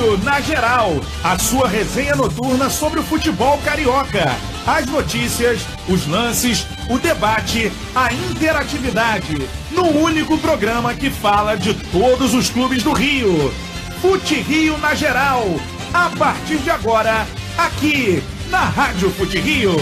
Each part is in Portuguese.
Rio na Geral, a sua resenha noturna sobre o futebol carioca. As notícias, os lances, o debate, a interatividade, no único programa que fala de todos os clubes do Rio. Fute Rio na Geral, a partir de agora, aqui na Rádio Fute Rio.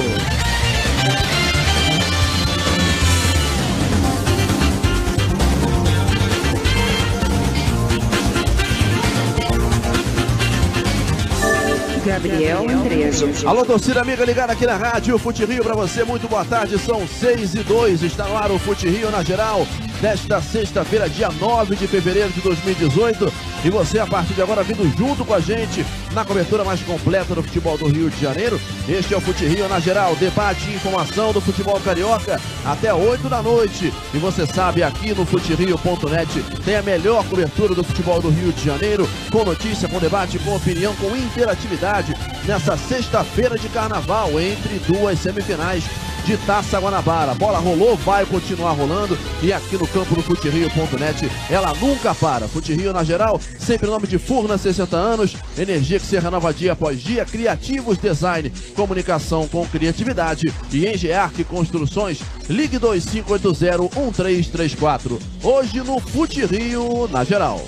Gabriel Andrejo. Alô, torcida amiga ligada aqui na Rádio Fute Rio, pra você, muito boa tarde, são 6h02, está no ar o Fute Rio na Geral, desta sexta-feira, dia 9 de fevereiro de 2018, e você, a partir de agora, vindo junto com a gente na cobertura mais completa do futebol do Rio de Janeiro. Este é o Fute Rio na Geral, debate e informação do futebol carioca até 8 da noite, e você sabe, aqui no futerio.net tem a melhor cobertura do futebol do Rio de Janeiro, com notícia, com debate, com opinião, com interatividade, nessa sexta-feira de carnaval, entre duas semifinais de Taça Guanabara. A bola rolou, vai continuar rolando, e aqui no campo do futerio.net ela nunca para. Fute Rio na Geral, sempre em nome de Furna, 60 anos, energia que se renova dia após dia, criativos design, comunicação com criatividade, e Engearc Construções, ligue 2580-1334. Hoje no Fute Rio na Geral.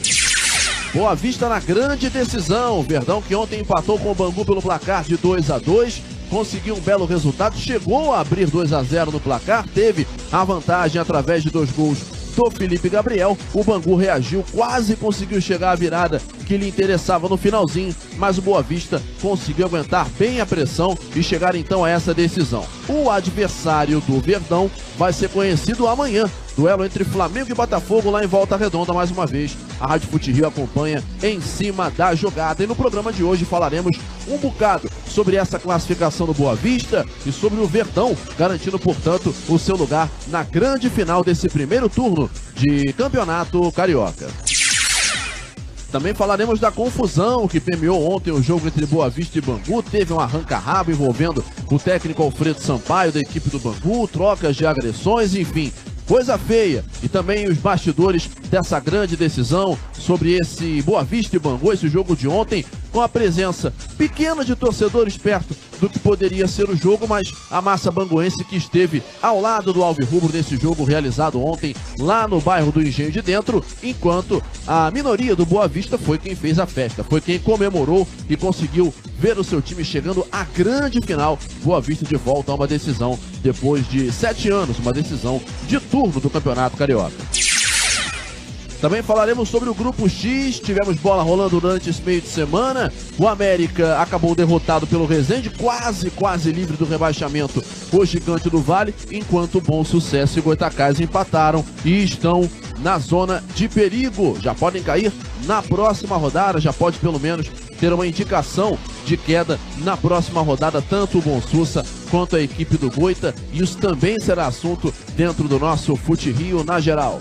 Boa Vista na grande decisão. Verdão, que ontem empatou com o Bangu pelo placar de 2-2, conseguiu um belo resultado, chegou a abrir 2-0 no placar, teve a vantagem através de 2 gols do Felipe Gabriel. O Bangu reagiu, quase conseguiu chegar à virada que lhe interessava no finalzinho, mas o Boa Vista conseguiu aguentar bem a pressão e chegar então a essa decisão. O adversário do Verdão vai ser conhecido amanhã. Duelo entre Flamengo e Botafogo lá em Volta Redonda mais uma vez. A Rádio Fute Rio acompanha em cima da jogada. E no programa de hoje falaremos um bocado sobre essa classificação do Boa Vista e sobre o Verdão, garantindo, portanto, o seu lugar na grande final desse primeiro turno de Campeonato Carioca. Também falaremos da confusão que permeou ontem o jogo entre Boa Vista e Bangu. Teve um arranca-rabo envolvendo o técnico Alfredo Sampaio da equipe do Bangu, trocas de agressões, enfim, coisa feia. E também os bastidores dessa grande decisão sobre esse Boa Vista e Bangu, esse jogo de ontem, com a presença pequena de torcedores perto do que poderia ser o jogo, mas a massa banguense que esteve ao lado do Alvirrubro nesse jogo realizado ontem lá no bairro do Engenho de Dentro, enquanto a minoria do Boa Vista foi quem fez a festa, foi quem comemorou e conseguiu ver o seu time chegando à grande final. Boa Vista de volta a uma decisão depois de 7 anos, uma decisão de turno do Campeonato Carioca. Também falaremos sobre o Grupo X, tivemos bola rolando durante esse meio de semana. O América acabou derrotado pelo Resende, quase livre do rebaixamento, o Gigante do Vale, enquanto o Bom Sucesso e Goitacazes empataram e estão na zona de perigo. Já podem cair na próxima rodada, já pode pelo menos ter uma indicação de queda na próxima rodada, tanto o Bom Sussa quanto a equipe do Goita, e isso também será assunto dentro do nosso Fute Rio na Geral.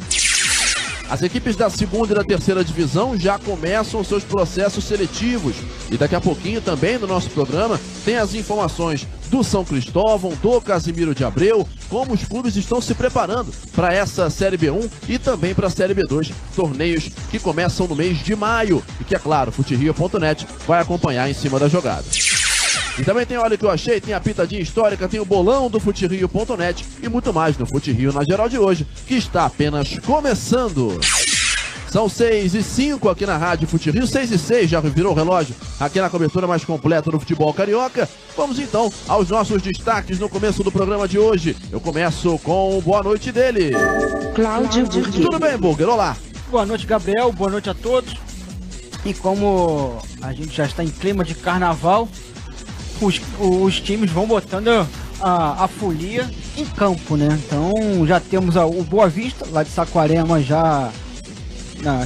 As equipes da segunda e da terceira divisão já começam seus processos seletivos. E daqui a pouquinho também no nosso programa tem as informações do São Cristóvão, do Casimiro de Abreu, como os clubes estão se preparando para essa Série B1 e também para a Série B2, torneios que começam no mês de maio e que, é claro, futerio.net vai acompanhar em cima da jogada. E também tem Olha o que eu achei, tem a pitadinha histórica, tem o bolão do futerio.net e muito mais no Fute Rio na Geral de hoje, que está apenas começando. São 6h05 aqui na Rádio Fute Rio, 6h06, já virou o relógio aqui na cobertura mais completa do futebol carioca. Vamos então aos nossos destaques no começo do programa de hoje. Eu começo com boa noite dele, Cláudio Burguer. Tudo bem, Burger? Olá. Boa noite, Gabriel, boa noite a todos. E como a gente já está em clima de carnaval, os times vão botando a folia em campo, né? Então já temos o Boa Vista, lá de Saquarema,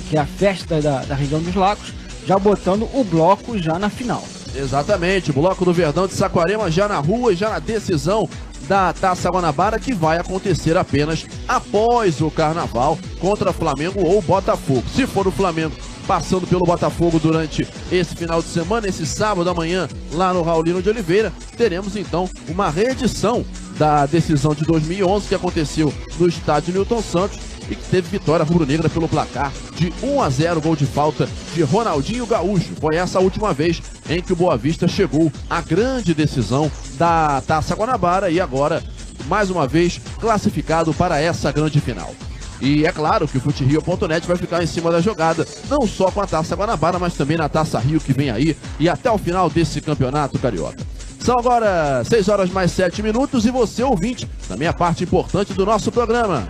que é a festa da região dos Lagos, já botando o bloco já na final. Exatamente, o bloco do Verdão de Saquarema já na rua e já na decisão da Taça Guanabara, que vai acontecer apenas após o Carnaval contra Flamengo ou Botafogo. Se for o Flamengo passando pelo Botafogo durante esse final de semana, esse sábado amanhã, lá no Raulino de Oliveira, teremos então uma reedição da decisão de 2011 que aconteceu no estádio Newton Santos e que teve vitória rubro-negra pelo placar de 1-0, gol de falta de Ronaldinho Gaúcho. Foi essa a última vez em que o Boa Vista chegou à grande decisão da Taça Guanabara e agora, mais uma vez, classificado para essa grande final. E é claro que o FuteRio.net vai ficar em cima da jogada, não só com a Taça Guanabara, mas também na Taça Rio que vem aí e até o final desse campeonato carioca. São agora 6 horas mais 7 minutos e você, ouvinte, na minha parte importante do nosso programa.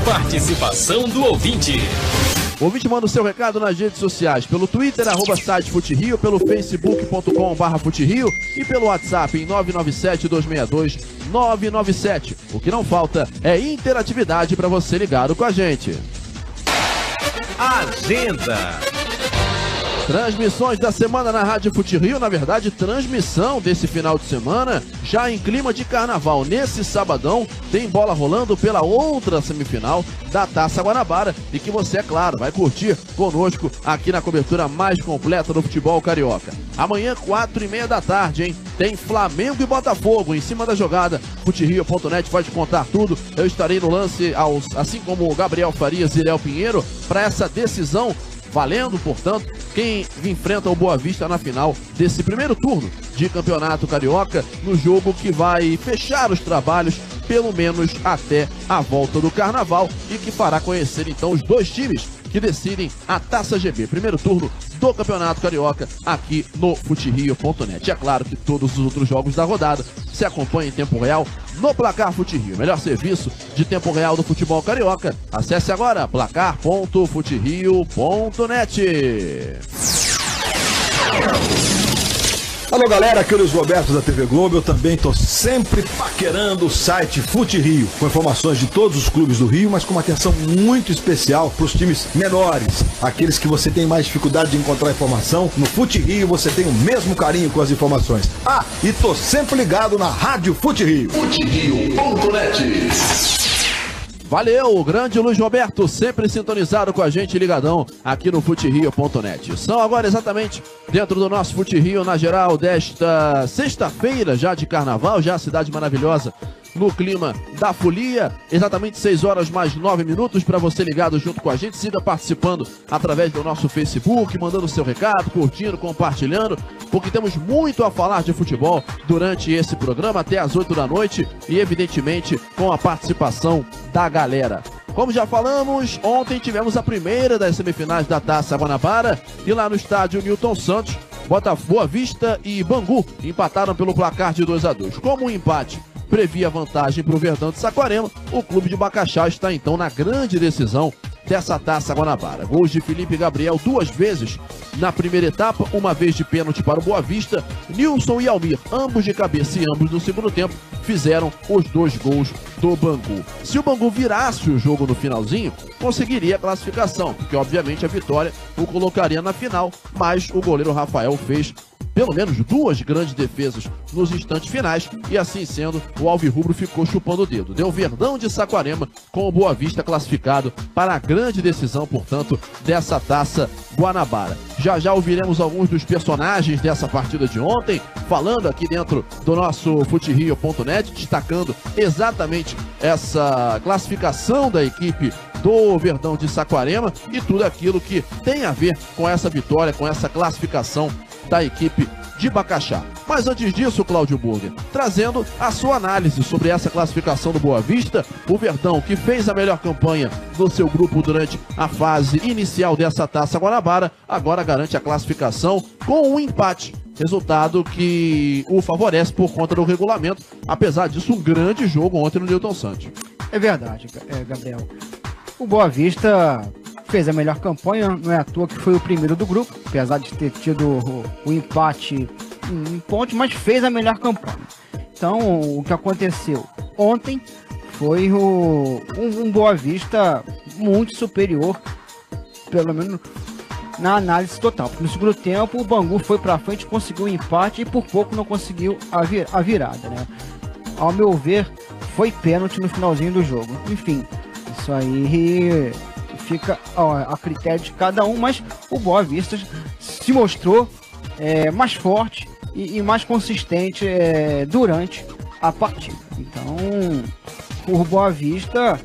Participação do ouvinte. O ouvinte manda o seu recado nas redes sociais, pelo Twitter, @site FuteRio, pelo facebook.com/FuteRio e pelo WhatsApp em 997-262-997. O que não falta é interatividade para você ligado com a gente. Agenda. Transmissões da semana na Rádio FuteRio, na verdade, transmissão desse final de semana, já em clima de carnaval. Nesse sabadão, tem bola rolando pela outra semifinal da Taça Guanabara e que você, é claro, vai curtir conosco aqui na cobertura mais completa do futebol carioca. Amanhã, 4h30 da tarde, hein? Tem Flamengo e Botafogo em cima da jogada. FuteRio.net vai te contar tudo. Eu estarei no lance, assim como o Gabriel Farias e Léo Pinheiro, para essa decisão. Valendo, portanto, quem enfrenta o Boa Vista na final desse primeiro turno de campeonato carioca, no jogo que vai fechar os trabalhos, pelo menos até a volta do carnaval, e que fará conhecer então os dois times que decidem a Taça GB, primeiro turno do Campeonato Carioca, aqui no FuteRio.net. É claro que todos os outros jogos da rodada se acompanham em tempo real no Placar FuteRio, melhor serviço de tempo real do futebol carioca. Acesse agora placar.futerio.net. Alô galera, aqui é o Luiz Roberto da TV Globo. Eu também estou sempre paquerando o site FuteRio, com informações de todos os clubes do Rio, mas com uma atenção muito especial para os times menores, aqueles que você tem mais dificuldade de encontrar informação. No FuteRio você tem o mesmo carinho com as informações. Ah, e tô sempre ligado na Rádio FuteRio. FuteRio.net. Valeu, o grande Luiz Roberto, sempre sintonizado com a gente, ligadão aqui no FuteRio.net. São agora exatamente dentro do nosso FuteRio, na geral, desta sexta-feira já de carnaval, já a cidade maravilhosa, no clima da folia, exatamente 6 horas mais 9 minutos para você ligado junto com a gente. Siga participando através do nosso Facebook, mandando seu recado, curtindo, compartilhando, porque temos muito a falar de futebol durante esse programa até às 8 da noite e evidentemente com a participação da galera. Como já falamos, ontem tivemos a primeira das semifinais da Taça Guanabara e lá no estádio Newton Santos, Boa Vista e Bangu empataram pelo placar de 2-2. Como um empate previa vantagem para o Verdão de Saquarema, o clube de Bacaxá está então na grande decisão dessa Taça Guanabara. Gols de Felipe Gabriel 2 vezes na primeira etapa, uma vez de pênalti para o Boa Vista. Nilson e Almir, ambos de cabeça e ambos no segundo tempo, fizeram os 2 gols do Bangu. Se o Bangu virasse o jogo no finalzinho, conseguiria a classificação, porque obviamente a vitória o colocaria na final, mas o goleiro Rafael fez pelo menos 2 grandes defesas nos instantes finais e assim sendo, o alvirrubro ficou chupando o dedo. Deu Verdão de Saquarema com o Boa Vista classificado para a grande decisão, portanto, dessa Taça Guanabara. Já já ouviremos alguns dos personagens dessa partida de ontem, falando aqui dentro do nosso FuteRio.net, destacando exatamente essa classificação da equipe do Verdão de Saquarema e tudo aquilo que tem a ver com essa vitória, com essa classificação da equipe de Bacaxá. Mas antes disso, Cláudio Burger, trazendo a sua análise sobre essa classificação do Boa Vista, o Verdão, que fez a melhor campanha no seu grupo durante a fase inicial dessa Taça Guanabara, agora garante a classificação com um empate, resultado que o favorece por conta do regulamento, apesar disso, um grande jogo ontem no Newton Santos. É verdade, Gabriel. O Boa Vista fez a melhor campanha, não é à toa que foi o primeiro do grupo, apesar de ter tido o empate em pontos, mas fez a melhor campanha. Então, o que aconteceu ontem foi um Boa Vista muito superior, pelo menos na análise total. Porque no segundo tempo, o Bangu foi para frente, conseguiu o empate e por pouco não conseguiu a virada, né? Ao meu ver, foi pênalti no finalzinho do jogo. Enfim, isso aí fica a critério de cada um, mas o Boa Vista se mostrou mais forte e mais consistente durante a partida. Então, o Boa Vista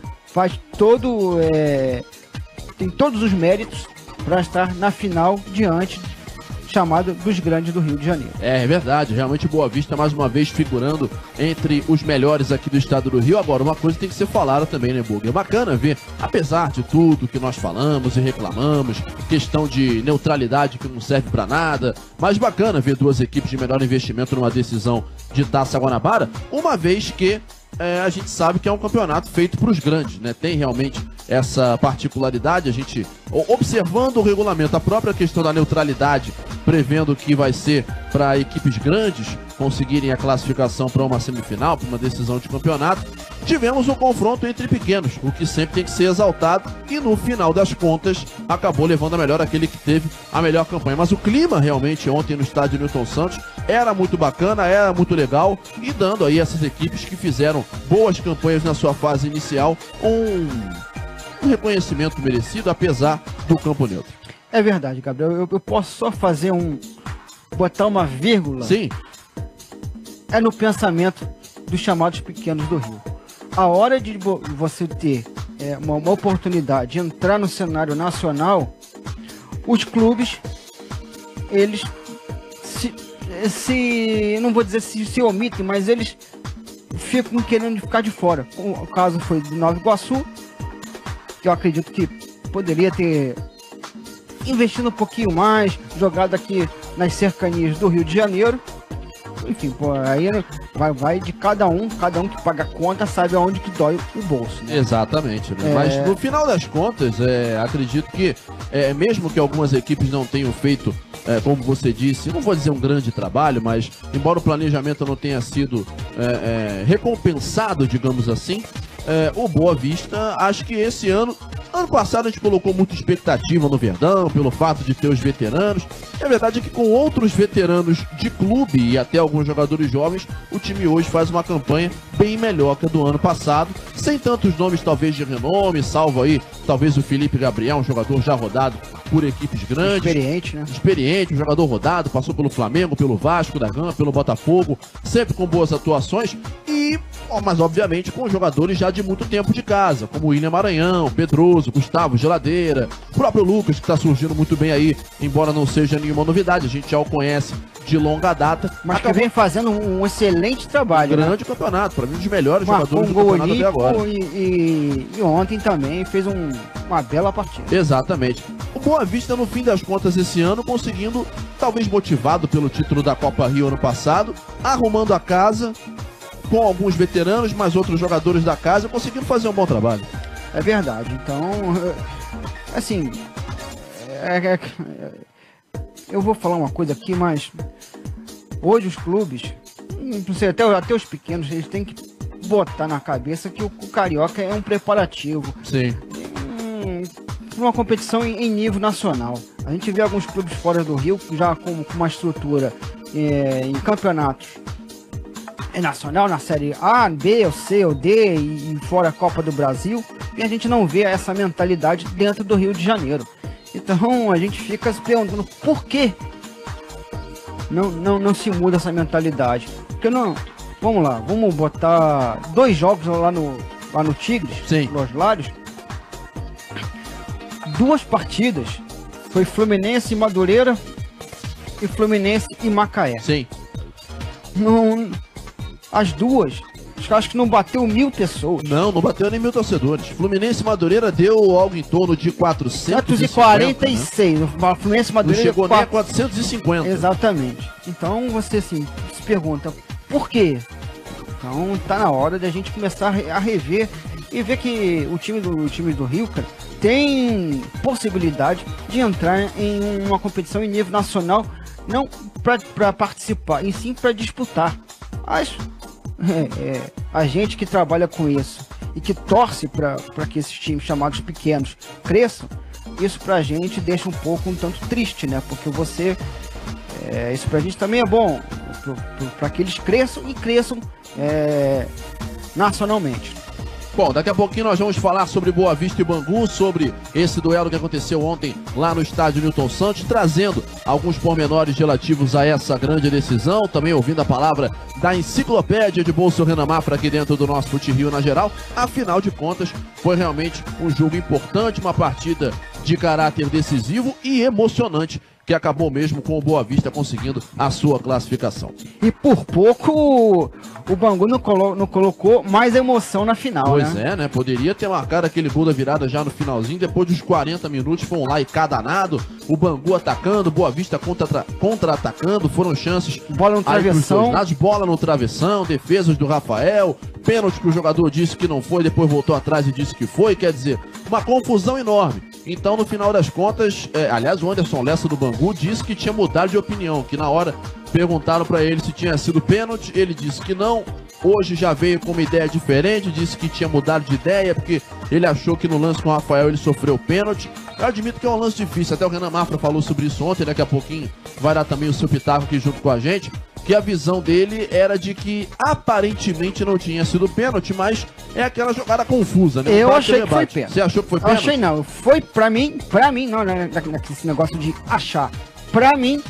tem todos os méritos para estar na final diante chamado dos grandes do Rio de Janeiro. É verdade, realmente Boa Vista mais uma vez figurando entre os melhores aqui do estado do Rio. Agora, uma coisa tem que ser falada também, né, Bug? É bacana ver, apesar de tudo que nós falamos e reclamamos, questão de neutralidade que não serve pra nada, mas bacana ver duas equipes de melhor investimento numa decisão de Taça Guanabara, uma vez que a gente sabe que é um campeonato feito para os grandes, né? Tem realmente essa particularidade, a gente, observando o regulamento, a própria questão da neutralidade, prevendo que vai ser para equipes grandes conseguirem a classificação para uma semifinal, para uma decisão de campeonato, tivemos um confronto entre pequenos, o que sempre tem que ser exaltado, e no final das contas, acabou levando a melhor aquele que teve a melhor campanha. Mas o clima realmente ontem no estádio Newton Santos era muito bacana, era muito legal, e dando aí essas equipes que fizeram boas campanhas na sua fase inicial, um reconhecimento merecido, apesar do campo neutro. É verdade, Gabriel. Eu posso só fazer botar uma vírgula? Sim. É no pensamento dos chamados pequenos do Rio. A hora de você ter uma oportunidade de entrar no cenário nacional, os clubes, eles não vou dizer se omitem, mas eles ficam querendo ficar de fora. O caso foi do Nova Iguaçu, que eu acredito que poderia ter investido um pouquinho mais, jogado aqui nas cercanias do Rio de Janeiro. Enfim, pô, aí vai de cada um que paga a conta sabe aonde que dói o bolso, né? Exatamente, né? Mas no final das contas, acredito que mesmo que algumas equipes não tenham feito, como você disse, não vou dizer um grande trabalho, mas embora o planejamento não tenha sido recompensado, digamos assim, o Boa Vista, acho que esse ano passado a gente colocou muita expectativa no Verdão, pelo fato de ter os veteranos. E a verdade é que com outros veteranos de clube e até alguns jogadores jovens, o time hoje faz uma campanha bem melhor que a do ano passado, sem tantos nomes talvez de renome, salvo aí talvez o Felipe Gabriel, um jogador já rodado por equipes grandes. Experiente, né? Experiente, um jogador rodado, passou pelo Flamengo, pelo Vasco da Gama, pelo Botafogo, sempre com boas atuações mas obviamente com jogadores já de muito tempo de casa, como o William Maranhão, Pedroso, Gustavo Geladeira, o próprio Lucas, que está surgindo muito bem aí, embora não seja nenhuma novidade, a gente já o conhece de longa data. Mas que vem fazendo um excelente trabalho, grande campeonato, para mim um dos melhores jogadores do campeonato até agora. E ontem também fez uma bela partida. Exatamente. O Boa Vista, no fim das contas, esse ano, conseguindo, talvez motivado pelo título da Copa Rio ano passado, arrumando a casa, com alguns veteranos, mas outros jogadores da casa, conseguindo fazer um bom trabalho. É verdade. Então, assim, eu vou falar uma coisa aqui, mas hoje os clubes, não sei, até os pequenos, eles têm que botar na cabeça que o Carioca é um preparativo. Sim. Uma competição em nível nacional. A gente vê alguns clubes fora do Rio já com uma estrutura em campeonatos nacional, na série A, B, ou C, ou D e fora a Copa do Brasil, e a gente não vê essa mentalidade dentro do Rio de Janeiro. Então a gente fica se perguntando por que não se muda essa mentalidade. Porque não, vamos lá, vamos botar 2 jogos lá no Tigres, sim, Los Lários, 2 partidas, foi Fluminense e Madureira e Fluminense e Macaé. Sim. As duas, acho que não bateu 1.000 pessoas. Não bateu nem 1.000 torcedores. Fluminense e Madureira deu algo em torno de 446. Né? Fluminense e Madureira não chegou nem a 450. Exatamente. Então você assim, se pergunta, por quê? Então tá na hora de a gente começar a rever e ver que o time do Rio, cara, tem possibilidade de entrar em uma competição em nível nacional, não para participar, e sim para disputar. A gente que trabalha com isso e que torce para que esses times chamados pequenos cresçam, isso pra gente deixa um tanto triste, né? Porque isso pra gente também é bom, para que eles cresçam nacionalmente. Bom, daqui a pouquinho nós vamos falar sobre Boa Vista e Bangu, sobre esse duelo que aconteceu ontem lá no estádio Newton Santos, trazendo alguns pormenores relativos a essa grande decisão, também ouvindo a palavra da enciclopédia de Bolso Renan Mafra aqui dentro do nosso Fute Rio na geral. Afinal de contas, foi realmente um jogo importante, uma partida de caráter decisivo e emocionante, que acabou mesmo com o Boa Vista conseguindo a sua classificação. E por pouco o Bangu não colocou mais emoção na final, Pois né? né? Poderia ter marcado aquele gol da virada já no finalzinho, depois dos 40 minutos foi um lá e cá danado, o Bangu atacando, Boa Vista contra-atacando, foram chances. Bola no travessão. Bola no travessão, defesas do Rafael, pênalti que o jogador disse que não foi, depois voltou atrás e disse que foi, quer dizer, uma confusão enorme. Então, no final das contas, aliás, o Anderson Lessa do Bangu disse que tinha mudado de opinião, que na hora perguntaram para ele se tinha sido pênalti, ele disse que não. Hoje já veio com uma ideia diferente, disse que tinha mudado de ideia, porque ele achou que no lance com o Rafael ele sofreu pênalti. Eu admito que é um lance difícil, até o Renan Mafra falou sobre isso ontem, daqui a pouquinho vai dar também o seu pitaco aqui junto com a gente, que a visão dele era de que aparentemente não tinha sido pênalti, mas é aquela jogada confusa, né? Eu achei que foi pênalti. Você achou que foi Eu pênalti? achei não, foi pra mim, não, esse negócio de achar. Pra mim,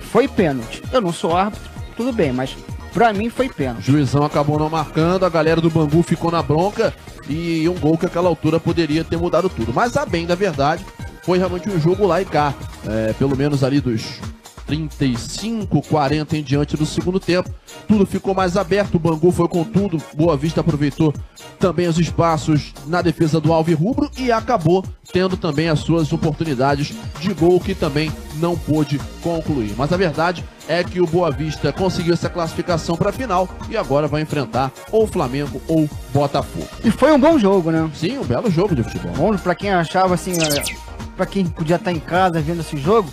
foi pênalti. Eu não sou árbitro, tudo bem, mas pra mim foi O pênalti. juizão acabou não marcando, a galera do Bangu ficou na bronca e um gol que àquela altura poderia ter mudado tudo. Mas a bem da verdade, foi realmente um jogo lá e cá. Pelo menos ali dos 35, 40 em diante do segundo tempo. Tudo ficou mais aberto, o Bangu foi com tudo, Boa Vista aproveitou também os espaços na defesa do Alvirrubro e acabou tendo também as suas oportunidades de gol que também não pôde concluir. Mas a verdade é que o Boa Vista conseguiu essa classificação para a final e agora vai enfrentar ou Flamengo ou Botafogo. E foi um bom jogo, né? Sim, um belo jogo de futebol. Bom pra quem achava assim, pra quem podia estar em casa vendo esse jogo,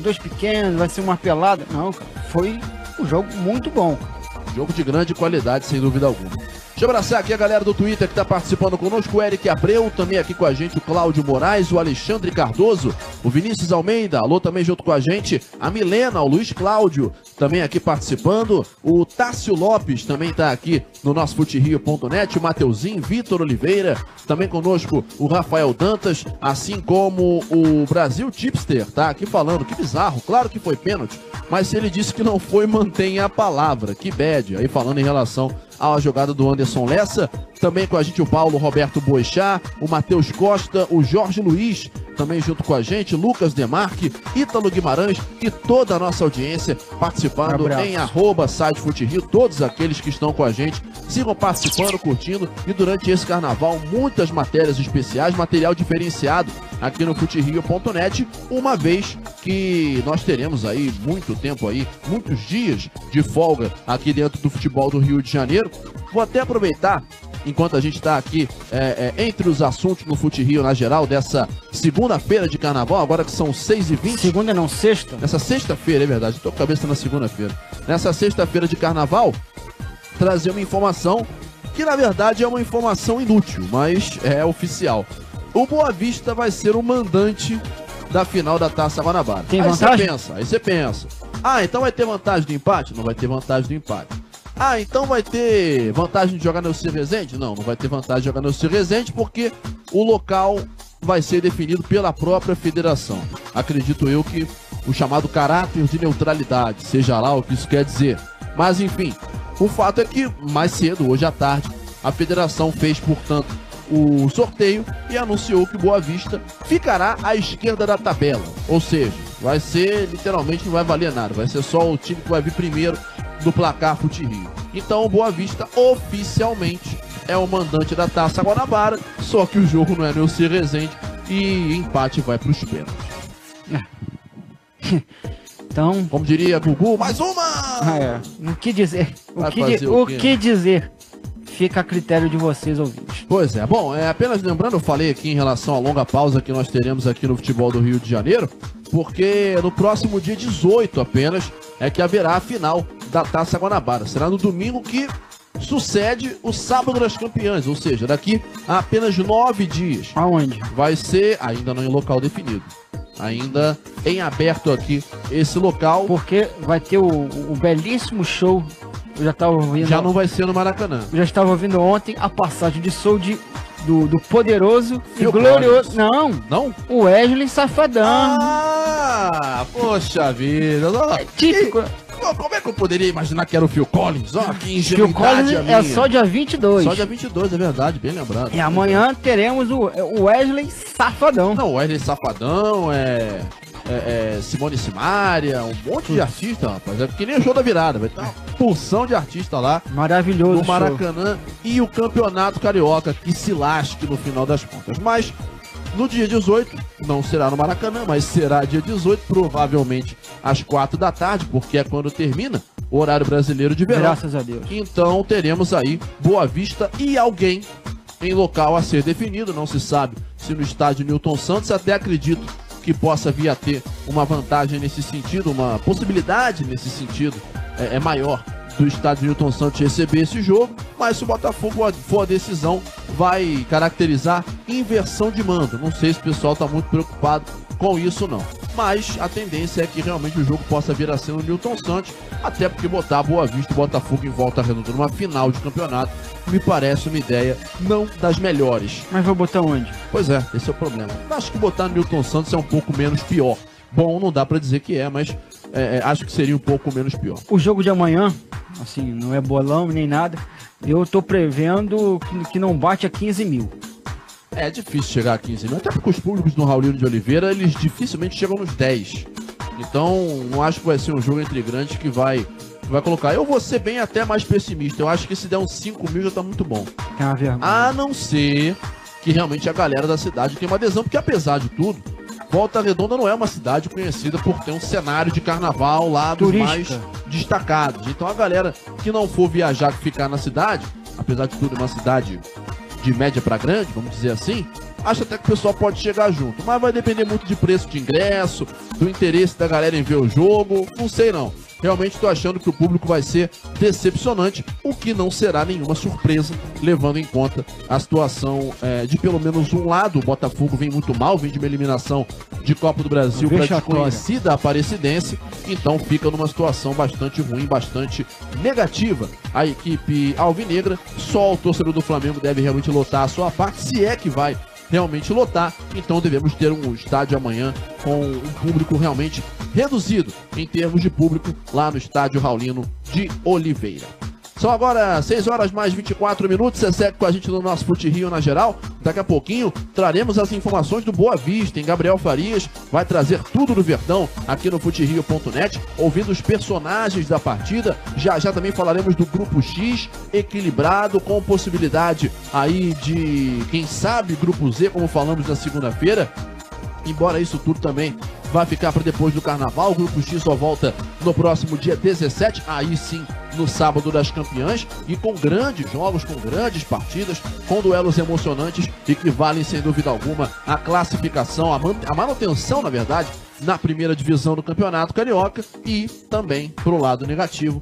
dois pequenos, vai ser uma pelada. Não, cara, foi um jogo muito bom. Jogo de grande qualidade, sem dúvida alguma. Deixa eu abraçar aqui a galera do Twitter que está participando conosco, o Eric Abreu, também aqui com a gente o Cláudio Moraes, o Alexandre Cardoso, o Vinícius Almeida, alô também junto com a gente, a Milena, o Luiz Cláudio, também aqui participando, o Tássio Lopes também está aqui no nosso futerio.net, o Mateuzinho, Vitor Oliveira, também conosco o Rafael Dantas, assim como o Brasil Tipster, tá aqui falando, que bizarro, claro que foi pênalti, mas se ele disse que não foi, mantenha a palavra, que bad, aí falando em relação à jogada do Anderson Lessa, também com a gente o Paulo Roberto Boixá, o Matheus Costa, o Jorge Luiz, também junto com a gente, Lucas Demarque, Ítalo Guimarães e toda a nossa audiência participando em @SiteFuteRio, todos aqueles que estão com a gente, sigam participando, curtindo e durante esse carnaval muitas matérias especiais, material diferenciado aqui no futerio.net, uma vez que nós teremos aí muito tempo aí, muitos dias de folga aqui dentro do futebol do Rio de Janeiro. Vou até aproveitar, enquanto a gente está aqui entre os assuntos no Fute Rio na geral, dessa segunda-feira de carnaval, agora que são 6h20. Segunda não, sexta? Nessa sexta-feira, é verdade, estou com a cabeça na segunda-feira. Nessa sexta-feira de carnaval, trazer uma informação que na verdade é uma informação inútil, mas é oficial. O Boa Vista vai ser o mandante da final da Taça Guanabara. Tem vantagem? Aí você pensa. Então vai ter vantagem do empate? Não vai ter vantagem do empate. Então vai ter vantagem de jogar no Elcir Rezende? Não, não vai ter vantagem de jogar no Elcir Rezende porque o local vai ser definido pela própria federação. Acredito eu que o chamado caráter de neutralidade, seja lá o que isso quer dizer. Mas enfim, o fato é que mais cedo, hoje à tarde, a federação fez, portanto, o sorteio e anunciou que o Boa Vista ficará à esquerda da tabela. Ou seja, vai ser, literalmente, não vai valer nada. Vai ser só o time que vai vir primeiro do placar Fute Rio. Então o Boa Vista oficialmente é o mandante da Taça Guanabara, só que o jogo não é no Elcir Rezende e empate vai para os pênaltis. Então, como diria Gugu, mais uma! O que dizer? O que dizer? Fica a critério de vocês, ouvintes. Pois é. Bom, apenas lembrando, eu falei aqui em relação à longa pausa que nós teremos aqui no futebol do Rio de Janeiro, porque no próximo dia 18 apenas é que haverá a final da Taça Guanabara. Será no domingo que sucede o Sábado das Campeãs, ou seja, daqui a apenas 9 dias. Aonde? Vai ser, ainda não em local definido, ainda em aberto aqui esse local. Porque vai ter o belíssimo show Eu já estava ouvindo. Já não vai ser no Maracanã. Eu já estava ouvindo ontem a passagem de som do poderoso e Phil glorioso. Collins. Não, o Wesley Safadão. Ah, poxa vida. É típico. Como é que eu poderia imaginar que era o Phil Collins? Ó, que Phil ingenuidade Collins a é minha. só dia 22. Só dia 22, é verdade, bem lembrado. E amanhã teremos o Wesley Safadão. Não, Wesley Safadão, Simone Simaria, um monte de artista, rapaz. É que nem o show da virada, vai ter uma porção de artista lá Maravilhoso. no Maracanã e o Campeonato Carioca, que se lasque no final das contas. Mas no dia 18, não será no Maracanã, mas será dia 18, provavelmente às 4 da tarde, porque é quando termina o horário brasileiro de verão. Graças a Deus. Então teremos aí Boa Vista e alguém em local a ser definido. Não se sabe se no estádio Newton Santos, até acredito que possa vir a ter uma vantagem nesse sentido, uma possibilidade nesse sentido é maior do estádio Newton Santos receber esse jogo, mas se o Botafogo for a decisão, vai caracterizar inversão de mando. Não sei se o pessoal está muito preocupado com isso não, mas a tendência é que realmente o jogo possa vir a ser no Newton Santos, até porque botar Boa Vista e Botafogo em Volta Redonda numa final de campeonato me parece uma ideia não das melhores. Mas vou botar onde? Pois é, esse é o problema. Acho que botar no Newton Santos é um pouco menos pior. Bom, não dá pra dizer que é, mas acho que seria um pouco menos pior. O jogo de amanhã, assim, não é bolão nem nada, eu tô prevendo que não bate a 15 mil. É difícil chegar a 15 mil, até porque os públicos do Raulino de Oliveira, eles dificilmente chegam nos 10. Então, não acho que vai ser um jogo entre grandes que vai colocar. Eu vou ser bem até mais pessimista. Eu acho que se der uns 5 mil já tá muito bom. É uma vergonha. A não ser que realmente a galera da cidade tenha uma adesão, porque apesar de tudo, Volta Redonda não é uma cidade conhecida por ter um cenário de carnaval lá dos mais destacados. Então a galera que não for viajar, que ficar na cidade, apesar de tudo é uma cidade de média para grande, vamos dizer assim, acho até que o pessoal pode chegar junto. Mas vai depender muito de preço de ingresso, do interesse da galera em ver o jogo, não sei não. Realmente estou achando que o público vai ser decepcionante, o que não será nenhuma surpresa, levando em conta a situação de pelo menos um lado. O Botafogo vem muito mal, vem de uma eliminação de Copa do Brasil para a desconhecida Aparecidense, então fica numa situação bastante ruim, bastante negativa. A equipe alvinegra, só o torcedor do Flamengo deve realmente lotar a sua parte, se é que vai realmente lotar, então devemos ter um estádio amanhã com um público realmente reduzido em termos de público lá no estádio Raulino de Oliveira. São agora 6 horas mais 24 minutos, você segue com a gente no nosso Fute Rio na geral. Daqui a pouquinho traremos as informações do Boa Vista, em Gabriel Farias vai trazer tudo do Verdão aqui no futerio.net, ouvindo os personagens da partida. Já também falaremos do Grupo X, equilibrado, com possibilidade aí de, quem sabe, Grupo Z, como falamos na segunda-feira. Embora isso tudo também vai ficar para depois do Carnaval, o Grupo X só volta no próximo dia 17, aí sim, no sábado das campeãs, e com grandes jogos, com grandes partidas, com duelos emocionantes e que valem, sem dúvida alguma, a classificação, a manutenção, na verdade, na primeira divisão do Campeonato Carioca e também, pro lado negativo,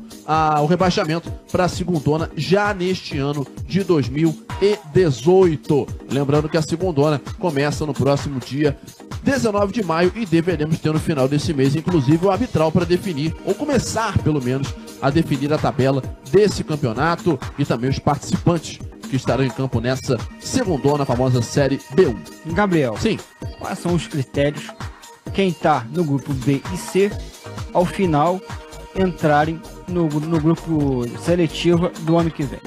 o rebaixamento para a segundona já neste ano de 2018. Lembrando que a segundona começa no próximo dia 19 de maio e deveremos ter no final desse mês, inclusive, o arbitral para definir, ou começar pelo menos, a definir a tabela desse campeonato e também os participantes que estarão em campo nessa segundona, a famosa Série B1. Gabriel, sim, quais são os critérios quem tá no grupo B e C, ao final, entrarem no grupo seletiva do ano que vem?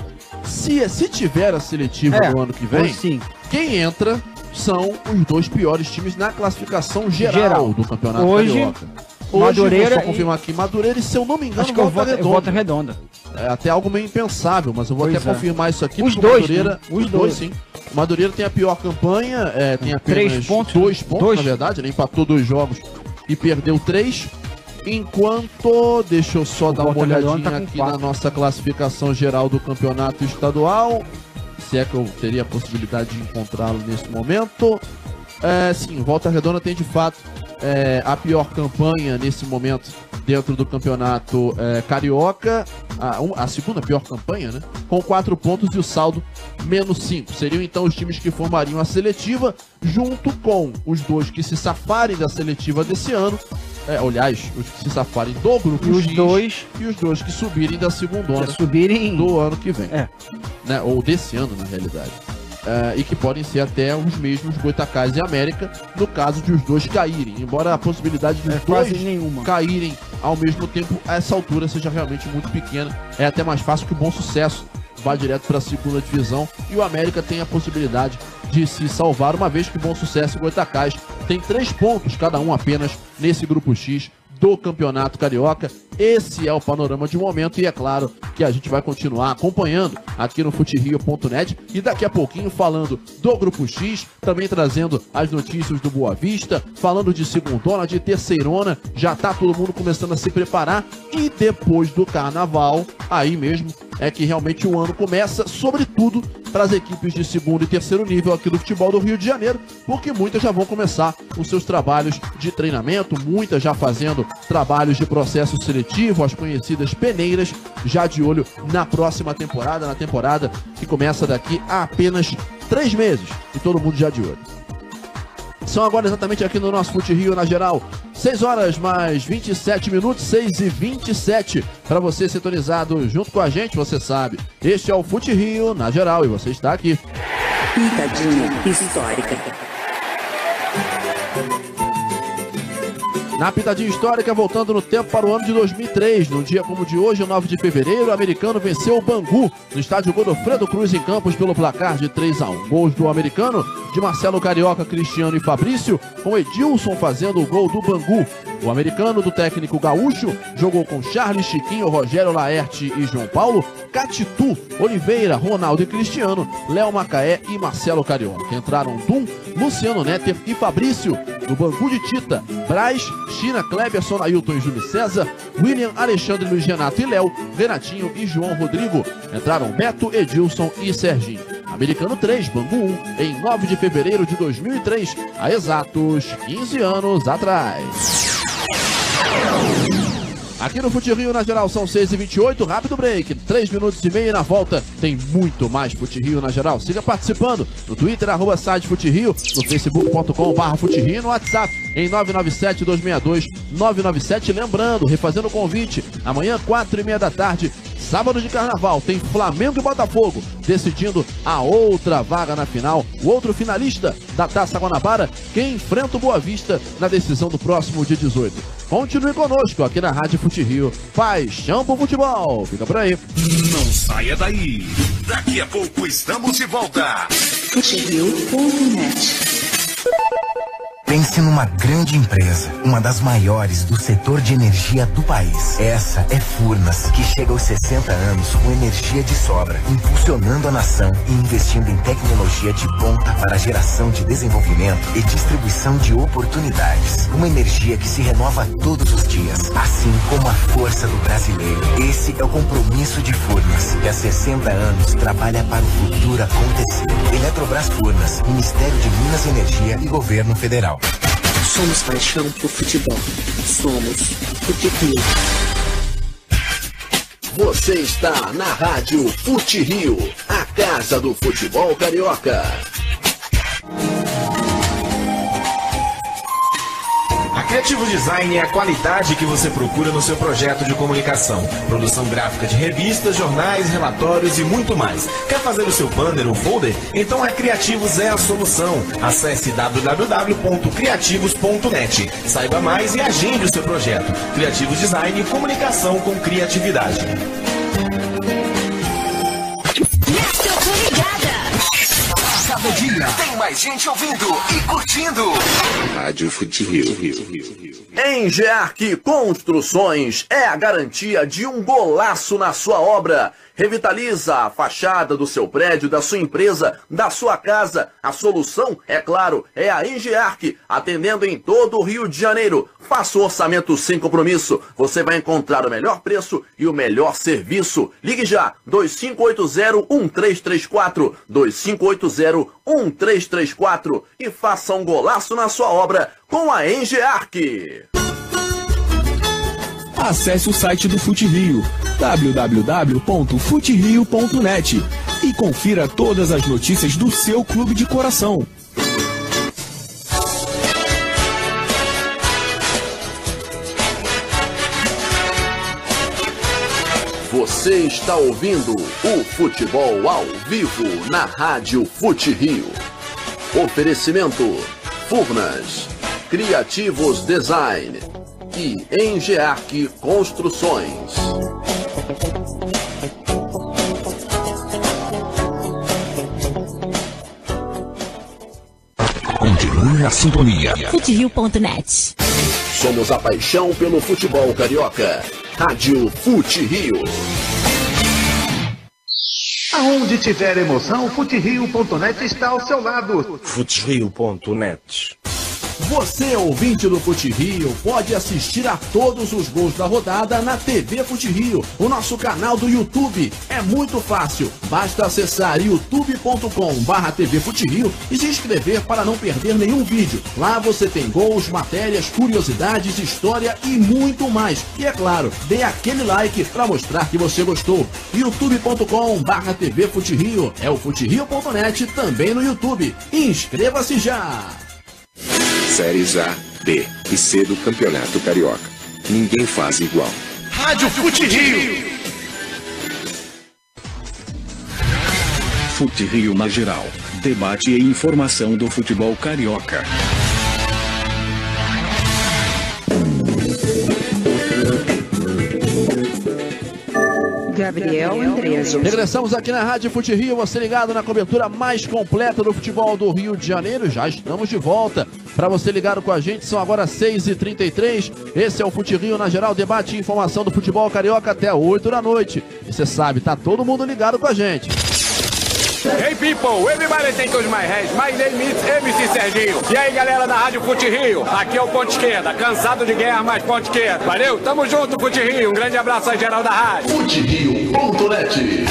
Se tiver a seletiva do ano que vem, sim, quem entra são os 2 piores times na classificação geral do Campeonato Carioca. Hoje, Madureira, vou só confirmar aqui, Madureira e, se eu não me engano, acho que Volta Redonda. É até algo meio impensável, mas eu vou até confirmar isso aqui. Os dois, Madureira, né? Os dois, sim. O Madureira tem a pior campanha, tem apenas 3 pontos, 2 pontos, na verdade, ele empatou 2 jogos e perdeu 3. Enquanto, deixa eu só dar uma olhadinha aqui na nossa classificação geral do campeonato estadual, se é que eu teria a possibilidade de encontrá-lo nesse momento. Sim, Volta Redonda tem de fato a pior campanha nesse momento dentro do campeonato carioca, a segunda pior campanha, né? Com 4 pontos e o saldo menos 5. Seriam então os times que formariam a seletiva, junto com os 2 que se safarem da seletiva desse ano, aliás, os que se safarem do grupo E os X dois e os dois que subirem da segundona subirem do ano que vem. É. Ou desse ano, na realidade. E que podem ser até os mesmos Goitacás e América, no caso de os dois caírem. Embora a possibilidade dos quase dois nenhuma. caírem ao mesmo tempo, a essa altura seja realmente muito pequena. É até mais fácil que o Bom Sucesso vá direto para a segunda divisão e o América tem a possibilidade de se salvar, uma vez que o Bom Sucesso e Goitacás tem 3 pontos cada um apenas nesse grupo X do Campeonato Carioca. Esse é o panorama de momento e é claro que a gente vai continuar acompanhando aqui no futerio.net e daqui a pouquinho falando do Grupo X, também trazendo as notícias do Boa Vista, falando de segundona, de terceirona, já tá todo mundo começando a se preparar e depois do Carnaval, aí mesmo é que realmente o ano começa, sobretudo para as equipes de segundo e terceiro nível aqui do futebol do Rio de Janeiro, porque muitas já vão começar os seus trabalhos de treinamento, muitas já fazendo trabalhos de processo seletivo, as conhecidas peneiras, já de olho na próxima temporada, na temporada que começa daqui a apenas 3 meses, e todo mundo já de olho. São agora exatamente aqui no nosso Fute Rio na geral, 6 horas mais 27 minutos, 6h27, para você sintonizado junto com a gente, você sabe, este é o Fute Rio na geral e você está aqui. Pitadinha histórica. Na pitadinha histórica, voltando no tempo para o ano de 2003, num dia como o de hoje, 9 de fevereiro, o Americano venceu o Bangu no estádio Godofredo Cruz em Campos pelo placar de 3-1. Gols do Americano, de Marcelo Carioca, Cristiano e Fabrício, com Edilson fazendo o gol do Bangu. O Americano, do técnico gaúcho, jogou com Charles, Chiquinho, Rogério Laerte e João Paulo, Catitu, Oliveira, Ronaldo e Cristiano, Léo Macaé e Marcelo Carioca. Entraram Dum, Luciano Netter e Fabrício. No Bangu de Tita, Braz, China, Cleberson, Ailton e Júlio César, William, Alexandre, Luiz Renato e Léo, Renatinho e João Rodrigo. Entraram Beto, Edilson e Serginho. Americano 3, Bangu 1, em 9 de fevereiro de 2003, há exatos 15 anos atrás. Aqui no Fute Rio na geral são 6h28, rápido break, 3 minutos e meio e na volta tem muito mais Fute Rio na geral. Siga participando no Twitter, @site Fute Rio, no facebook.com/Fute Rio, no WhatsApp em 997-262-997. Lembrando, refazendo o convite, amanhã 4h30 da tarde, sábado de Carnaval, tem Flamengo e Botafogo decidindo a outra vaga na final, o outro finalista da Taça Guanabara, quem enfrenta o Boa Vista na decisão do próximo dia 18. Continue conosco aqui na Rádio Fute Rio. Paixão por futebol. Fica por aí. Não saia daí. Daqui a pouco estamos de volta. Futerio.net. Pense numa grande empresa, uma das maiores do setor de energia do país. Essa é Furnas, que chega aos 60 anos com energia de sobra, impulsionando a nação e investindo em tecnologia de ponta para a geração de desenvolvimento e distribuição de oportunidades. Uma energia que se renova todos os dias, assim como a força do brasileiro. Esse é o compromisso de Furnas, que há 60 anos trabalha para o futuro acontecer. Eletrobras Furnas, Ministério de Minas e Energia e Governo Federal. Somos paixão por futebol. Somos Fute Rio. Você está na Rádio Fute Rio, a casa do futebol carioca. A Criativo Design é a qualidade que você procura no seu projeto de comunicação. Produção gráfica de revistas, jornais, relatórios e muito mais. Quer fazer o seu banner ou folder? Então a Criativos é a solução. Acesse www.criativos.net. Saiba mais e agende o seu projeto. Criativos Design, comunicação com criatividade. Cada dia tem mais gente ouvindo e curtindo. Rádio Fute Rio. Engearc Construções é a garantia de um golaço na sua obra. Revitaliza a fachada do seu prédio, da sua empresa, da sua casa. A solução, é claro, é a Engearc, atendendo em todo o Rio de Janeiro. Faça o orçamento sem compromisso. Você vai encontrar o melhor preço e o melhor serviço. Ligue já, 2580-1334, 2580-1334 e faça um golaço na sua obra com a Engearc. Acesse o site do Fute Rio, www.futerio.net e confira todas as notícias do seu clube de coração. Você está ouvindo o futebol ao vivo na Rádio Fute Rio. Oferecimento Furnas, Criativos Design e Engearc Construções. Continue na sintonia. FuteRio.net. Somos a paixão pelo futebol carioca. Rádio Fute Rio. Aonde tiver emoção, FuteRio.net está ao seu lado. FuteRio.net. Você, ouvinte do Fute Rio, pode assistir a todos os gols da rodada na TV Fute Rio, o nosso canal do YouTube. É muito fácil, basta acessar youtube.com/TV Fute Rio e se inscrever para não perder nenhum vídeo. Lá você tem gols, matérias, curiosidades, história e muito mais. E é claro, dê aquele like para mostrar que você gostou. youtube.com/TV Fute Rio, é o FuteRio.net também no YouTube. Inscreva-se já! Séries A, B e C do Campeonato Carioca. Ninguém faz igual. Rádio Fute Rio. Fute Rio na geral. Debate e informação do futebol carioca. Gabriel Andreso. Regressamos aqui na Rádio Fute Rio, você ligado na cobertura mais completa do futebol do Rio de Janeiro. Já estamos de volta. Para você ligado com a gente, são agora 6h33. Esse é o Fute Rio na geral, debate e informação do futebol carioca até 8 da noite. E você sabe, tá todo mundo ligado com a gente. Hey people, everybody think of my head. My name is MC Serginho. E aí galera da Rádio Fute Rio, aqui é o Ponte Esquerda, cansado de guerra, mas Ponte Esquerda. Valeu, tamo junto Fute Rio, um grande abraço aí geral da rádio. FuteRio.net.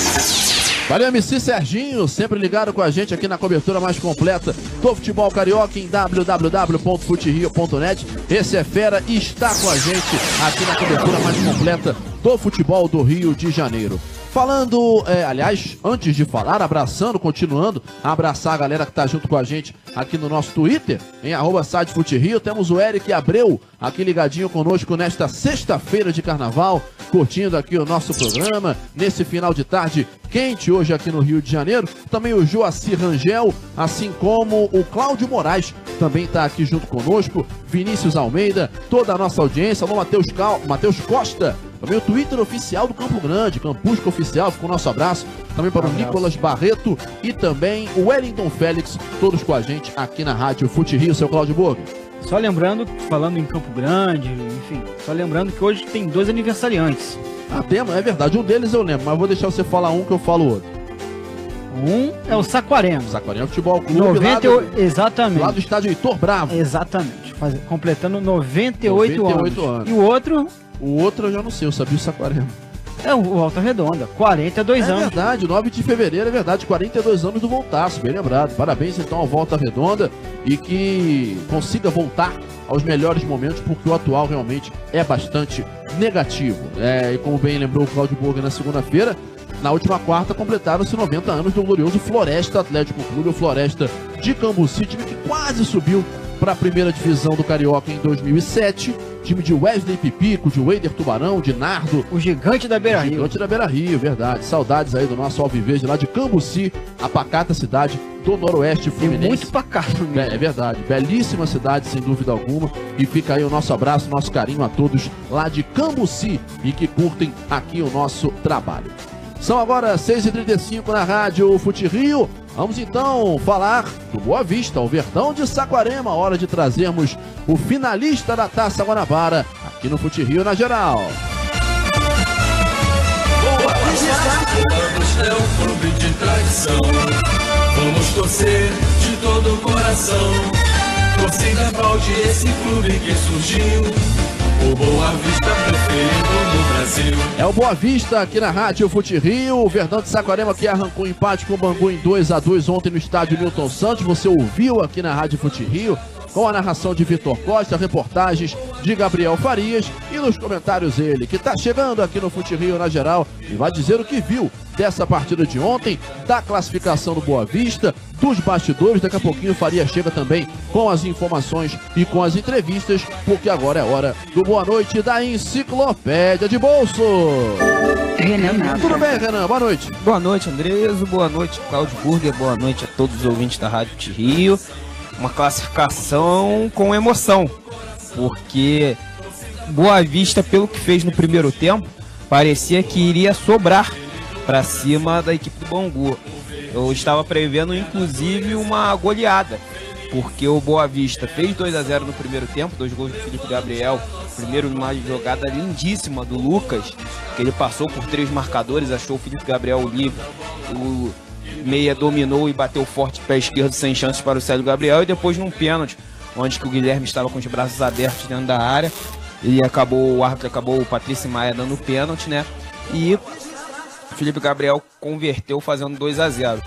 Valeu, MC Serginho, sempre ligado com a gente aqui na cobertura mais completa do futebol carioca em www.futerio.net. Esse é fera e está com a gente aqui na cobertura mais completa do futebol do Rio de Janeiro. Falando, aliás, antes de falar, abraçando, continuando a abraçar a galera que tá junto com a gente aqui no nosso Twitter, em @SiteFuteRio, temos o Eric Abreu aqui ligadinho conosco nesta sexta-feira de carnaval, curtindo aqui o nosso programa, nesse final de tarde quente hoje aqui no Rio de Janeiro. Também o Joacir Rangel, assim como o Cláudio Moraes, também está aqui junto conosco, Vinícius Almeida, toda a nossa audiência, alô Matheus Costa, também o Twitter oficial do Campo Grande, Campusco Oficial, fica o nosso abraço, também para o Nicolas Barreto e também o Wellington Félix, todos com a gente aqui na Rádio Fute Rio, seu Cláudio Borgo. Só lembrando, falando em Campo Grande, enfim, só lembrando que hoje tem 2 aniversariantes. Ah, é verdade, um deles eu lembro, mas vou deixar você falar um que eu falo outro. Um é o Saquarema. Saquarema Futebol Clube, exatamente. Lá do estádio Heitor Bravo. Exatamente, completando 98 anos. E o outro? O outro eu já não sei, eu sabia o Saquarema. É o Volta Redonda, 42 anos. É verdade, 9 de fevereiro, é verdade, 42 anos do Voltaço, bem lembrado. Parabéns então ao Volta Redonda e que consiga voltar aos melhores momentos, porque o atual realmente é bastante negativo. E como bem lembrou o Cláudio Borga na segunda-feira, na última quarta completaram-se 90 anos do glorioso Floresta Atlético Clube, o Floresta de Cambuci, time que quase subiu para a primeira divisão do Carioca em 2007. Time de Wesley Pipico, de Weider Tubarão, de Nardo. O gigante da Beira-Rio. Gigante da Beira-Rio, verdade. Saudades aí do nosso Alviverde lá de Cambuci, a pacata cidade do Noroeste Fluminense. É muito pacato mesmo. É verdade. Belíssima cidade, sem dúvida alguma. E fica aí o nosso abraço, nosso carinho a todos lá de Cambuci e que curtem aqui o nosso trabalho. São agora 6h35 na Rádio Fute Rio. Vamos então falar do Boa Vista, o Verdão de Saquarema. Hora de trazermos o finalista da Taça Guanabara aqui no Fute Rio na geral. Boa Vista é um clube de tradição. Vamos torcer de todo o coração. Torcida aplaude esse clube que surgiu. O Boa Vista preferido no Brasil. É o Boa Vista aqui na Rádio Fute Rio. O Verdão de Saquarema que arrancou empate com o Bangu em 2-2 ontem no estádio Newton Santos. Você ouviu aqui na Rádio Fute Rio. com a narração de Vitor Costa, reportagens de Gabriel Farias e nos comentários ele, que está chegando aqui no Fute Rio na geral e vai dizer o que viu dessa partida de ontem, da classificação do Boa Vista, dos bastidores. Daqui a pouquinho o Faria chega também com as informações e com as entrevistas, porque agora é hora do Boa Noite da Enciclopédia de Bolso. Renan. Tudo bem, Renan? Boa noite. Boa noite, Andreso. Boa noite, Claudio Burger. Boa noite a todos os ouvintes da Rádio Fute Rio. Uma classificação com emoção, porque Boa Vista, pelo que fez no primeiro tempo, parecia que iria sobrar para cima da equipe do Bangu. Eu estava prevendo inclusive uma goleada, porque o Boa Vista fez 2-0 no primeiro tempo, 2 gols do Felipe Gabriel, primeiro numa jogada lindíssima do Lucas, que ele passou por 3 marcadores, achou o Felipe Gabriel livre, o meia dominou e bateu forte pé esquerdo sem chances para o Célio Gabriel, e depois num pênalti, onde que o Guilherme estava com os braços abertos dentro da área, o árbitro acabou, o Patrício Maia, dando o pênalti, né, e Felipe Gabriel converteu fazendo 2-0.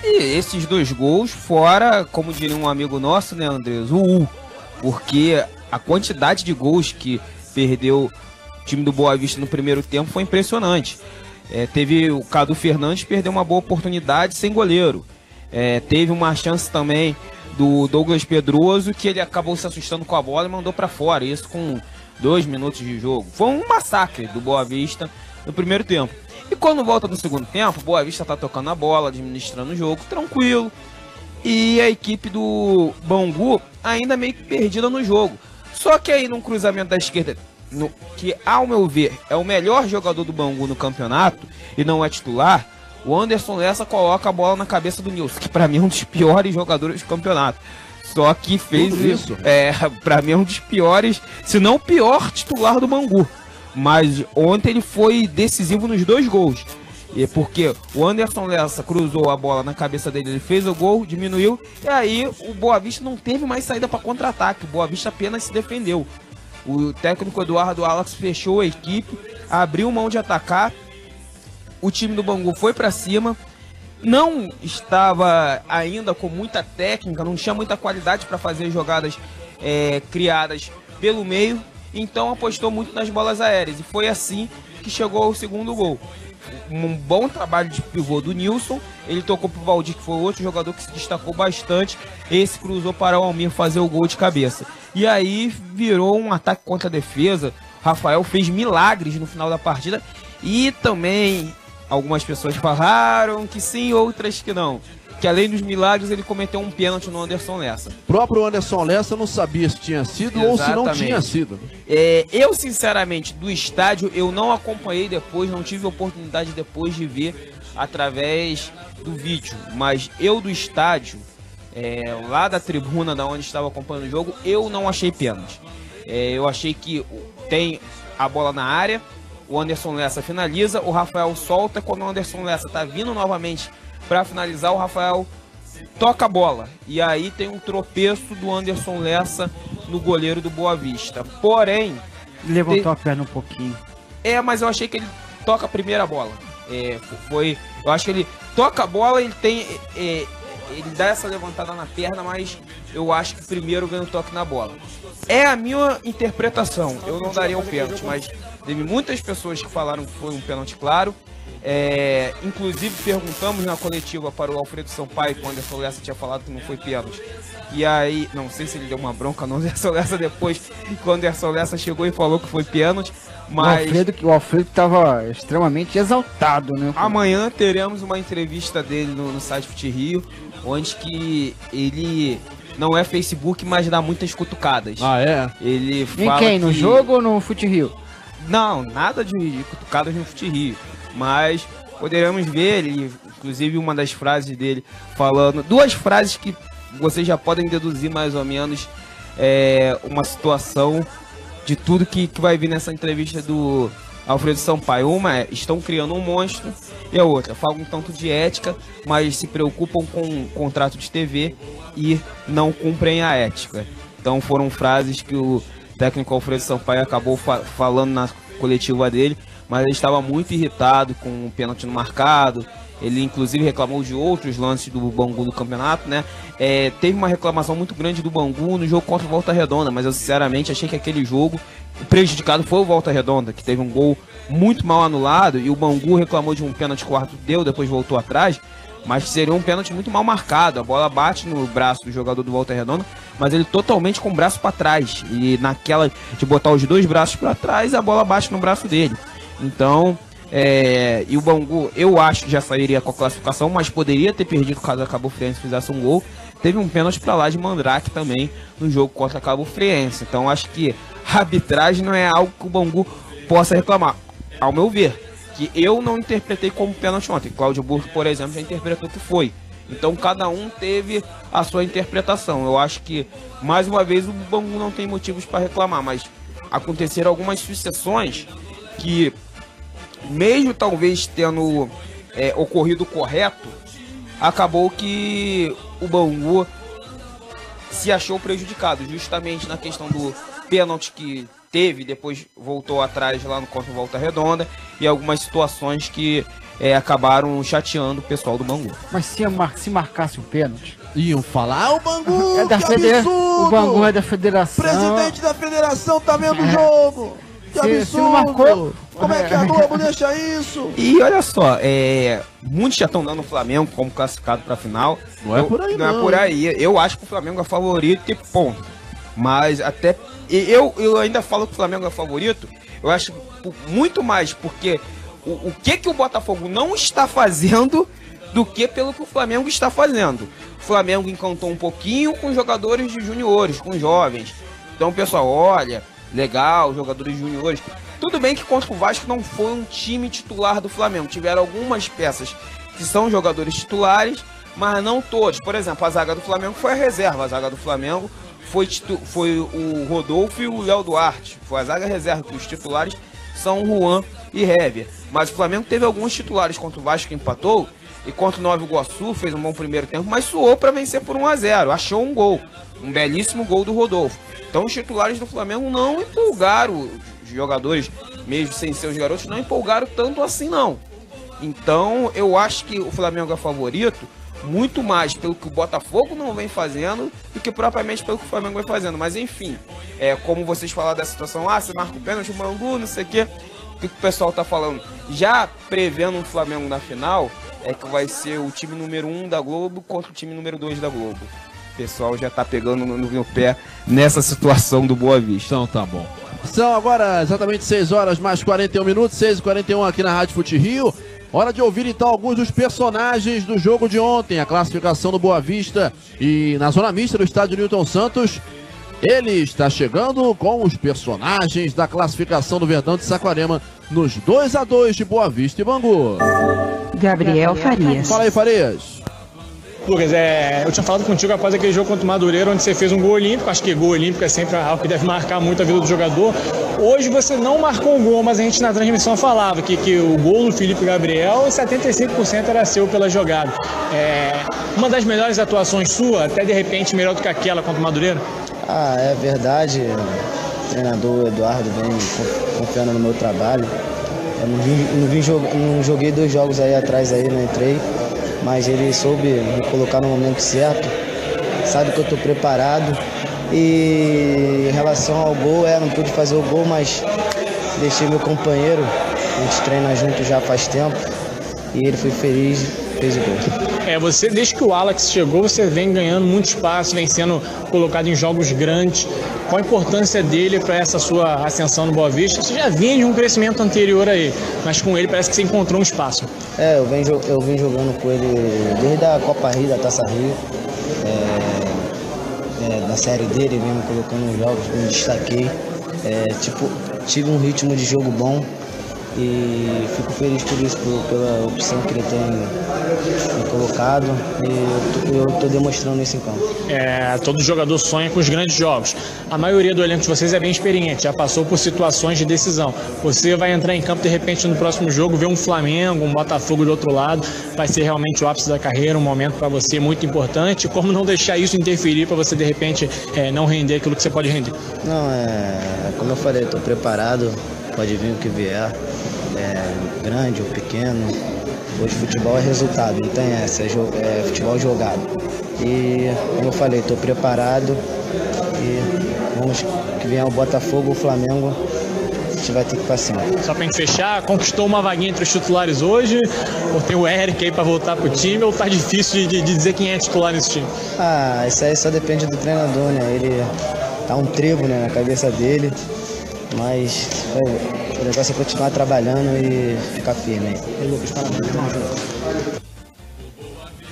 E esses 2 gols fora, como diria um amigo nosso, né, Andrés, porque a quantidade de gols que perdeu o time do Boa Vista no primeiro tempo foi impressionante. Teve o Cadu Fernandes, perdeu uma boa oportunidade sem goleiro. Teve uma chance também do Douglas Pedroso, que ele acabou se assustando com a bola e mandou para fora, isso com 2 minutos de jogo. Foi um massacre do Boa Vista no primeiro tempo. E quando volta no segundo tempo, Boa Vista tá tocando a bola, administrando o jogo, tranquilo. E a equipe do Bangu ainda meio que perdida no jogo. Só que aí num cruzamento da esquerda, que ao meu ver é o melhor jogador do Bangu no campeonato e não é titular, o Anderson Lessa coloca a bola na cabeça do Nilson, que pra mim é um dos piores jogadores do campeonato. Só que fez isso. Pra mim é um dos piores, se não o pior titular do Bangu. Mas ontem ele foi decisivo nos 2 gols. Porque o Anderson Lessa cruzou a bola na cabeça dele, ele fez o gol, diminuiu. E aí o Boa Vista não teve mais saída para contra-ataque. O Boa Vista apenas se defendeu. O técnico Eduardo Alex fechou a equipe, abriu mão de atacar. O time do Bangu foi para cima. Não estava ainda com muita técnica, não tinha muita qualidade para fazer jogadas criadas pelo meio. Então apostou muito nas bolas aéreas. E foi assim que chegou ao segundo gol. Um bom trabalho de pivô do Nilson. Ele tocou pro Valdir, que foi outro jogador que se destacou bastante. Esse cruzou para o Almir fazer o gol de cabeça. E aí virou um ataque contra a defesa. Rafael fez milagres no final da partida. E também algumas pessoas falaram que sim, outras que não. Que além dos milagres, ele cometeu um pênalti no Anderson Lessa. O próprio Anderson Lessa não sabia se tinha sido ou se não tinha sido. Eu, sinceramente, do estádio, eu não acompanhei depois, não tive oportunidade depois de ver através do vídeo. Mas eu do estádio, lá da tribuna da onde estava acompanhando o jogo, eu não achei pênalti. Eu achei que tem a bola na área, o Anderson Lessa finaliza, o Rafael solta, quando o Anderson Lessa tá vindo novamente para finalizar, o Rafael toca a bola. E aí tem um tropeço do Anderson Lessa no goleiro do Boa Vista. Porém... levantou a perna um pouquinho. Mas eu achei que ele toca a primeira bola. Eu acho que ele toca a bola, ele tem... ele dá essa levantada na perna, mas eu acho que primeiro ganha o toque na bola. É a minha interpretação. Eu não daria o pênalti, mas teve muitas pessoas que falaram que foi um pênalti claro. Inclusive perguntamos na coletiva para o Alfredo Sampaio, quando o Anderson Lessa tinha falado que não foi pênalti. E aí, não sei se ele deu uma bronca no Anderson Lessa depois, quando o Anderson Lessa chegou e falou que foi pênalti. Mas o Alfredo estava extremamente exaltado, né? Amanhã teremos uma entrevista dele no site Fute Rio, onde que ele não é Facebook, mas dá muitas cutucadas. Ele fala. Em quem? No jogo ou no Fute Rio? Não, nada de cutucadas no Fute Rio. Mas poderemos ver ele, inclusive uma das frases dele falando, 2 frases que vocês já podem deduzir mais ou menos uma situação de tudo que vai vir nessa entrevista do Alfredo Sampaio. Uma é, estão criando um monstro, e a outra, falam um tanto de ética, mas se preocupam com o contrato de TV e não cumprem a ética. Então foram frases que o técnico Alfredo Sampaio acabou falando na coletiva dele, mas ele estava muito irritado com o pênalti no marcado Ele inclusive reclamou de outros lances do Bangu no campeonato, né? Teve uma reclamação muito grande do Bangu no jogo contra o Volta Redonda, mas eu sinceramente achei que aquele jogo, o prejudicado foi o Volta Redonda, que teve um gol muito mal anulado, e o Bangu reclamou de um pênalti que o árbitro deu, depois voltou atrás, mas seria um pênalti muito mal marcado. A bola bate no braço do jogador do Volta Redonda, mas ele totalmente com o braço para trás, e naquela de botar os dois braços para trás, a bola bate no braço dele. Então, e o Bangu, eu acho que já sairia com a classificação, mas poderia ter perdido caso a Cabo Friense fizesse um gol. Teve um pênalti para lá de Mandrake também no jogo contra a Cabo Friense. Então acho que a arbitragem não é algo que o Bangu possa reclamar, ao meu ver, que eu não interpretei como pênalti ontem. Cláudio Burke, por exemplo, já interpretou que foi. Então cada um teve a sua interpretação. Eu acho que, mais uma vez, o Bangu não tem motivos para reclamar, mas aconteceram algumas sucessões que, mesmo talvez tendo ocorrido correto, acabou que o Bangu se achou prejudicado, justamente na questão do pênalti que teve, depois voltou atrás lá no contra o Volta Redonda, e algumas situações que acabaram chateando o pessoal do Bangu. Mas se marcasse o pênalti, iam falar, o Bangu, é da absurdo! O Bangu é da federação. Presidente da federação tá vendo o jogo! Que absurdo! Se não marcou, como é que a Globo deixa isso? E olha só, muitos já estão dando o Flamengo como classificado para a final. Não é por aí, não. Não é por aí. Eu acho que o Flamengo é favorito e ponto. Mas até... Eu ainda falo que o Flamengo é favorito. Eu acho muito mais porque o que o Botafogo não está fazendo do que pelo que o Flamengo está fazendo. O Flamengo encantou um pouquinho com jogadores de juniores, com jovens. Então, pessoal, olha, legal, jogadores juniores. Tudo bem que contra o Vasco não foi um time titular do Flamengo. Tiveram algumas peças que são jogadores titulares, mas não todos. Por exemplo, a zaga do Flamengo foi a reserva. A zaga do Flamengo foi o Rodolfo e o Léo Duarte. Foi a zaga reserva, que os titulares são o Juan e Hever. Mas o Flamengo teve alguns titulares contra o Vasco, que empatou, e contra o Nova Iguaçu fez um bom primeiro tempo, mas suou para vencer por 1-0. Achou um gol, um belíssimo gol do Rodolfo. Então os titulares do Flamengo não empolgaram, os jogadores, mesmo sem ser os garotos, não empolgaram tanto assim não. Então eu acho que o Flamengo é favorito, muito mais pelo que o Botafogo não vem fazendo do que propriamente pelo que o Flamengo vem fazendo. Mas enfim, como vocês falaram da situação, você marca o pênalti, o Bangu, não sei o quê, o que o pessoal tá falando? Já prevendo um Flamengo na final, que vai ser o time número 1 da Globo contra o time número 2 da Globo. O pessoal já tá pegando no pé nessa situação do Boa Vista. Então tá bom. São agora exatamente 6 horas mais 41 minutos, 6h41 aqui na Rádio Fute Rio. Hora de ouvir então alguns dos personagens do jogo de ontem, a classificação do Boa Vista e na zona mista do estádio Newton Santos. Ele está chegando com os personagens da classificação do Verdão de Saquarema nos 2-2 de Boa Vista e Bangu. Gabriel Farias. Fala aí, Farias. Lucas, eu tinha falado contigo após aquele jogo contra o Madureira, onde você fez um gol olímpico. Acho que gol olímpico é sempre algo que deve marcar muito a vida do jogador. Hoje você não marcou o gol, mas a gente na transmissão falava que o gol do Felipe Gabriel, 75% era seu pela jogada. Uma das melhores atuações sua, até de repente melhor do que aquela contra o Madureira? É verdade. O treinador Eduardo vem confiando no meu trabalho. Eu não joguei 2 jogos aí atrás, não entrei. Mas ele soube me colocar no momento certo, sabe que eu estou preparado. E em relação ao gol, não pude fazer o gol, mas deixei meu companheiro, a gente treina junto já faz tempo, e ele foi feliz e fez o gol. Você, desde que o Alex chegou, você vem ganhando muito espaço, vem sendo colocado em jogos grandes. Qual a importância dele para essa sua ascensão no Boa Vista? Você já vinha de um crescimento anterior aí, mas com ele parece que você encontrou um espaço. Eu vim jogando com ele desde a Copa Rio, da Taça Rio. Da série dele, mesmo colocando nos jogos, me destaquei. Tive um ritmo de jogo bom. E fico feliz por isso, pela opção que ele tem me colocado, e eu estou demonstrando isso em campo. Todo jogador sonha com os grandes jogos. A maioria do elenco de vocês é bem experiente, já passou por situações de decisão. Você vai entrar em campo de repente no próximo jogo, ver um Flamengo, um Botafogo do outro lado, vai ser realmente o ápice da carreira, um momento para você muito importante. Como não deixar isso interferir para você de repente não render aquilo que você pode render? Não, como eu falei, estou preparado, pode vir o que vier. Grande ou pequeno, Hoje futebol é resultado, não tem essa, é futebol jogado. E, como eu falei, estou preparado e vamos que vier o Botafogo, o Flamengo, a gente vai ter que ir pra cima. Só pra gente fechar, conquistou uma vaguinha entre os titulares hoje, ou tem o Eric aí pra voltar pro time, ou tá difícil de dizer quem é titular nesse time? Ah, isso aí só depende do treinador, né? Ele tá um trevo, né, na cabeça dele, mas o negócio é continuar trabalhando e ficar firme aí. Lucas, parabéns.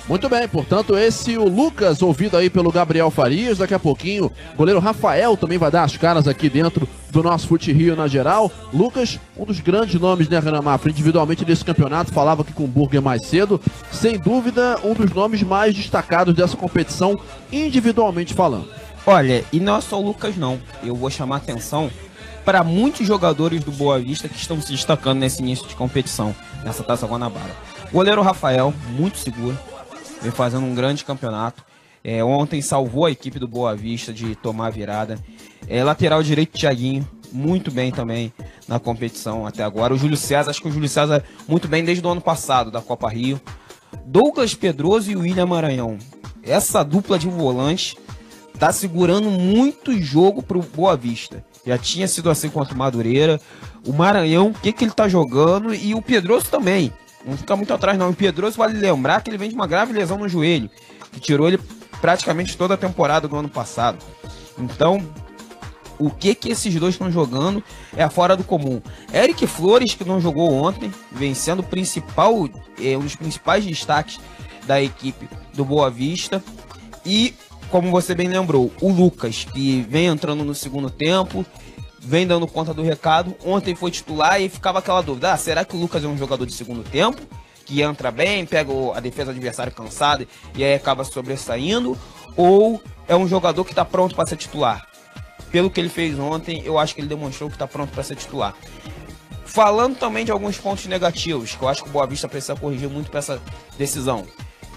Muito bem, portanto, esse o Lucas, ouvido aí pelo Gabriel Farias. Daqui a pouquinho, o goleiro Rafael também vai dar as caras aqui dentro do nosso Fute Rio na geral. Lucas, um dos grandes nomes, né, Renan Mafra, individualmente desse campeonato, falava aqui com o Burger mais cedo. Sem dúvida, um dos nomes mais destacados dessa competição, individualmente falando. Olha, e não é só o Lucas não, eu vou chamar a atenção para muitos jogadores do Boa Vista que estão se destacando nesse início de competição, nessa Taça Guanabara. O goleiro Rafael, muito seguro, vem fazendo um grande campeonato. Ontem salvou a equipe do Boa Vista de tomar a virada. Lateral direito, Thiaguinho, muito bem também na competição até agora. O Júlio César, acho que o Júlio César muito bem desde o ano passado, da Copa Rio. Douglas Pedroso e o William Maranhão. Essa dupla de volante tá segurando muito jogo pro Boa Vista. Já tinha sido assim contra o Madureira. O Maranhão, o que ele tá jogando? E o Pedroso também. Não fica muito atrás não. O Pedroso, vale lembrar que ele vem de uma grave lesão no joelho, que tirou ele praticamente toda a temporada do ano passado. Então, o que esses dois estão jogando é fora do comum. Eric Flores, que não jogou ontem, vem sendo um dos principais destaques da equipe do Boa Vista. E, como você bem lembrou, o Lucas, que vem entrando no segundo tempo, vem dando conta do recado. Ontem foi titular e ficava aquela dúvida, será que o Lucas é um jogador de segundo tempo, que entra bem, pega a defesa do adversário cansada e aí acaba sobressaindo, ou é um jogador que está pronto para ser titular? Pelo que ele fez ontem, eu acho que ele demonstrou que está pronto para ser titular. Falando também de alguns pontos negativos, que eu acho que o Boa Vista precisa corrigir muito para essa decisão.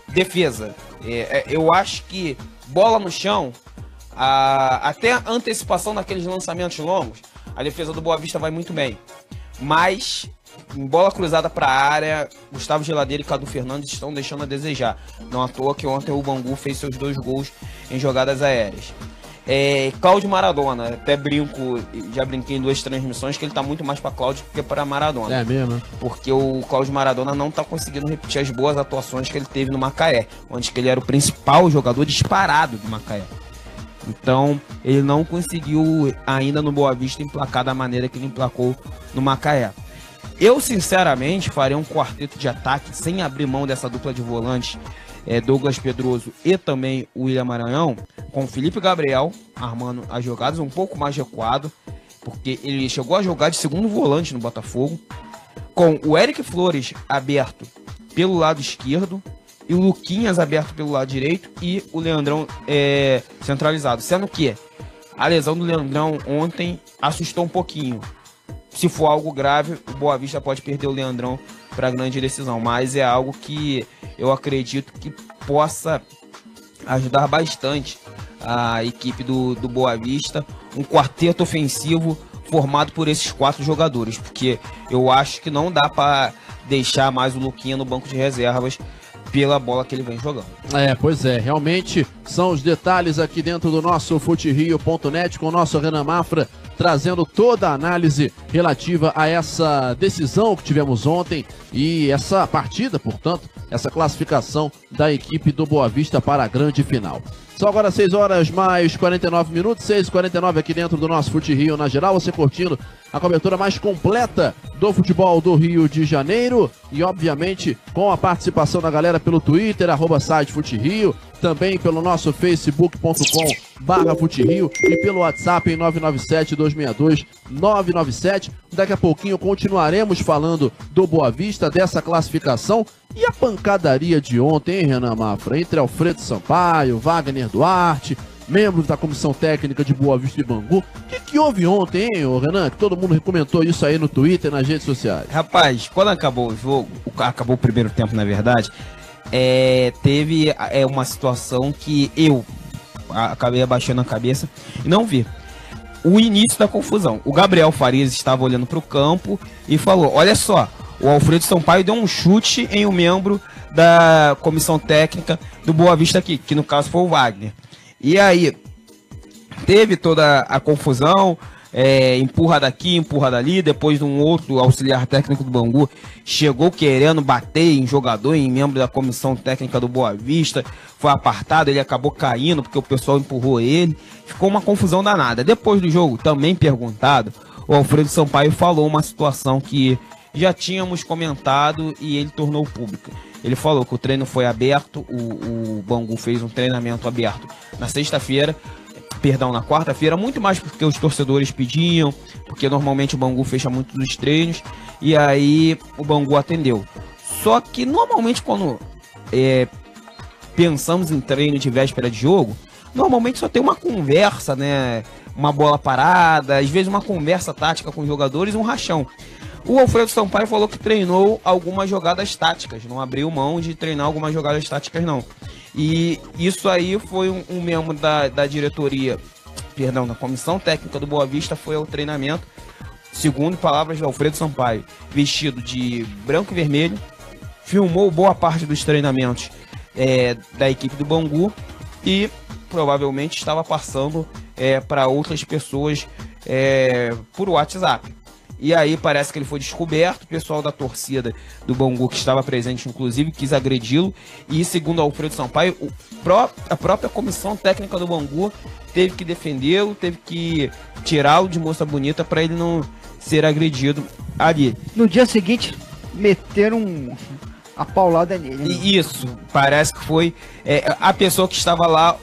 Defesa. Eu acho que bola no chão, até a antecipação daqueles lançamentos longos, a defesa do Boa Vista vai muito bem. Mas, em bola cruzada para a área, Gustavo Geladeira e Cadu Fernandes estão deixando a desejar. Não à toa que ontem o Bangu fez seus 2 gols em jogadas aéreas. Cláudio Maradona, até já brinquei em 2 transmissões que ele tá muito mais para Cláudio do que para Maradona. É mesmo? Porque o Cláudio Maradona não tá conseguindo repetir as boas atuações que ele teve no Macaé, onde ele era o principal jogador disparado do Macaé. Então, ele não conseguiu ainda no Boa Vista emplacar da maneira que ele emplacou no Macaé. Eu, sinceramente, faria um quarteto de ataque sem abrir mão dessa dupla de volantes, Douglas Pedroso e também o William Maranhão, com o Felipe Gabriel armando as jogadas um pouco mais recuado, porque ele chegou a jogar de segundo volante no Botafogo, com o Eric Flores aberto pelo lado esquerdo, e o Luquinhas aberto pelo lado direito e o Leandrão centralizado. Sendo que a lesão do Leandrão ontem assustou um pouquinho. Se for algo grave, o Boa Vista pode perder o Leandrão para a grande decisão. Mas é algo que eu acredito que possa ajudar bastante a equipe do Boa Vista. Um quarteto ofensivo formado por esses 4 jogadores. Porque eu acho que não dá para deixar mais o Luquinha no banco de reservas pela bola que ele vem jogando. Pois é, realmente são os detalhes aqui dentro do nosso futerio.net com o nosso Renan Mafra, trazendo toda a análise relativa a essa decisão que tivemos ontem e essa partida, portanto, essa classificação da equipe do Boa Vista para a grande final. São agora 6 horas mais 49 minutos, 6h49 aqui dentro do nosso Fute Rio na geral, você curtindo a cobertura mais completa do futebol do Rio de Janeiro e obviamente com a participação da galera pelo Twitter, @sitefuterio, também pelo nosso facebook.com/futerio e pelo WhatsApp em 997-262-997. Daqui a pouquinho continuaremos falando do Boa Vista, dessa classificação e a pancadaria de ontem, hein, Renan Mafra, entre Alfredo Sampaio, Wagner Duarte, membros da comissão técnica de Boa Vista e Bangu. O que houve ontem, hein, Renan? Que todo mundo comentou isso aí no Twitter, nas redes sociais. Rapaz, quando acabou o jogo, acabou o primeiro tempo, na verdade, teve uma situação que eu acabei abaixando a cabeça e não vi. O início da confusão. O Gabriel Farias estava olhando para o campo e falou: olha só, o Alfredo Sampaio deu um chute em um membro da comissão técnica do Boa Vista aqui, que no caso foi o Wagner. E aí, teve toda a confusão, empurra daqui, empurra dali, depois um outro auxiliar técnico do Bangu chegou querendo bater em jogador, em membro da comissão técnica do Boa Vista, foi apartado, ele acabou caindo porque o pessoal empurrou ele, ficou uma confusão danada. Depois do jogo, também perguntado, o Alfredo Sampaio falou uma situação que já tínhamos comentado e ele tornou pública. Ele falou que o treino foi aberto, o Bangu fez um treinamento aberto na sexta-feira, na quarta-feira, muito mais porque os torcedores pediam, porque normalmente o Bangu fecha muito dos treinos, e aí o Bangu atendeu. Só que normalmente quando pensamos em treino de véspera de jogo, normalmente só tem uma conversa, né? Uma bola parada, às vezes uma conversa tática com os jogadores e um rachão. O Alfredo Sampaio falou que treinou algumas jogadas táticas, não abriu mão de treinar algumas jogadas táticas não. E isso aí foi um membro da diretoria, da comissão técnica do Boa Vista, foi ao treinamento, segundo palavras de Alfredo Sampaio, vestido de branco e vermelho, filmou boa parte dos treinamentos da equipe do Bangu e provavelmente estava passando para outras pessoas por WhatsApp. E aí parece que ele foi descoberto, o pessoal da torcida do Bangu, que estava presente inclusive, quis agredi-lo, e segundo Alfredo Sampaio, a própria comissão técnica do Bangu teve que defendê-lo, teve que tirá-lo de moça bonita para ele não ser agredido ali. No dia seguinte, meteram a paulada nele. Né? Isso, parece que foi a pessoa que estava lá,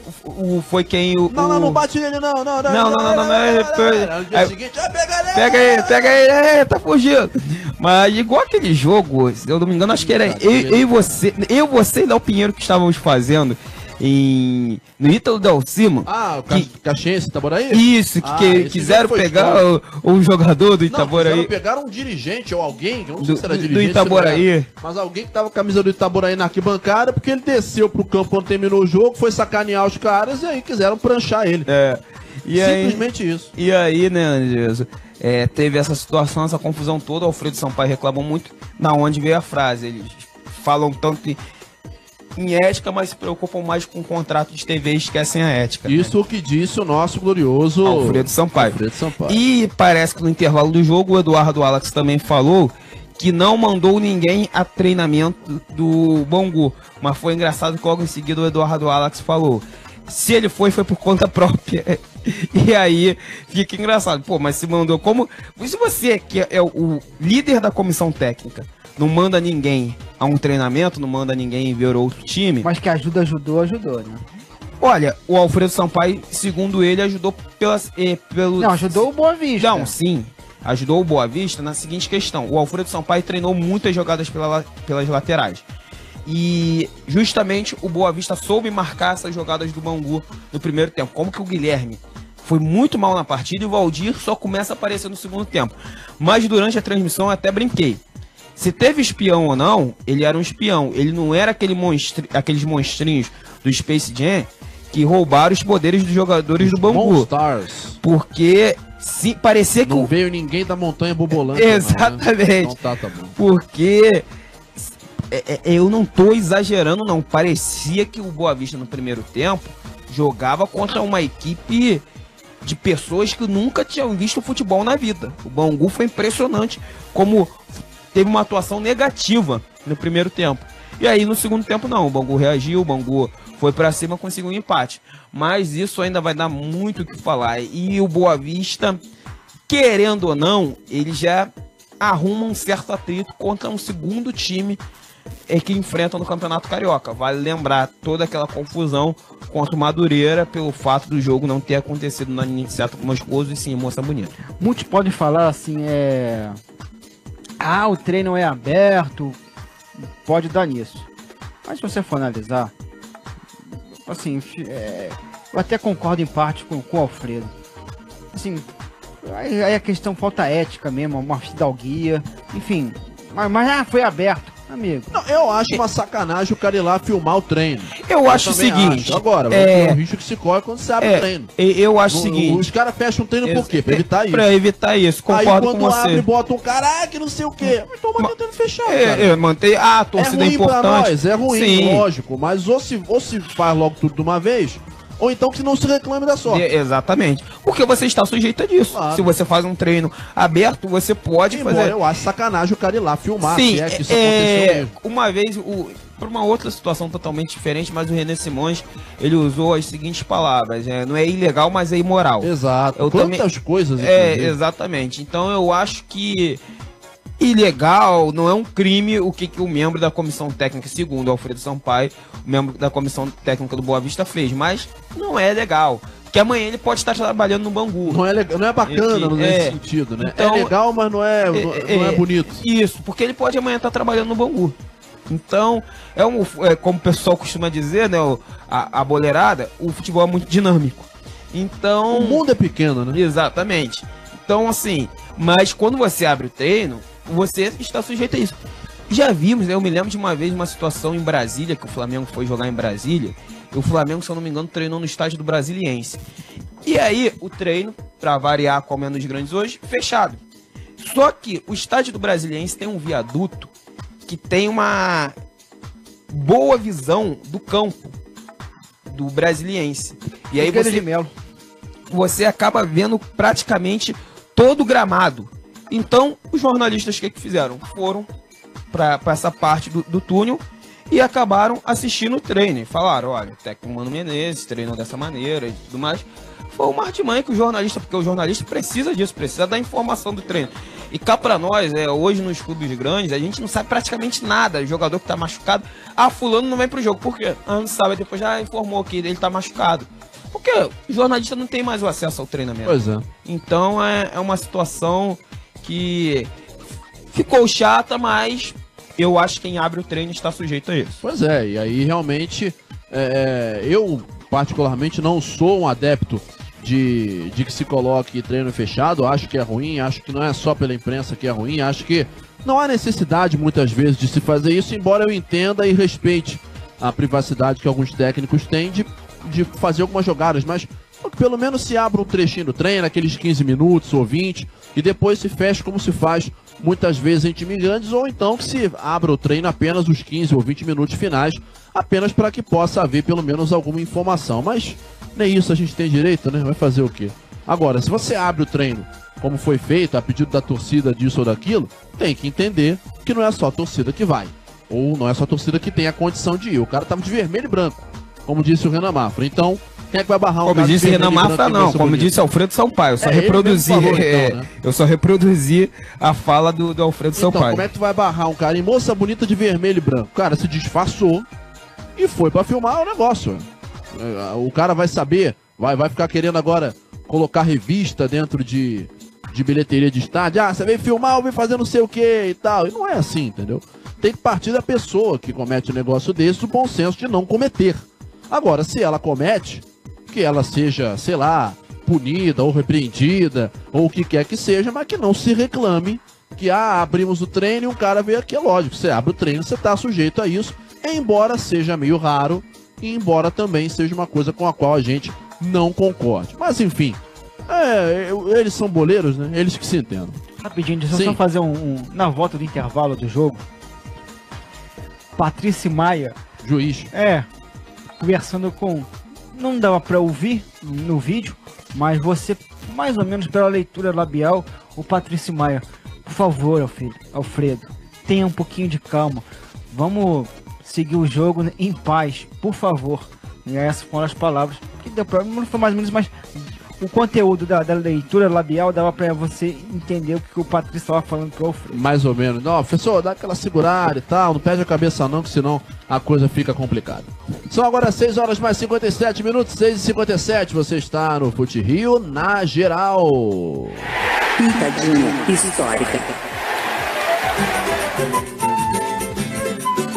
foi quem o... Não bate nele, não. No dia seguinte, pega ele, tá fugindo. Mas igual aquele jogo, se eu não me engano, acho que era eu e você e Léo Pinheiro que estávamos fazendo no Ítalo Del Cima. O Caxiense, Itaboraí? Isso, que quiseram pegar um jogador do Itaboraí. Não, pegaram um dirigente ou alguém, eu não sei se era dirigente. Do Itaboraí. Mas alguém que tava com a camisa do Itaboraí na arquibancada, porque ele desceu pro campo quando terminou o jogo, foi sacanear os caras e aí quiseram pranchar ele. Simplesmente isso. E aí, né, Anderson, teve essa situação, essa confusão toda, o Alfredo Sampaio reclamou muito, na onde veio a frase. Eles falam tanto em ética, mas se preocupam mais com o contrato de TV e esquecem a ética. Isso o que disse o nosso glorioso Alfredo Sampaio. E parece que no intervalo do jogo o Eduardo Alex também falou que não mandou ninguém a treinamento do Bangu, mas foi engraçado que logo em seguida o Eduardo Alex falou: se ele foi por conta própria. E aí fica engraçado, mas se mandou como... Se você que é o líder da comissão técnica não manda ninguém a um treinamento, não manda ninguém ver outro time... Mas que ajudou, né? Olha, o Alfredo Sampaio, segundo ele, ajudou Não, ajudou o Boa Vista. Não, sim, ajudou o Boa Vista na seguinte questão: o Alfredo Sampaio treinou muitas jogadas pelas laterais. E justamente o Boa Vista soube marcar essas jogadas do Bangu no primeiro tempo. Como que o Guilherme foi muito mal na partida e o Valdir só começa a aparecer no segundo tempo. Mas durante a transmissão eu até brinquei. Se teve espião ou não, ele era um espião. Ele não era aqueles monstrinhos do Space Jam que roubaram os poderes dos jogadores do Bangu. Monstars. Porque parecia que... Não veio ninguém da montanha bobolante. Exatamente. Não, né? Tá bom. Porque... eu não tô exagerando, não. Parecia que o Boa Vista no primeiro tempo jogava contra uma equipe de pessoas que nunca tinham visto futebol na vida. O Bangu foi impressionante como teve uma atuação negativa no primeiro tempo. E aí no segundo tempo não, o Bangu reagiu, o Bangu foi pra cima, conseguiu um empate. Mas isso ainda vai dar muito o que falar. E o Boa Vista, querendo ou não, ele já arruma um certo atrito contra um segundo time que enfrenta no Campeonato Carioca. Vale lembrar toda aquela confusão contra o Madureira pelo fato do jogo não ter acontecido na Aniceto Moscoso e sim em Moça Bonita. Muitos podem falar assim, o treino é aberto, pode dar nisso. Mas se você for analisar, assim, eu até concordo em parte com o Alfredo. Assim, aí a questão falta ética mesmo, uma fidalguia, enfim. Mas foi aberto. amigo. Não, eu acho uma sacanagem o cara ir lá filmar o treino. Eu acho o também seguinte. acho. Agora, tem um risco que se corre quando você abre o treino. Eu acho o seguinte. Os caras fecham o treino por quê? Pra evitar isso. Pra evitar isso, concordo com você. Aí quando abre, bota um cara, que não sei o quê. Então mantém o treino fechado, cara. Mantém a torcida ruim importante. Pra nós, é ruim, sim, lógico. Mas ou se faz logo tudo de uma vez, ou então que não se reclame da sorte. Exatamente. Porque você está sujeito a disso. Claro. Se você faz um treino aberto, você pode fazer. Eu acho sacanagem o cara ir lá filmar. Sim, se é que isso aconteceu mesmo. Uma vez, por uma outra situação totalmente diferente, mas o René Simões, ele usou as seguintes palavras. Não é ilegal, mas é imoral. Exato. Quantas coisas. Exatamente. Então eu acho que ilegal não é um crime o que o membro da comissão técnica, segundo Alfredo Sampaio, o membro da comissão técnica do Boa Vista fez, mas não é legal. Que amanhã ele pode estar trabalhando no Bangu. Não é bacana nesse sentido, né? Então, é legal, mas não é bonito. Isso, porque ele pode amanhã estar trabalhando no Bangu. Então, como o pessoal costuma dizer, né? A boleirada, o futebol é muito dinâmico. Então. O mundo é pequeno, né? Exatamente. Então, assim, mas quando você abre o treino, você está sujeito a isso. Já vimos, né? Eu me lembro de uma vez uma situação em Brasília, que o Flamengo foi jogar em Brasília. E o Flamengo, se eu não me engano, treinou no estádio do Brasiliense. E aí, o treino, pra variar como é nos grandes hoje, fechado. Só que o estádio do Brasiliense tem um viaduto que tem uma boa visão do campo do Brasiliense. E aí você acaba vendo praticamente todo o gramado. Então, os jornalistas que fizeram? Foram para essa parte do túnel e acabaram assistindo o treino. E falaram, olha, o técnico Mano Menezes treinou dessa maneira e tudo mais. Foi uma artimanha que o jornalista, porque o jornalista precisa disso, precisa da informação do treino. E cá pra nós, hoje nos clubes grandes, a gente não sabe praticamente nada. O jogador que tá machucado, fulano não vem pro jogo. Por quê? Não sabe, depois já informou que ele tá machucado. Porque o jornalista não tem mais o acesso ao treinamento. Pois é. Então é uma situação que ficou chata, mas eu acho que quem abre o treino está sujeito a isso. Pois é, e aí realmente eu particularmente não sou um adepto de que se coloque treino fechado. Acho que é ruim, acho que não é só pela imprensa que é ruim, acho que não há necessidade muitas vezes de se fazer isso, embora eu entenda e respeite a privacidade que alguns técnicos têm de fazer algumas jogadas, mas pelo menos se abra um trechinho do treino, aqueles 15 minutos ou 20, e depois se fecha como se faz muitas vezes em times grandes, ou então que se abra o treino apenas os 15 ou 20 minutos finais, apenas para que possa haver pelo menos alguma informação. Mas nem isso a gente tem direito, né? Vai fazer o quê? Agora, se você abre o treino como foi feito, a pedido da torcida disso ou daquilo, tem que entender que não é só a torcida que vai, ou não é só a torcida que tem a condição de ir. O cara tava de vermelho e branco, como disse o Renan Mafra. Então, quem é que vai barrar um Como disse Renan Mafra, não. Como disse Alfredo Sampaio. Eu só reproduzi. Eu só reproduzi a fala do Alfredo Sampaio. Então, como é que tu vai barrar um cara em moça bonita de vermelho e branco? O cara se disfarçou e foi pra filmar o negócio. O cara vai saber, vai ficar querendo agora colocar revista dentro de bilheteria de estádio. Você veio filmar, eu vim fazer não sei o que e tal. E não é assim, entendeu? Tem que partir da pessoa que comete um negócio desse, o bom senso de não cometer. Agora, se ela comete, que ela seja, sei lá, punida ou repreendida, ou o que quer que seja, mas que não se reclame que, abrimos o treino e um cara veio aqui. É lógico, você abre o treino, você está sujeito a isso, embora seja meio raro, e embora também seja uma coisa com a qual a gente não concorde. Mas, enfim, eles são boleiros, né? Eles que se entendam. Rapidinho, deixa eu só fazer na volta do intervalo do jogo. Patrícia Maia, juiz, conversando com... Não dava pra ouvir no vídeo, mas você, mais ou menos pela leitura labial, o Patrícia Maia, por favor, Alfredo, tenha um pouquinho de calma, vamos seguir o jogo em paz, por favor. E essas foram as palavras que deu pra... Não foi mais ou menos, mas o conteúdo da leitura labial dava pra você entender o que o Patrício estava falando pro Alfredo. Mais ou menos. Não, professor, dá aquela segurada e tal, não perde a cabeça não, que senão a coisa fica complicada. São agora 6 horas mais 57 minutos, 6h57, você está no Fute Rio na geral. Pitadinha histórica.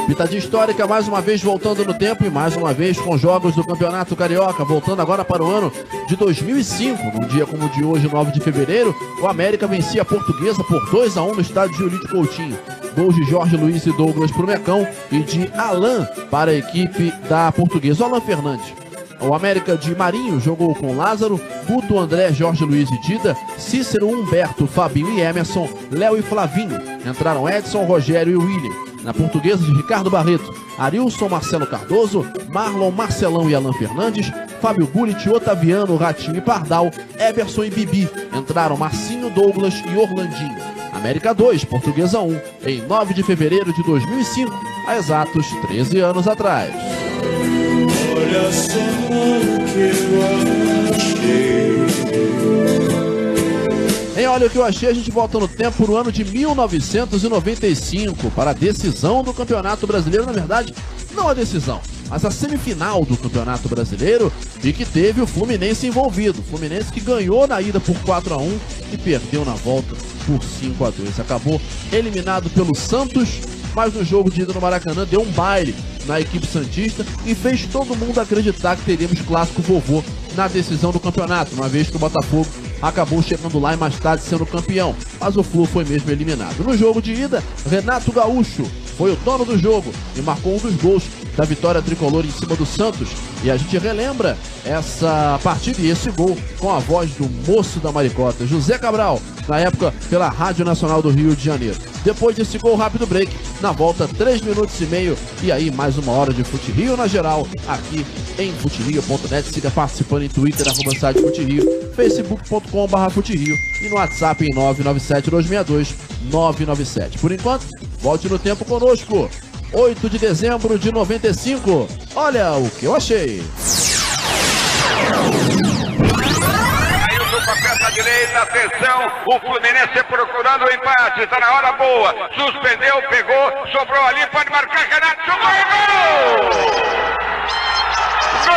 Pitadinha histórica, mais uma vez voltando no tempo e mais uma vez com jogos do Campeonato Carioca, voltando agora para o ano de 2005. Num dia como o de hoje, 9 de fevereiro, o América vencia a Portuguesa por 2-1 no estádio Giolito Coutinho. Gols de Jorge Luiz e Douglas para o Mecão e de Alan para a equipe da Portuguesa. O Alan Fernandes. O América de Marinho jogou com Lázaro, Guto, André, Jorge Luiz e Dida, Cícero, Humberto, Fabinho e Emerson, Léo e Flavinho. Entraram Edson, Rogério e William. Na Portuguesa de Ricardo Barreto, Arilson, Marcelo Cardoso, Marlon, Marcelão e Alan Fernandes, Fábio Bullitt, Otaviano, Ratinho e Pardal, Eberson e Bibi. Entraram Marcinho, Douglas e Orlandinho. América 2, Portuguesa 1, em 9 de fevereiro de 2005, há exatos 13 anos atrás. Olha só o que eu achei. Em Olha o que eu achei, a gente volta no tempo no ano de 1995 para a decisão do Campeonato Brasileiro. Na verdade, não a decisão, mas a semifinal do Campeonato Brasileiro, e que teve o Fluminense envolvido. O Fluminense que ganhou na ida por 4-1 e perdeu na volta por 5-2. Acabou eliminado pelo Santos, mas no jogo de ida no Maracanã deu um baile na equipe santista e fez todo mundo acreditar que teríamos clássico vovô na decisão do campeonato, uma vez que o Botafogo acabou chegando lá e mais tarde sendo campeão, mas o Flu foi mesmo eliminado. No jogo de ida, Renato Gaúcho foi o dono do jogo e marcou um dos gols da vitória tricolor em cima do Santos. E a gente relembra essa partida e esse gol com a voz do moço da Maricota, José Cabral, na época pela Rádio Nacional do Rio de Janeiro. Depois desse gol, rápido break, na volta 3 minutos e meio, e aí mais uma hora de Fute Rio na geral, aqui em futerio.net. Siga participando em Twitter, @site Fute Rio, facebook.com/Fute Rio e no WhatsApp em 997-262-997. Por enquanto, volte no tempo conosco. 8 de dezembro de 95. Olha o que eu achei. Com a peça direita, atenção, o Fluminense procurando o empate, está na hora boa, suspendeu, pegou, sobrou ali, pode marcar, Renato, jogou e gol! Gol!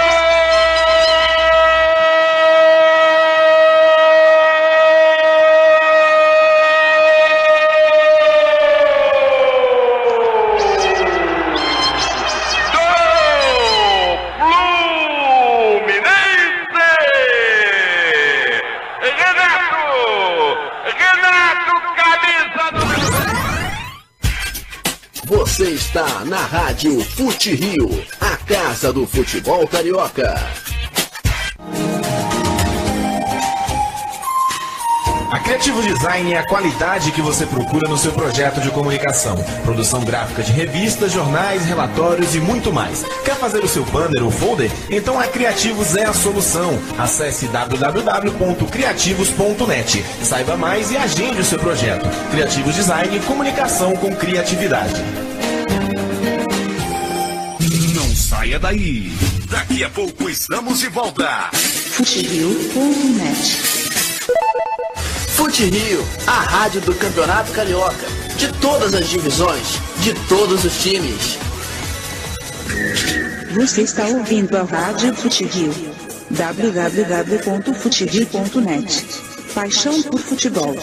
Você está na Rádio Fute Rio, a casa do futebol carioca. A Criativo Design é a qualidade que você procura no seu projeto de comunicação. Produção gráfica de revistas, jornais, relatórios e muito mais. Quer fazer o seu banner ou folder? Então a Criativos é a solução. Acesse www.criativos.net. Saiba mais e agende o seu projeto. Criativos Design, comunicação com criatividade. Não saia daí. Daqui a pouco estamos de volta. futerio.net. Fute Rio, a rádio do Campeonato Carioca, de todas as divisões, de todos os times. Você está ouvindo a Rádio Fute Rio. www.futerio.net. Paixão por futebol.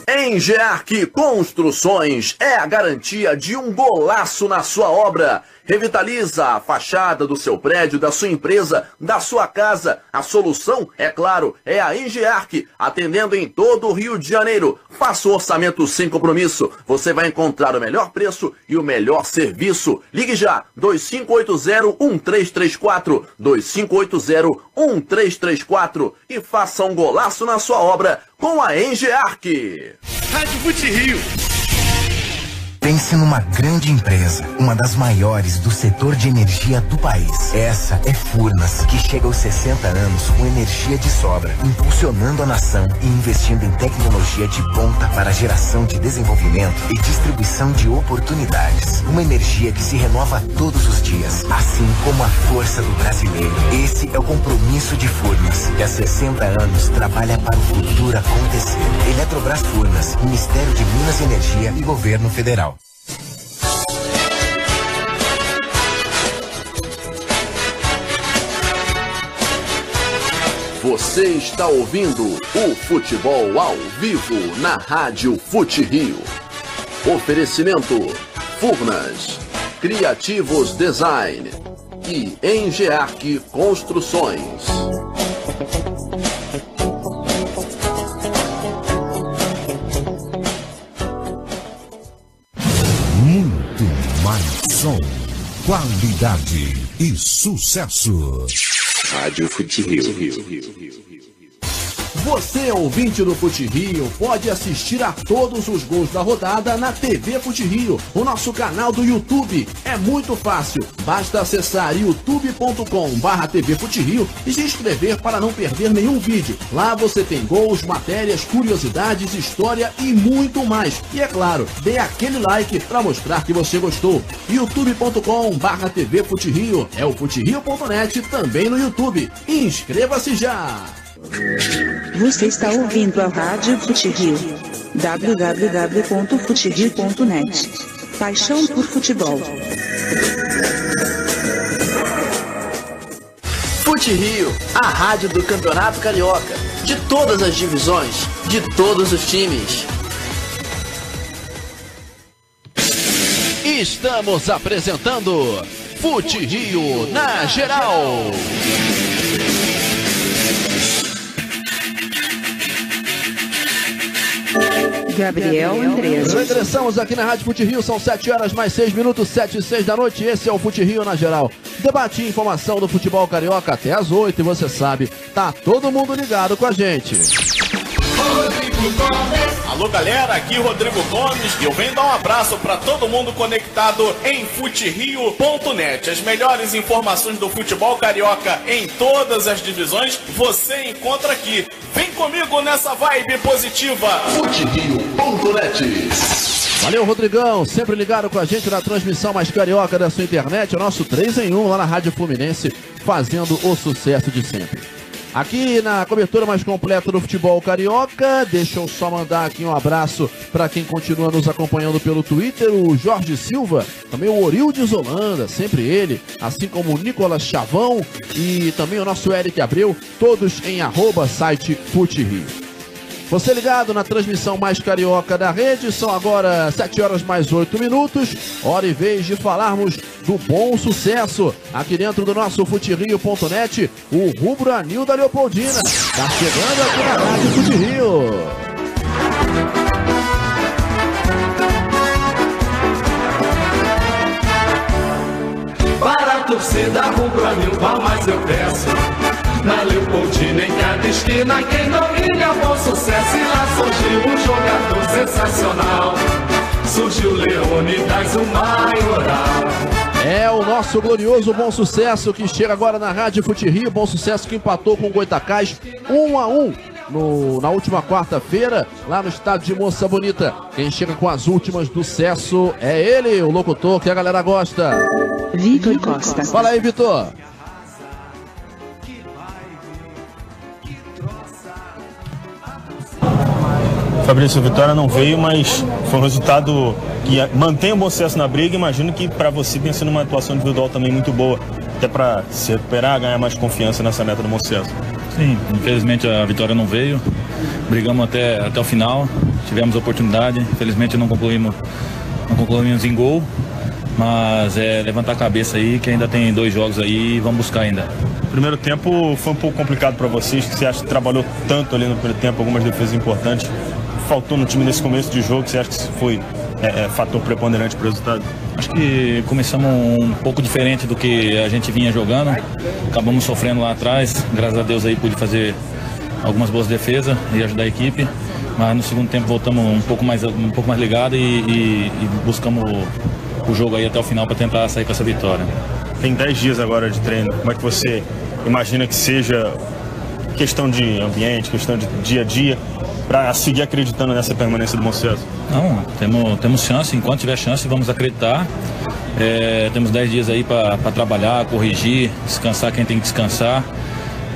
Engearc Construções é a garantia de um golaço na sua obra. Revitaliza a fachada do seu prédio, da sua empresa, da sua casa. A solução, é claro, é a Engearc, atendendo em todo o Rio de Janeiro. Faça o orçamento sem compromisso. Você vai encontrar o melhor preço e o melhor serviço. Ligue já, 2580-1334, 2580-1334 e faça um golaço na sua obra com a Engearc. Rádio Fute Rio. Pense numa grande empresa, uma das maiores do setor de energia do país. Essa é Furnas, que chega aos 60 anos com energia de sobra, impulsionando a nação e investindo em tecnologia de ponta para a geração de desenvolvimento e distribuição de oportunidades. Uma energia que se renova todos os dias, assim como a força do brasileiro. Esse é o compromisso de Furnas, que há 60 anos trabalha para o futuro acontecer. Eletrobras Furnas, Ministério de Minas e Energia e Governo Federal. Você está ouvindo o futebol ao vivo na Rádio Fute Rio. Oferecimento Furnas, Criativos Design e Engearc Construções. Muito mais som, qualidade e sucesso. Rádio Fute Rio. Você, ouvinte do Fute Rio, pode assistir a todos os gols da rodada na TV Fute Rio, o nosso canal do YouTube. É muito fácil, basta acessar youtube.com/TV Fute Rio e se inscrever para não perder nenhum vídeo. Lá você tem gols, matérias, curiosidades, história e muito mais. E é claro, dê aquele like para mostrar que você gostou. youtube.com/TV Fute Rio, é o futerio.net também no YouTube. Inscreva-se já! Você está ouvindo a Rádio Fute Rio, www.futerio.net. Paixão por futebol. Fute Rio, a rádio do Campeonato Carioca, de todas as divisões, de todos os times. Estamos apresentando Fute Rio na Geral. Gabriel Andresa. Regressamos aqui na Rádio Fute Rio, são 7 horas mais 6 minutos, 7 e 6 da noite. Esse é o Fute Rio na Geral. Debate e informação do futebol carioca até as 8. E você sabe, tá todo mundo ligado com a gente. Alô galera, aqui Rodrigo Gomes e eu venho dar um abraço para todo mundo conectado em futerio.net. As melhores informações do futebol carioca em todas as divisões você encontra aqui. Vem comigo nessa vibe positiva. Futerio.net. Valeu, Rodrigão, sempre ligado com a gente na transmissão mais carioca da sua internet, o nosso 3 em 1 lá na Rádio Fluminense, fazendo o sucesso de sempre. Aqui na cobertura mais completa do futebol carioca, deixa eu só mandar aqui um abraço para quem continua nos acompanhando pelo Twitter, o Jorge Silva, também o Orildes Holanda, sempre ele, assim como o Nicolas Chavão e também o nosso Eric Abreu, todos em @site Fute Rio. Você ligado na transmissão mais carioca da rede, são agora 7 horas mais 8 minutos, hora e vez de falarmos do bom sucesso. Aqui dentro do nosso futerio.net, o Rubro Anil da Leopoldina. Tá chegando aqui na Rádio Fute Rio. Para a torcida Rubro Anil, vá mais eu peço. Na Leopoldina, em cada esquina, quem domina bom sucesso. E lá surgiu um jogador sensacional. Surgiu Leônidas, o maioral. É o nosso glorioso Bom Sucesso que chega agora na Rádio Fute Rio. Bom Sucesso que empatou com o Goitacás 1-1 na última quarta-feira, lá no estádio de Moça Bonita. Quem chega com as últimas do sucesso é ele, o locutor que a galera gosta. Vitor Costa. Fala aí, Vitor. Fabrício, a vitória não veio, mas foi um resultado que mantém o bom sucesso na briga. Imagino que para você tenha sido uma atuação individual também muito boa, até para se recuperar, ganhar mais confiança nessa meta do bom sucesso. Sim, infelizmente a vitória não veio, brigamos até o final, tivemos a oportunidade, infelizmente não concluímos em gol, mas é levantar a cabeça aí, que ainda tem 2 jogos aí e vamos buscar ainda. Primeiro tempo foi um pouco complicado para vocês, que você acha que trabalhou tanto ali no primeiro tempo, algumas defesas importantes. Faltou no time nesse começo de jogo, você acha que isso foi fator preponderante para o resultado? Acho que começamos um pouco diferente do que a gente vinha jogando, acabamos sofrendo lá atrás, graças a Deus aí pude fazer algumas boas defesas e ajudar a equipe, mas no segundo tempo voltamos um pouco mais ligado e buscamos o jogo aí até o final para tentar sair com essa vitória. Tem 10 dias agora de treino, como é que você imagina que seja questão de ambiente, questão de dia a dia, para seguir acreditando nessa permanência do bom sucesso? Não, temos chance, enquanto tiver chance vamos acreditar. Temos 10 dias aí para trabalhar, corrigir, descansar quem tem que descansar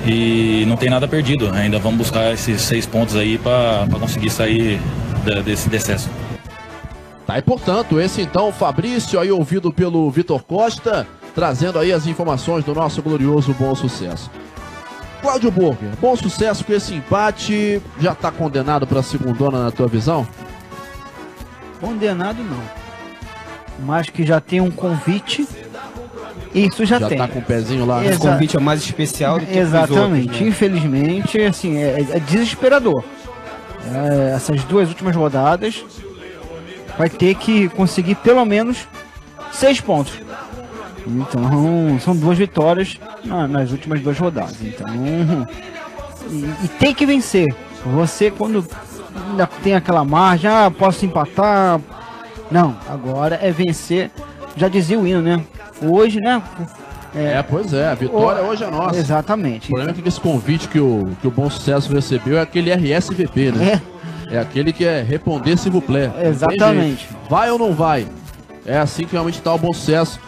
e não tem nada perdido. Ainda vamos buscar esses 6 pontos aí para conseguir sair desse decesso. Tá, e portanto, esse então, Fabrício, aí ouvido pelo Vitor Costa, trazendo aí as informações do nosso glorioso Bom Sucesso. Cláudio Burger, Bom Sucesso com esse empate, já está condenado para a segundona na tua visão? condenado não. Mas que já tem um convite. Isso já tem. Já tá com o pezinho lá. Esse convite é mais especial do que exatamente. os outros, né? Infelizmente, assim, é desesperador. Essas 2 últimas rodadas vai ter que conseguir pelo menos 6 pontos. Então, são 2 vitórias nas últimas 2 rodadas. Então, e tem que vencer. Você, quando ainda tem aquela margem, posso empatar. Não, agora é vencer. Já dizia o hino, né? Hoje, né? Pois é, a vitória hoje é nossa. Exatamente. O problema é que esse convite que o Bom Sucesso recebeu é aquele RSVP, né? É aquele que é responder s'il vous plaît. Exatamente. Vai ou não vai? É assim que realmente está o Bom Sucesso.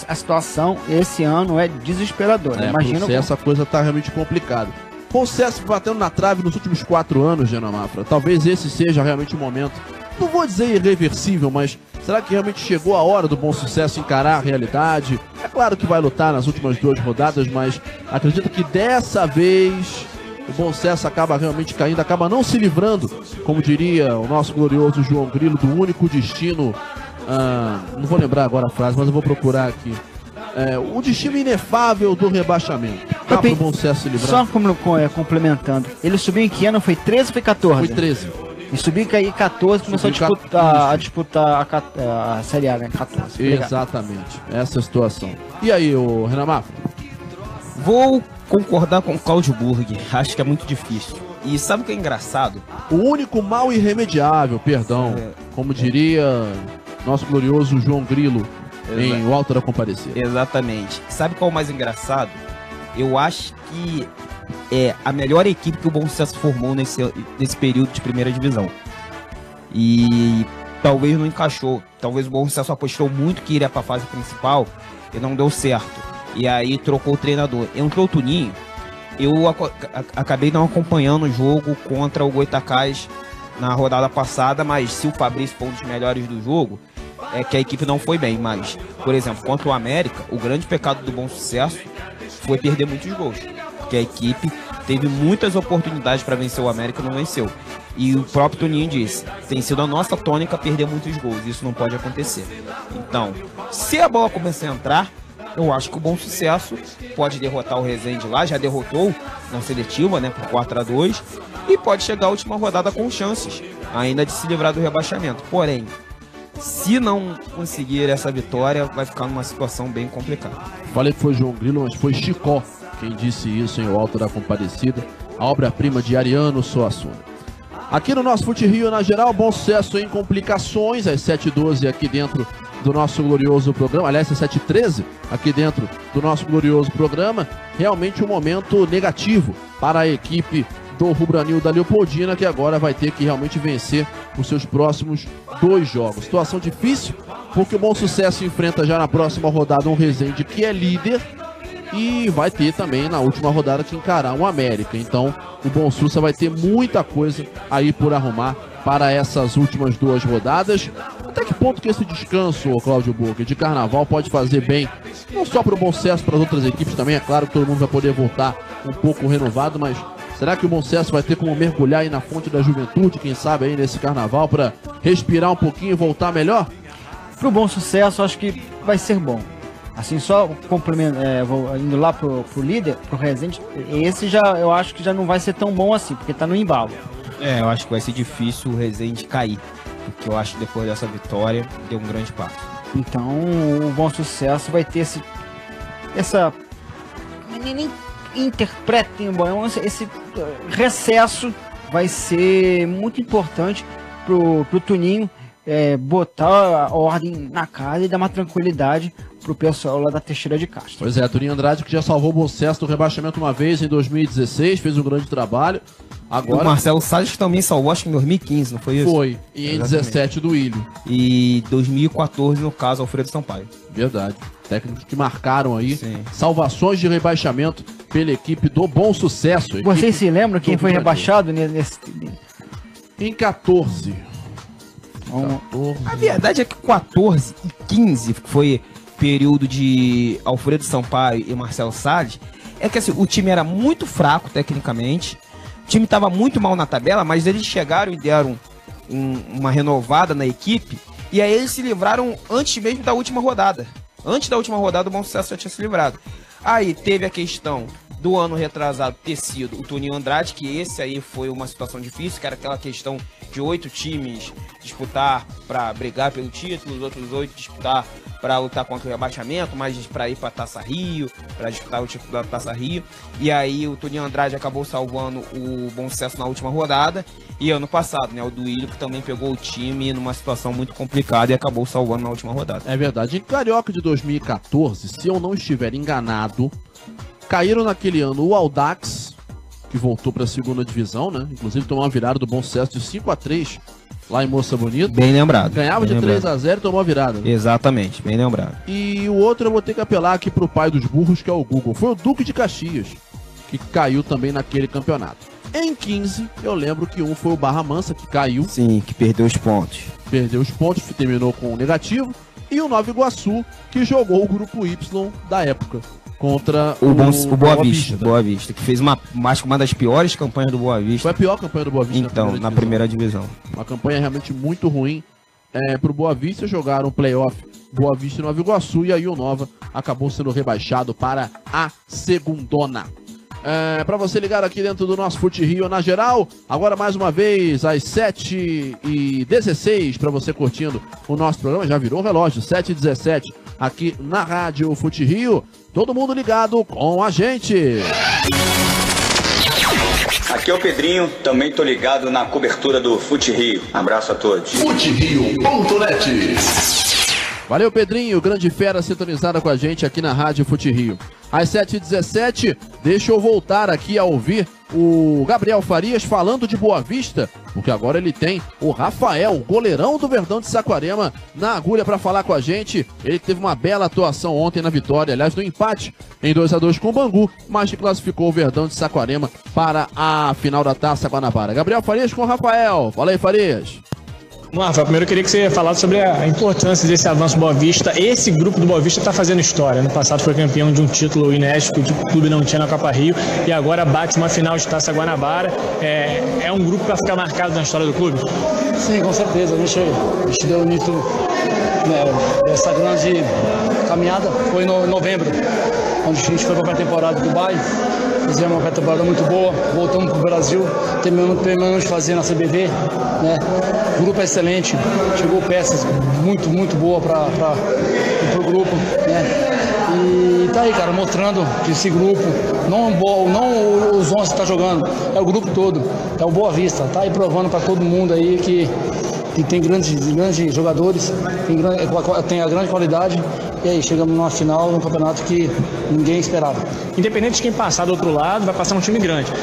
A situação esse ano é desesperadora. Imagina. Pro Sucesso, a coisa tá realmente complicada. Bom Sucesso batendo na trave nos últimos 4 anos, Geno Mafra. Talvez esse seja realmente o momento. Não vou dizer irreversível, mas será que realmente chegou a hora do Bom Sucesso encarar a realidade? É claro que vai lutar nas últimas 2 rodadas, mas acredito que dessa vez o Bom Sucesso acaba realmente caindo, acaba não se livrando, como diria o nosso glorioso João Grilo, do único destino, não vou lembrar agora a frase, mas eu vou procurar aqui. O destino inefável do rebaixamento. Dá pro Bom Sucesso se livrar. Só complementando, ele subiu em que ano? Foi 13 ou foi 14? Foi 13. E subiu em 14, começou a disputar a Série A, né? 14. Exatamente, essa é a situação. E aí, o Renan Mafra? Vou concordar com o Cláudio Burg, acho que é muito difícil. E sabe o que é engraçado? O único mal irremediável, como diria nosso glorioso João Grilo em O Alto da Compadecida. Exatamente. Sabe qual é o mais engraçado? Eu acho que é a melhor equipe que o Bom Sucesso formou nesse período de primeira divisão. E talvez não encaixou. Talvez o Bom Sucesso apostou muito que iria para a fase principal e não deu certo. E aí trocou o treinador. Entrou o Tuninho. Eu acabei não acompanhando o jogo contra o Goitacás na rodada passada, mas se o Fabrício foi um dos melhores do jogo, é que a equipe não foi bem. Mas, por exemplo, contra o América, o grande pecado do Bom Sucesso foi perder muitos gols. Porque a equipe teve muitas oportunidades para vencer o América e não venceu. E o próprio Toninho disse, tem sido a nossa tônica perder muitos gols, isso não pode acontecer. Então, se a bola começar a entrar, eu acho que o Bom Sucesso pode derrotar o Resende lá, já derrotou na seletiva, né, por 4-2, e pode chegar à última rodada com chances ainda de se livrar do rebaixamento. Porém, se não conseguir essa vitória, vai ficar numa situação bem complicada. Falei que foi João Grilo, mas foi Chicó quem disse isso em O Alto da Compadecida, a obra-prima de Ariano Suassuna. Aqui no nosso Fute Rio, na geral, Bom Sucesso em complicações, às 7h12 aqui dentro do nosso glorioso programa, aliás, às 7h13 aqui dentro do nosso glorioso programa, realmente um momento negativo para a equipe do Rubranil da Leopoldina, que agora vai ter que realmente vencer os seus próximos 2 jogos. Situação difícil, porque o Bom Sucesso enfrenta já na próxima rodada um Resende que é líder e vai ter também na última rodada que encarar um América. Então o Bom Sucesso vai ter muita coisa aí por arrumar para essas últimas 2 rodadas. Até que ponto que esse descanso, Cláudio Burger, de carnaval pode fazer bem, não só para o Bom Sucesso, para as outras equipes também? É claro que todo mundo vai poder voltar um pouco renovado, mas será que o Bom Sucesso vai ter como mergulhar aí na fonte da juventude, quem sabe aí nesse carnaval, para respirar um pouquinho e voltar melhor? Para o Bom Sucesso, acho que vai ser bom. Assim, só indo lá pro líder, pro Resende, esse já, eu acho que já não vai ser tão bom assim, porque tá no embalo. Eu acho que vai ser difícil o Resende cair, porque eu acho que depois dessa vitória, deu um grande passo. Então, o Bom Sucesso vai ter essa... Interpretem, esse recesso vai ser muito importante pro Tuninho botar a ordem na casa e dar uma tranquilidade pro pessoal lá da Teixeira de Castro. Pois é, Tuninho Andrade, que já salvou o Bom Sucesso do rebaixamento uma vez em 2016, fez um grande trabalho. Agora... O Marcelo Salles também salvou, acho que em 2015, não foi isso? Foi, e em 2017 do Ilho. E 2014, no caso, Alfredo Sampaio. Verdade. Técnicos que marcaram aí salvações de rebaixamento pela equipe do Bom Sucesso. Vocês se lembram quem foi rebaixado nesse... Em 14. A verdade é que 14 e 15 foi período de Alfredo Sampaio e Marcelo Salles. É que assim, o time era muito fraco tecnicamente, o time estava muito mal na tabela, mas eles chegaram e deram uma renovada na equipe, e aí eles se livraram antes mesmo da última rodada. Antes da última rodada, o Bom Sucesso já tinha se livrado. Aí teve a questão do ano retrasado ter sido o Toninho Andrade, que esse aí foi uma situação difícil, que era aquela questão de 8 times disputar para brigar pelo título, os outros 8 disputar para lutar contra o rebaixamento, mas para ir para a Taça Rio, para disputar o título da Taça Rio. E aí o Toninho Andrade acabou salvando o Bom Sucesso na última rodada. E ano passado, né, o Duílio, que também pegou o time numa situação muito complicada e acabou salvando na última rodada. É verdade. Em Carioca de 2014, se eu não estiver enganado, caíram naquele ano o Audax, que voltou para a segunda divisão, né? Inclusive tomou uma virada do Bom Sucesso de 5-3 lá em Moça Bonita. Bem lembrado. Ganhava bem de 3-0 e tomou a virada. Né? Exatamente, bem lembrado. E o outro eu vou ter que apelar aqui pro pai dos burros, que é o Google. Foi o Duque de Caxias, que caiu também naquele campeonato. Em 15, eu lembro que um foi o Barra Mansa, que caiu. Sim, que perdeu os pontos. Perdeu os pontos, terminou com um negativo. E o Nova Iguaçu, que jogou o grupo Y da época. Contra o Boa Vista. Boa Vista, que fez uma das piores campanhas do Boa Vista. Foi a pior campanha do Boa Vista então, na primeira divisão. Uma campanha realmente muito ruim pro Boa Vista. Jogaram playoff Boa Vista e Nova Iguaçu. E aí o Nova acabou sendo rebaixado para a segundona. Para você ligar aqui dentro do nosso Fute Rio na geral, agora mais uma vez às 7h16 para você curtindo o nosso programa, já virou o relógio, 7h17 aqui na Rádio Fute Rio, todo mundo ligado com a gente. Aqui é o Pedrinho, também tô ligado na cobertura do Fute Rio, abraço a todos. FuteRio.net. Valeu, Pedrinho, grande fera sintonizada com a gente aqui na Rádio Fute Rio. Às 7h17, deixa eu voltar aqui a ouvir o Gabriel Farias falando de Boa Vista, porque agora ele tem o Rafael, goleirão do Verdão de Saquarema, na agulha para falar com a gente. Ele teve uma bela atuação ontem na vitória, aliás, no empate em 2-2 com o Bangu, mas que classificou o Verdão de Saquarema para a final da Taça Guanabara. Gabriel Farias com o Rafael. Fala aí, Farias. Rafael, primeiro eu queria que você falasse sobre a importância desse avanço do Boa Vista. Esse grupo do Boa Vista está fazendo história. No passado foi campeão de um título inédito que o clube não tinha na Copa Rio e agora bate uma final de Taça Guanabara. É um grupo para ficar marcado na história do clube? Sim, com certeza. A gente deu início essa grande caminhada foi em novembro, onde a gente foi para a pré-temporada do Dubai. Fizemos uma pré-temporada muito boa, voltamos para o Brasil, terminamos de fazer na CBV, né? O grupo é excelente, chegou peças muito boas para o grupo, né? E tá aí, cara, mostrando que esse grupo, não os 11 que tá jogando, é o grupo todo, é o Boa Vista, tá aí provando para todo mundo aí que tem grandes jogadores, tem a grande qualidade. E aí, chegamos numa final, num campeonato que ninguém esperava. Independente de quem passar do outro lado, vai passar um time grande.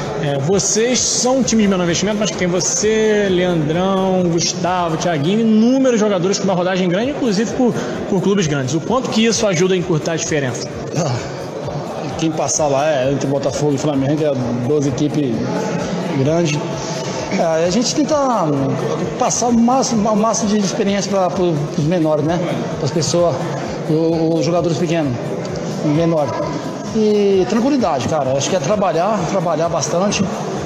Vocês são um time de menor investimento, mas que tem você, Leandrão, Gustavo, Thiaguinho, inúmeros jogadores com uma rodagem grande, inclusive por clubes grandes. O quanto que isso ajuda a encurtar a diferença? Quem passar lá é entre Botafogo e Flamengo, é 12 equipes grandes. A gente tenta passar o máximo de experiência para os menores, né? Para as pessoas, os jogadores pequenos, menores. E tranquilidade, cara. Acho que é trabalhar bastante.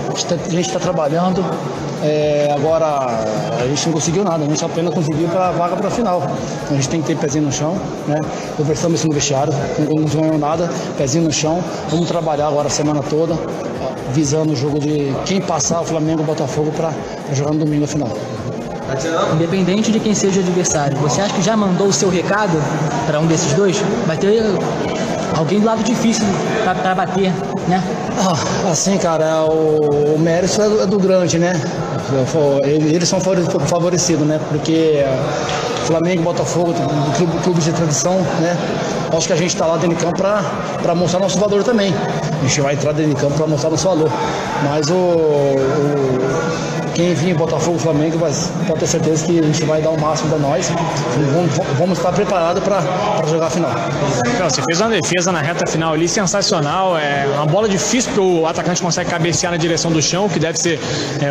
A gente está trabalhando. Agora a gente não conseguiu nada, a gente apenas conseguiu para a vaga para a final. A gente tem que ter pezinho no chão, né? Conversamos isso no vestiário, não ganhamos nada, pezinho no chão. Vamos trabalhar agora a semana toda, visando o jogo de quem passar o Flamengo ou o Botafogo para jogar no domingo a final. Independente de quem seja o adversário, você acha que já mandou o seu recado para um desses dois? Vai ter alguém do lado difícil para bater, né? Assim, cara, o mérito é do grande, né? Eles são favorecidos, né? Porque Flamengo e Botafogo, clubes de tradição, né? Acho que a gente está lá dentro de campo para mostrar nosso valor também. A gente vai entrar dentro de campo para mostrar nosso valor. Mas quem vir Botafogo e Flamengo pode ter certeza que a gente vai dar o máximo para nós. Vamos estar preparados para jogar a final. Você fez uma defesa na reta final ali sensacional. É uma bola difícil porque o atacante consegue cabecear na direção do chão, que deve ser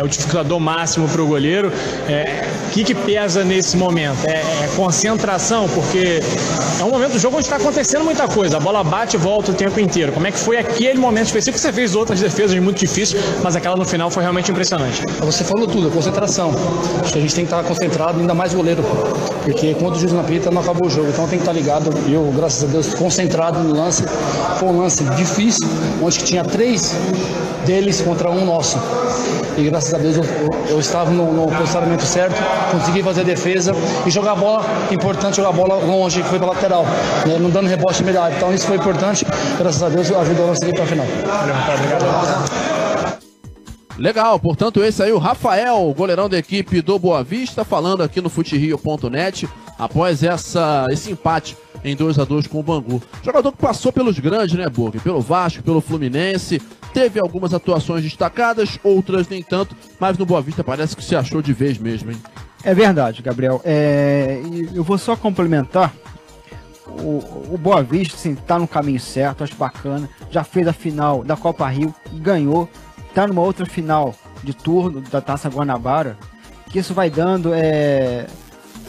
o dificultador máximo para o goleiro. que pesa nesse momento? É concentração, porque é um momento do jogo onde está acontecendo muita coisa. A bola bate e volta o tempo inteiro. Como é que foi aquele momento específico? Você fez outras defesas muito difíceis, mas aquela no final foi realmente impressionante. Você falou tudo, concentração. Acho que a gente tem que estar concentrado, ainda mais goleiro, porque quando o juiz não apita, não acabou o jogo. Então tem que estar ligado. Eu, graças a Deus, concentrado no lance. Foi um lance difícil, onde tinha 3 deles contra um nosso. E graças a Deus eu estava no posicionamento certo, consegui fazer a defesa e jogar a bola, importante jogar a bola longe, que foi para lateral, né, não dando rebote imediato. Então isso foi importante, graças a Deus ajudou a seguir para a final. Legal, portanto esse aí o Rafael, goleirão da equipe do Boa Vista, falando aqui no FuteRio.net, após esse empate em 2-2 com o Bangu. Jogador que passou pelos grandes, né, Burger? Pelo Vasco, pelo Fluminense, teve algumas atuações destacadas, outras nem tanto, mas no Boa Vista parece que se achou de vez mesmo, hein? É verdade, Gabriel. Eu vou só complementar. O Boa Vista, assim, tá no caminho certo, acho bacana. Já fez a final da Copa Rio, ganhou. Tá numa outra final de turno da Taça Guanabara, que isso vai dando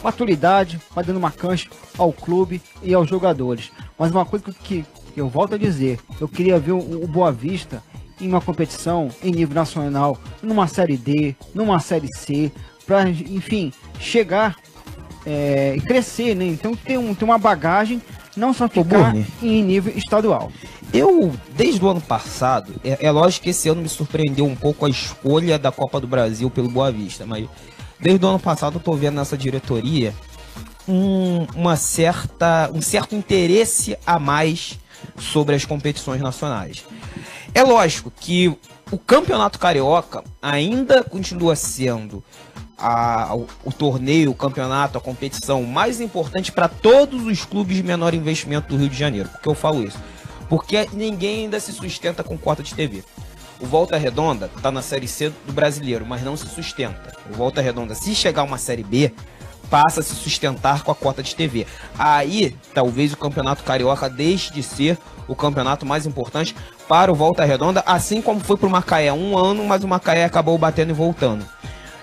maturidade, vai dando uma cancha ao clube e aos jogadores. Mas uma coisa que eu volto a dizer, eu queria ver o Boa Vista em uma competição em nível nacional, numa Série D, numa Série C, para, enfim, chegar e crescer, né? Então tem uma bagagem, não só ficar em nível estadual. Eu, desde o ano passado, é lógico que esse ano me surpreendeu um pouco a escolha da Copa do Brasil pelo Boa Vista, mas desde o ano passado eu tô vendo nessa diretoria um certo interesse a mais sobre as competições nacionais. É lógico que o Campeonato Carioca ainda continua sendo o torneio, o campeonato, a competição mais importante para todos os clubes de menor investimento do Rio de Janeiro. Por que eu falo isso? Porque ninguém ainda se sustenta com cota de TV. O Volta Redonda está na Série C do Brasileiro, mas não se sustenta. O Volta Redonda, se chegar uma Série B, passa a se sustentar com a cota de TV. Aí, talvez o Campeonato Carioca deixe de ser o campeonato mais importante para o Volta Redonda, assim como foi para o Macaé. Um ano, mas o Macaé acabou batendo e voltando.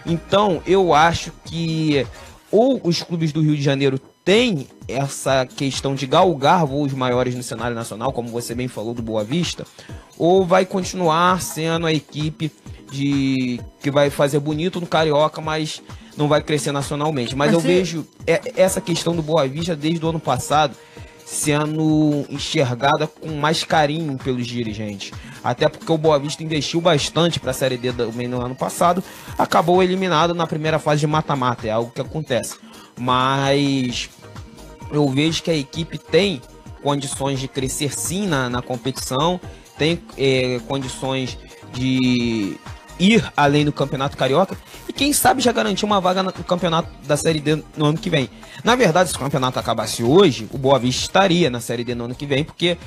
Então, eu acho que ou os clubes do Rio de Janeiro têm essa questão de galgar voos maiores no cenário nacional, como você bem falou do Boa Vista, ou vai continuar sendo a equipe que vai fazer bonito no Carioca, mas não vai crescer nacionalmente. Mas eu vejo essa questão do Boa Vista desde o ano passado sendo enxergada com mais carinho pelos dirigentes. Até porque o Boa Vista investiu bastante para a Série D também no ano passado, acabou eliminado na primeira fase de mata-mata, é algo que acontece. Mas eu vejo que a equipe tem condições de crescer sim na competição, tem condições de ir além do Campeonato Carioca e quem sabe já garantir uma vaga no Campeonato da Série D no ano que vem. Na verdade, se o campeonato acabasse hoje, o Boa Vista estaria na Série D no ano que vem, porque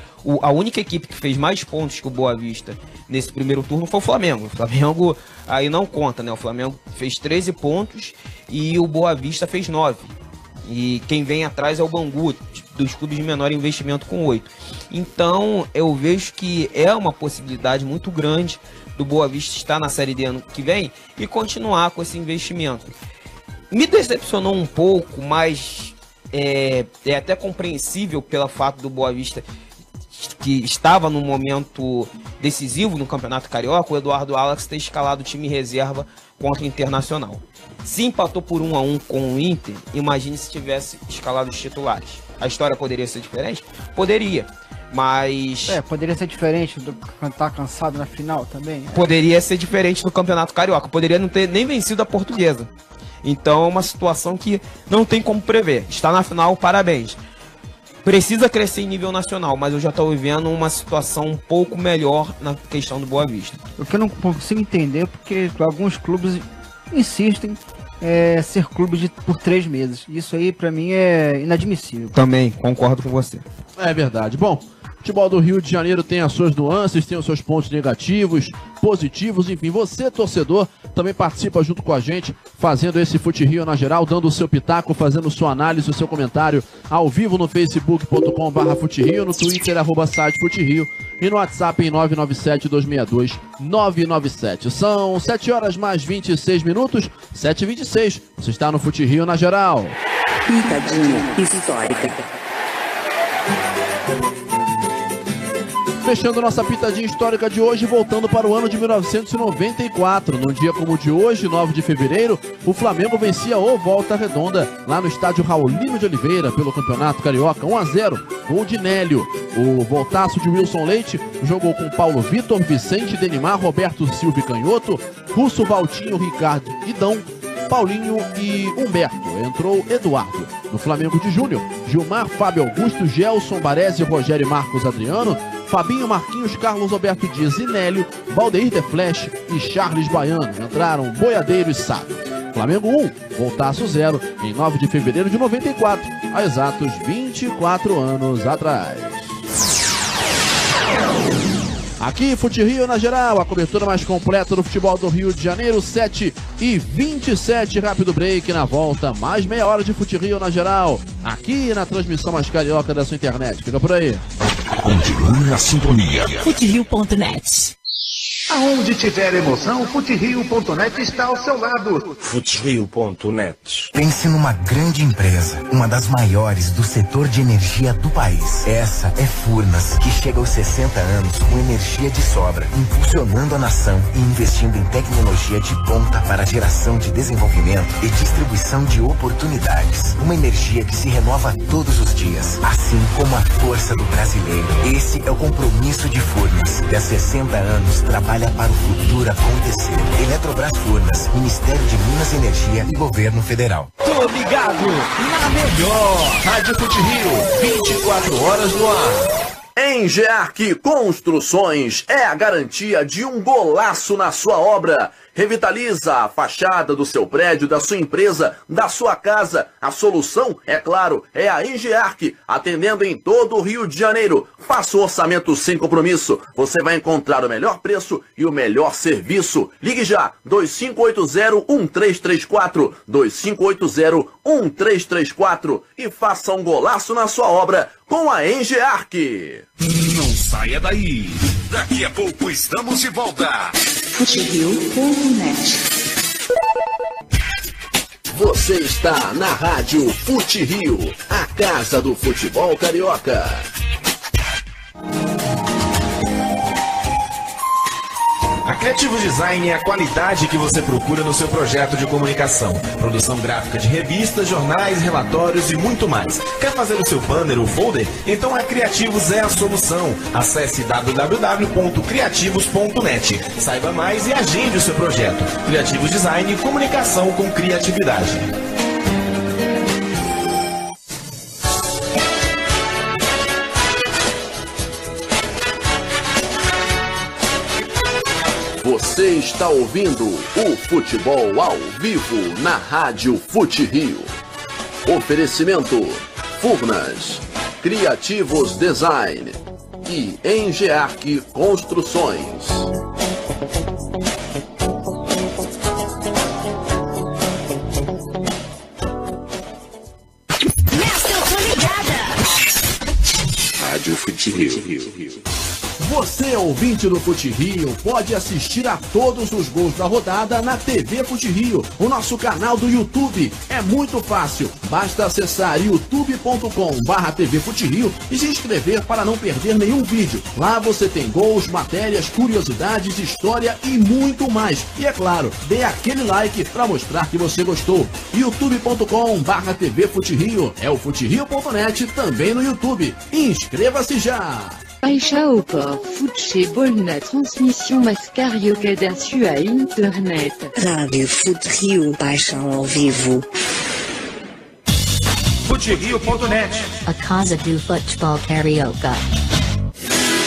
a única equipe que fez mais pontos que o Boa Vista nesse primeiro turno foi o Flamengo. O Flamengo aí não conta, né? O Flamengo fez 13 pontos e o Boa Vista fez 9. E quem vem atrás é o Bangu, dos clubes de menor investimento, com 8. Então, eu vejo que é uma possibilidade muito grande do Boa Vista estar na Série D ano que vem e continuar com esse investimento. Me decepcionou um pouco, mas é até compreensível pelo fato do Boa Vista, que estava num momento decisivo no Campeonato Carioca, o Eduardo Alex ter escalado o time reserva contra o Internacional. Se empatou por 1-1 com o Inter, imagine se tivesse escalado os titulares. A história poderia ser diferente? Poderia, mas... poderia ser diferente do estar cansado na final também. Poderia ser diferente do Campeonato Carioca, poderia não ter nem vencido a Portuguesa. Então é uma situação que não tem como prever. Está na final, parabéns. Precisa crescer em nível nacional, mas eu já estou vivendo uma situação um pouco melhor na questão do Boa Vista. O que eu não consigo entender, porque alguns clubes insistem ser clube por 3 meses. Isso aí, pra mim, é inadmissível. Também, concordo com você. É verdade. Bom, Futebol do Rio de Janeiro tem as suas nuances, tem os seus pontos negativos, positivos, enfim, você, torcedor, também participa junto com a gente, fazendo esse Fute Rio na geral, dando o seu pitaco, fazendo sua análise, o seu comentário ao vivo no facebook.com/FuteRio, no Twitter, @site Fute Rio e no WhatsApp em 997-262-997. São 7 horas mais 26 minutos, 7h26, você está no Fute Rio na geral. Pitadinha histórica. Fechando nossa pitadinha histórica de hoje, voltando para o ano de 1994. Num dia como o de hoje, 9 de fevereiro, o Flamengo vencia o Volta Redonda, lá no estádio Raulino de Oliveira, pelo Campeonato Carioca, 1-0, gol de Nélio. O voltaço de Wilson Leite jogou com Paulo Vitor, Vicente, Denimar, Roberto Silva e Canhoto, Russo, Valtinho, Ricardo e Dão, Paulinho e Humberto. Entrou Eduardo. No Flamengo de Júnior, Gilmar, Fábio Augusto, Gelson, Baresi, Rogério e Marcos Adriano, Fabinho, Marquinhos, Carlos Alberto Dias e Nélio, Valdeir The Flash e Charles Baiano. Entraram Boiadeiro e Sábio. Flamengo 1, Voltaço 0, em 9 de fevereiro de 94, há exatos 24 anos atrás. Aqui, Fute Rio na geral, a cobertura mais completa do futebol do Rio de Janeiro, 7h27, rápido break, na volta, mais meia hora de Fute Rio na geral, aqui na transmissão mais carioca da sua internet. Fica por aí. Continue na sintonia. FuteRio.net. Aonde tiver emoção, FuteRio.net está ao seu lado. FuteRio.net. Pense numa grande empresa, uma das maiores do setor de energia do país. Essa é Furnas, que chega aos 60 anos com energia de sobra, impulsionando a nação e investindo em tecnologia de ponta para geração de desenvolvimento e distribuição de oportunidades. Uma energia que se renova todos os dias, assim como a força do brasileiro. Esse é o compromisso de Furnas, que há 60 anos trabalha para o futuro acontecer. Eletrobras Furnas, Ministério de Minas e Energia e Governo Federal. Tô ligado na melhor Rádio Fute Rio, 24 horas no ar. Engearc Construções é a garantia de um golaço na sua obra. Revitaliza a fachada do seu prédio, da sua empresa, da sua casa. A solução, é claro, é a Engearc, atendendo em todo o Rio de Janeiro. Faça o orçamento sem compromisso. Você vai encontrar o melhor preço e o melhor serviço. Ligue já, 2580-1334, 2580-1334 e faça um golaço na sua obra com a Engearc. Não saia daí. Daqui a pouco estamos de volta. FuteRio.net. Você está na Rádio Fute Rio, a casa do futebol carioca. A Criativo Design é a qualidade que você procura no seu projeto de comunicação. Produção gráfica de revistas, jornais, relatórios e muito mais. Quer fazer o seu banner ou folder? Então a Criativos é a solução. Acesse www.criativos.net. Saiba mais e agende o seu projeto. Criativos Design, comunicação com criatividade. Você está ouvindo o futebol ao vivo na Rádio Fute Rio. Oferecimento Furnas, Criativos Design e Engearc Construções. Rádio Fute Rio. Você, ouvinte do Fute Rio, pode assistir a todos os gols da rodada na TV Fute Rio, o nosso canal do YouTube. É muito fácil, basta acessar youtube.com/TV Fute Rio e se inscrever para não perder nenhum vídeo. Lá você tem gols, matérias, curiosidades, história e muito mais. E é claro, dê aquele like para mostrar que você gostou. youtube.com/TV Fute Rio. É o FuteRio.net também no YouTube. Inscreva-se já! Aisha Opa, Futebol transmissão mais carioca da sua internet. Rádio Fute Rio, paixão ao vivo. FuteRio.net. A casa do futebol carioca.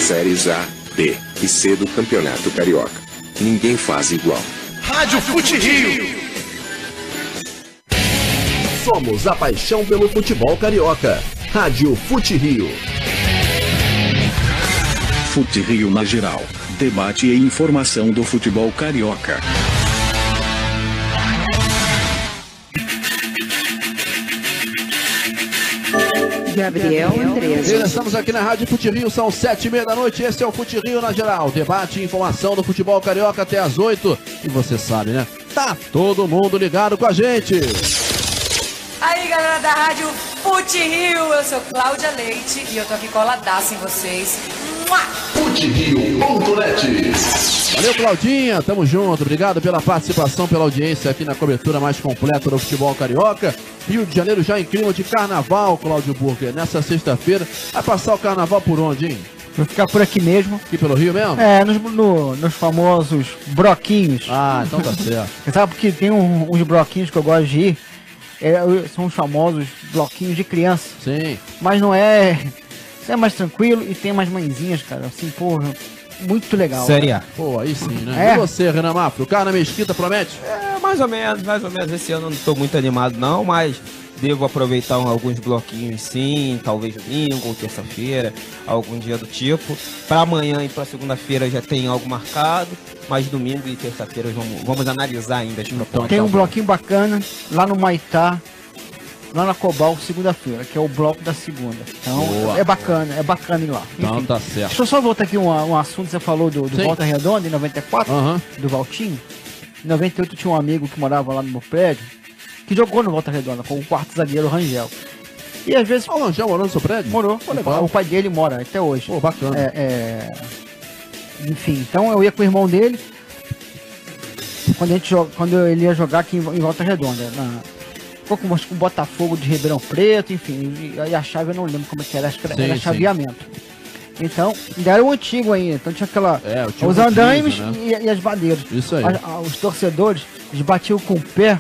Séries A, B e C do Campeonato Carioca. Ninguém faz igual. Rádio Fute Rio. Somos a paixão pelo futebol carioca. Rádio Fute Rio. Fute Rio na geral. Debate e informação do futebol carioca. Gabriel Andrés. Estamos aqui na Rádio Fute Rio, são 7h30 da noite. Esse é o Fute Rio na geral. Debate e informação do futebol carioca até as 8. E você sabe, né? Tá todo mundo ligado com a gente. Aí, galera da Rádio Fute Rio, eu sou Cláudia Leite e eu tô aqui coladaça em vocês. FuteRio.net. Valeu, Claudinha, tamo junto. Obrigado pela participação, pela audiência aqui na cobertura mais completa do futebol carioca. Rio de Janeiro já em clima de carnaval, Cláudio Burger. Nessa sexta-feira, vai passar o carnaval por onde, hein? Vou ficar por aqui mesmo. Aqui pelo Rio mesmo? É, nos famosos broquinhos. Ah, então tá certo. Sabe porque tem uns broquinhos que eu gosto de ir. São os famosos bloquinhos de criança. Sim. Mas não é... Isso é mais tranquilo e tem umas mãezinhas, cara. Assim, porra, muito legal. Série A. Pô, aí sim, né? E você, Renan Mafra? O cara na Mesquita promete? Mais ou menos. Esse ano eu não tô muito animado não, mas devo aproveitar alguns bloquinhos sim, talvez domingo ou terça-feira, algum dia do tipo. Para amanhã e para segunda-feira já tem algo marcado, mas domingo e terça-feira vamos analisar ainda as propostas. Tem um bloquinho bacana lá no Maitá, lá na Cobal, segunda-feira, que é o bloco da segunda. Então, boa, é bacana ir lá. Então, enfim, tá certo. Deixa eu só voltar aqui um assunto que você falou do Volta Redonda, em 94, do Valtinho. Em 98 tinha um amigo que morava lá no meu prédio, que jogou no Volta Redonda, com o quarto zagueiro Rangel. E às vezes... O Rangel morou no seu prédio? Morou. O pai dele mora até hoje. Pô, bacana. Enfim, então eu ia com o irmão dele, quando ele ia jogar aqui em Volta Redonda, ficou com o Botafogo de Ribeirão Preto, enfim, e a chave eu não lembro como é que era, acho que era chaveamento. Então, ainda era o antigo ainda, então tinha aquela... os andaimes, né? e as bandeiras. Isso aí. Os torcedores, eles batiam com o pé,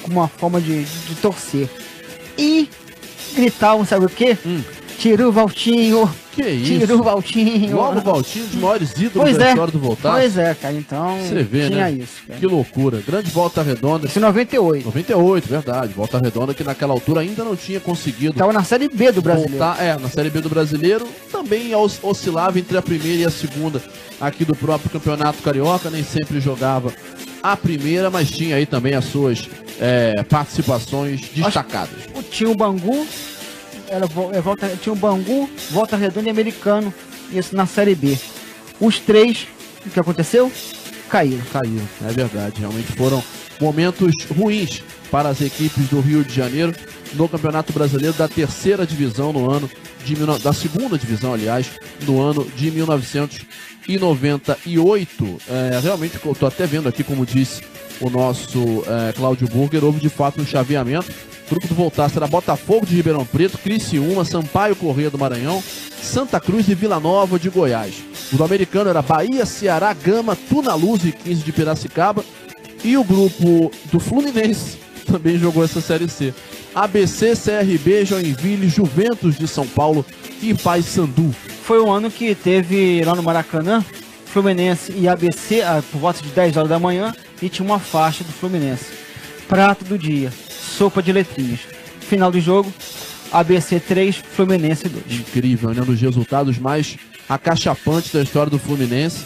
uma forma de torcer. E gritavam, sabe o quê? Tira o Valtinho. Que isso? Tira o Valtinho. Logo o Valtinho, dos maiores ídolos da história do Voltar. Pois é, cara, então você vê, tinha né? isso. Cara. Que loucura. Grande Volta Redonda. Isso em 98. 98, verdade. Volta Redonda que naquela altura ainda não tinha conseguido... Tava na Série B do Brasileiro. Na Série B do Brasileiro. Também oscilava entre a primeira e a segunda aqui do próprio Campeonato Carioca. Nem sempre jogava a primeira, mas tinha aí também as suas participações destacadas. Tinha o Bangu... tinha o Bangu, Volta Redonda e Americano, isso na Série B. Os três, o que aconteceu? Caíram, é verdade. Realmente foram momentos ruins para as equipes do Rio de Janeiro no Campeonato Brasileiro da terceira divisão da segunda divisão, aliás, no ano de 1998. Realmente, eu tô até vendo aqui, como disse o nosso Cláudio Burger, houve de fato um chaveamento. O grupo do Voltar será Botafogo de Ribeirão Preto, Criciúma, Sampaio Corrêa do Maranhão, Santa Cruz e Vila Nova de Goiás. O do Americano era Bahia, Ceará, Gama, Tunaluz e 15 de Piracicaba. E o grupo do Fluminense também jogou essa Série C. ABC, CRB, Joinville, Juventus de São Paulo e Paysandu. Foi um ano que teve lá no Maracanã, Fluminense e ABC por volta de 10 horas da manhã, e tinha uma faixa do Fluminense. Prato do dia. Sopa de letrinhas. Final do jogo, ABC 3, Fluminense 2. Incrível, né? Um dos resultados mais acachapantes da história do Fluminense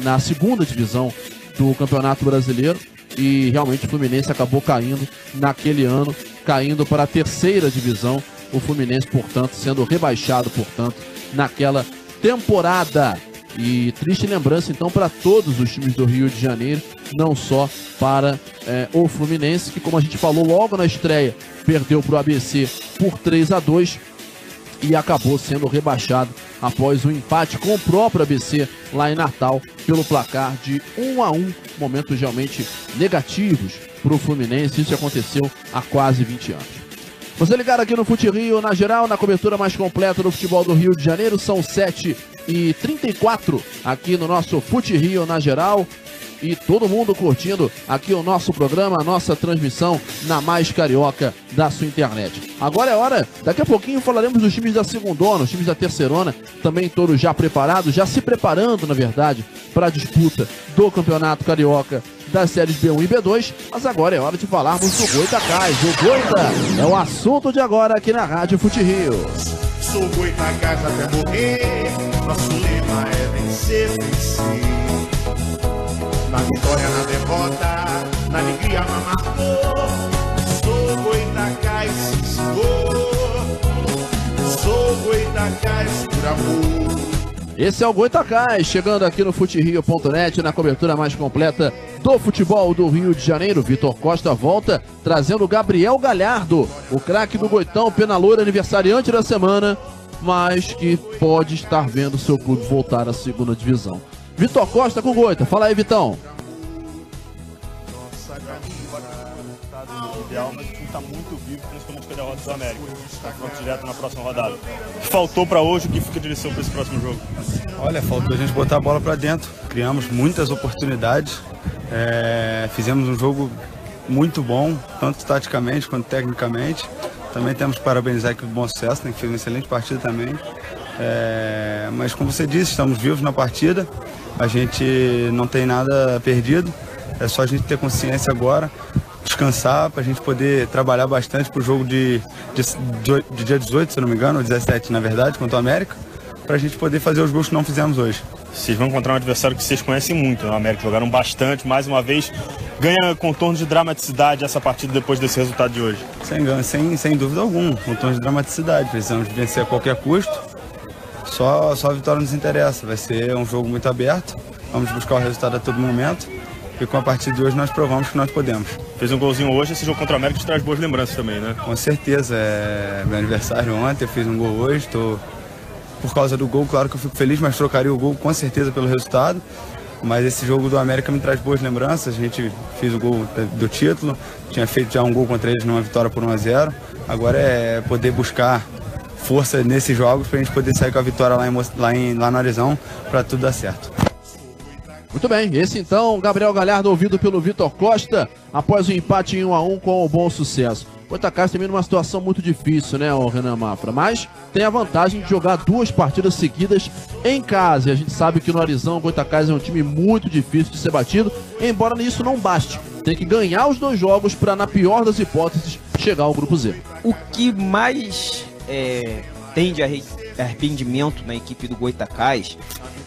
na segunda divisão do Campeonato Brasileiro. E realmente o Fluminense acabou caindo naquele ano, caindo para a terceira divisão. O Fluminense, portanto, sendo rebaixado, portanto, naquela temporada. E triste lembrança, então, para todos os times do Rio de Janeiro, não só para o Fluminense, que, como a gente falou logo na estreia, perdeu para o ABC por 3-2 e acabou sendo rebaixado após um empate com o próprio ABC lá em Natal, pelo placar de 1-1, momentos realmente negativos para o Fluminense. Isso aconteceu há quase 20 anos. Você ligado aqui no Fute Rio, na geral, na cobertura mais completa do futebol do Rio de Janeiro. São 7h34 aqui no nosso Fute Rio, na geral. E todo mundo curtindo aqui o nosso programa, a nossa transmissão na mais carioca da sua internet. Agora é hora, daqui a pouquinho falaremos dos times da segundona, os times da terceirona, também todos já preparados, já se preparando, na verdade, para a disputa do Campeonato Carioca das séries B1 e B2, mas agora é hora de falarmos do Goitacás. O Goita é o assunto de agora aqui na Rádio Fute Rio. Sou Goitacás até morrer. Nosso lema é vencer, vencer. Na vitória, na derrota, na alegria, na amargor. Sou Goitacás, sim senhor. Sou Goitacás por amor. Esse é o Goitacás, chegando aqui no FuteRio.net, na cobertura mais completa do futebol do Rio de Janeiro. Vitor Costa volta, trazendo Gabriel Galhardo, o craque do Goitão, Penaloura, aniversariante da semana, mas que pode estar vendo seu clube voltar à segunda divisão. Vitor Costa com o Goita, fala aí, Vitão. Ideal, mas o time está muito vivo, principalmente com a derrota do América. Confronto direto na próxima rodada. O que faltou para hoje, o que fica de lição para esse próximo jogo? Olha, faltou a gente botar a bola para dentro. Criamos muitas oportunidades. Fizemos um jogo muito bom, tanto taticamente quanto tecnicamente. Também temos que parabenizar a equipe do Bom Sucesso, né, que fez uma excelente partida também. Mas como você disse, estamos vivos na partida. A gente não tem nada perdido. É só a gente ter consciência agora, descansar, para a gente poder trabalhar bastante para o jogo de dia 18, se eu não me engano, ou 17 na verdade, contra o América, para a gente poder fazer os gols que não fizemos hoje. Vocês vão encontrar um adversário que vocês conhecem muito, né? O América jogaram bastante, mais uma vez, ganha contorno de dramaticidade essa partida depois desse resultado de hoje. Sem dúvida alguma, contorno de dramaticidade, precisamos vencer a qualquer custo, só a vitória nos interessa, vai ser um jogo muito aberto, vamos buscar o resultado a todo momento. E com a partida de hoje nós provamos que nós podemos. Fez um golzinho hoje, esse jogo contra o América te traz boas lembranças também, né? Com certeza, é meu aniversário ontem, eu fiz um gol hoje, por causa do gol, claro que eu fico feliz, mas trocaria o gol com certeza pelo resultado. Mas esse jogo do América me traz boas lembranças, a gente fez o gol do título, tinha feito já um gol contra eles numa vitória por 1-0. Agora é poder buscar força nesses jogos para a gente poder sair com a vitória lá no Arizão, para tudo dar certo. Muito bem, esse então, Gabriel Galhardo, ouvido pelo Vitor Costa, após o empate em 1-1 com o Bom Sucesso. O Goitacás também numa situação muito difícil, né, o Renan Mafra, mas tem a vantagem de jogar 2 partidas seguidas em casa, e a gente sabe que no Arizão o Goitacás é um time muito difícil de ser batido, embora isso não baste. Tem que ganhar os 2 jogos para, na pior das hipóteses, chegar ao Grupo Z. O que mais tende a arrependimento na equipe do Goitacás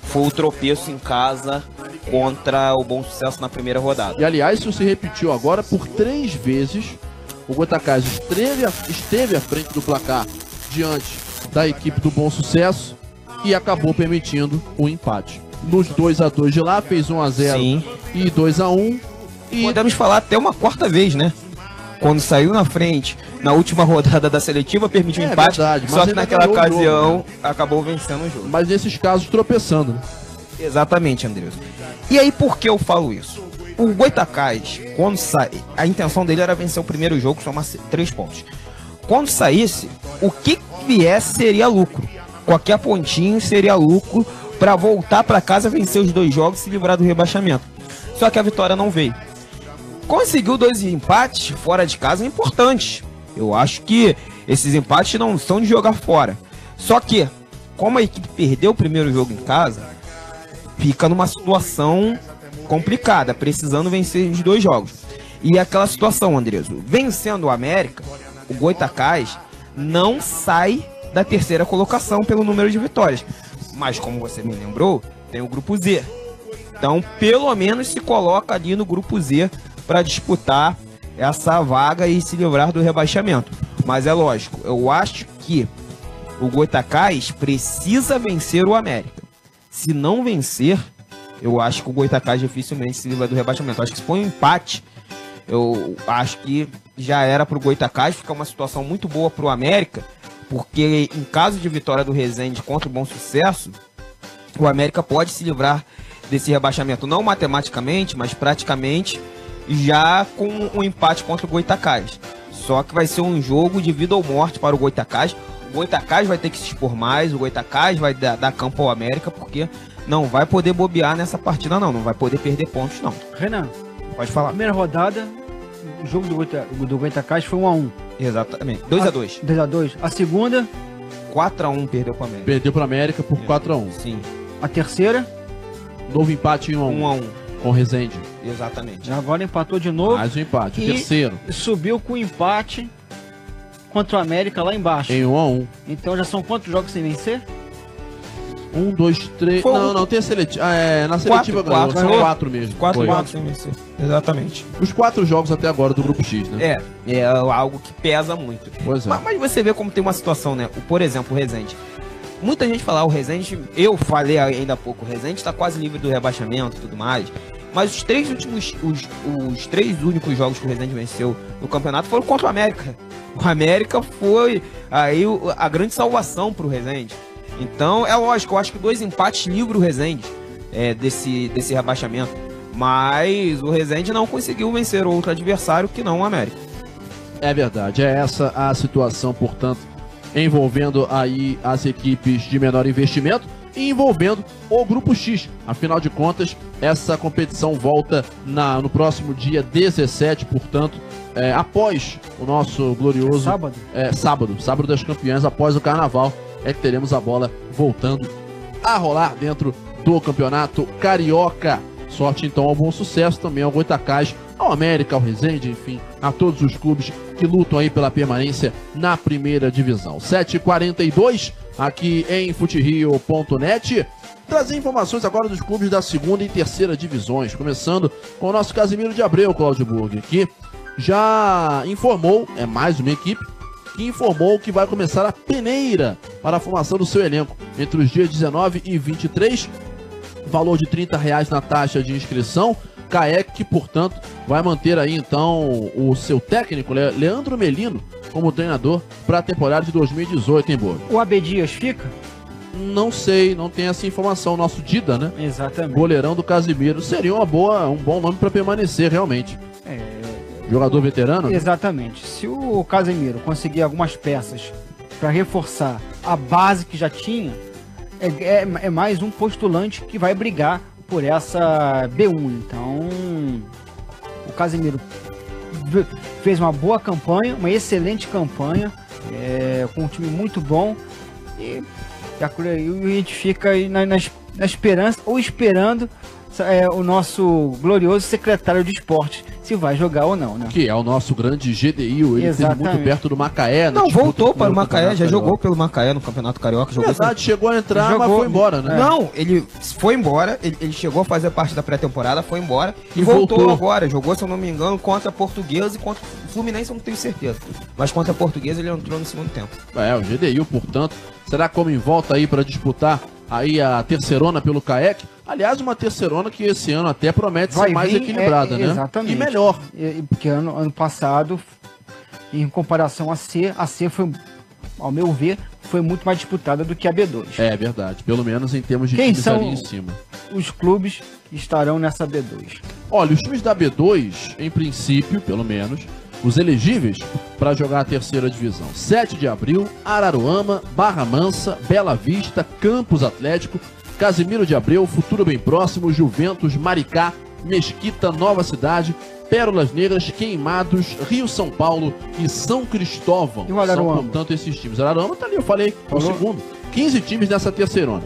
foi o tropeço em casa contra o Bom Sucesso na primeira rodada. E aliás, isso se repetiu agora por 3 vezes. O Goitacás esteve à frente do placar diante da equipe do Bom Sucesso e acabou permitindo o empate. Nos 2-2 de lá, fez 1-0 Sim. E 2-1. E podemos falar até uma 4ª vez, né? Quando saiu na frente, na última rodada da seletiva, permitiu um empate, verdade, só que naquela ocasião jogo, né? Acabou vencendo o jogo. Mas nesses casos, tropeçando, né? Exatamente, Andrés. E aí, por que eu falo isso? O Goitacás, quando sai, a intenção dele era vencer o primeiro jogo, somar 3 pontos. Quando saísse, o que viesse seria lucro. Qualquer pontinho seria lucro para voltar para casa, vencer os 2 jogos e se livrar do rebaixamento. Só que a vitória não veio. Conseguiu 2 empates fora de casa é importante. Eu acho que esses empates não são de jogar fora. Só que, como a equipe perdeu o primeiro jogo em casa, fica numa situação complicada, precisando vencer os 2 jogos. E aquela situação, Andrés, vencendo o América, o Goitacás não sai da 3ª colocação pelo número de vitórias. Mas, como você me lembrou, tem o Grupo Z. Então, pelo menos se coloca ali no Grupo Z para disputar essa vaga e se livrar do rebaixamento. Mas é lógico, eu acho que o Goitacás precisa vencer o América. Se não vencer, eu acho que o Goitacás dificilmente se livra do rebaixamento. Eu acho que se for um empate, eu acho que já era pro Goitacás, fica uma situação muito boa pro América, porque em caso de vitória do Resende contra o Bom Sucesso, o América pode se livrar desse rebaixamento, não matematicamente, mas praticamente, já com um empate contra o Goitacás. Só que vai ser um jogo de vida ou morte para o Goitacás. O Goitacás vai ter que se expor mais, o Goitacás vai dar campo ao América, porque não vai poder bobear nessa partida não vai poder perder pontos não. Renan, pode falar. Primeira rodada, o jogo do Goitacás foi 1-1. Exatamente, 2-2. 2-2. A segunda? 4-1 perdeu para o América. Perdeu para o América por 4-1. Sim. A terceira? Novo empate em 1-1. Com o Resende. Exatamente. Agora empatou de novo. Mais um empate, o terceiro. Subiu com empate contra o América lá embaixo. Em 1-1. Então já são quantos jogos sem vencer? 1, 2, 3. Não, tem a seletiva. Na seletiva ganhou. São 4 mesmo. 4 jogos sem vencer. Exatamente. Os 4 jogos até agora do Grupo X, né? É algo que pesa muito. Pois é. Mas você vê como tem uma situação, né? Por exemplo, o Resende. Muita gente fala, o Resende, eu falei ainda há pouco, o Resende tá quase livre do rebaixamento e tudo mais. Mas os 3 únicos jogos que o Resende venceu no campeonato foram contra o América. O América foi aí a grande salvação pro Resende. Então, é lógico, eu acho que 2 empates livram o Resende desse rebaixamento. Mas o Resende não conseguiu vencer outro adversário que não o América. É verdade, é essa a situação, portanto, envolvendo aí as equipes de menor investimento e envolvendo o Grupo X. Afinal de contas, essa competição volta no próximo dia 17, portanto, após o nosso glorioso... Sábado das Campeãs, após o Carnaval, é que teremos a bola voltando a rolar dentro do Campeonato Carioca. Sorte então ao bom sucesso também ao Goitacás, ao América, ao Resende, enfim, a todos os clubes que lutam aí pela permanência na primeira divisão. 7h42 aqui em futerio.net. Trazer informações agora dos clubes da segunda e terceira divisões, começando com o nosso Casimiro de Abreu, Cláudio Burger, que já informou, é mais uma equipe, que informou que vai começar a peneira para a formação do seu elenco entre os dias 19 e 23, valor de R$30 na taxa de inscrição. CAEC, que portanto vai manter aí então o seu técnico, Leandro Melino, como treinador para a temporada de 2018, hein, Boa? O AB Dias fica? Não sei, não tem essa informação. Nosso Dida, né? Exatamente. Goleirão do Casimiro. Seria um bom nome para permanecer, realmente. Jogador veterano? Exatamente. Se o Casemiro conseguir algumas peças para reforçar a base que já tinha, é mais um postulante que vai brigar por essa B1. Então, o Casemiro fez uma boa campanha, uma excelente campanha, com um time muito bom, e a gente fica aí na esperança, ou esperando o nosso glorioso secretário de esporte, se vai jogar ou não, né? Que é o nosso grande GDI, ele esteve muito perto do Macaé. Não, voltou para o Macaé, já jogou pelo Macaé no Campeonato Carioca. Verdade, chegou a entrar, mas foi embora, né? Não, ele foi embora, ele chegou a fazer parte da pré-temporada, foi embora e voltou agora. Jogou, se eu não me engano, contra a Portuguesa e contra o Fluminense, eu não tenho certeza. Mas contra a Portuguesa ele entrou no segundo tempo. O GDI, portanto, será como em volta aí para disputar aí a terceirona pelo CAEC. Aliás, uma terceirona que esse ano até promete ser mais equilibrada, né? Exatamente. E melhor. Porque ano passado, em comparação a C foi, ao meu ver, foi muito mais disputada do que a B2. É verdade, pelo menos em termos de times ali em cima. Os clubes que estarão nessa B2? Olha, os times da B2, em princípio, pelo menos, os elegíveis para jogar a terceira divisão: 7 de Abril, Araruama, Barra Mansa, Bela Vista, Campos Atlético, Casimiro de Abreu, Futuro Bem Próximo, Juventus, Maricá, Mesquita, Nova Cidade, Pérolas Negras, Queimados, Rio São Paulo e São Cristóvão. E o Araruama? São, portanto, esses times. Araruama tá ali, eu falei, é o segundo. 15 times nessa terceirona.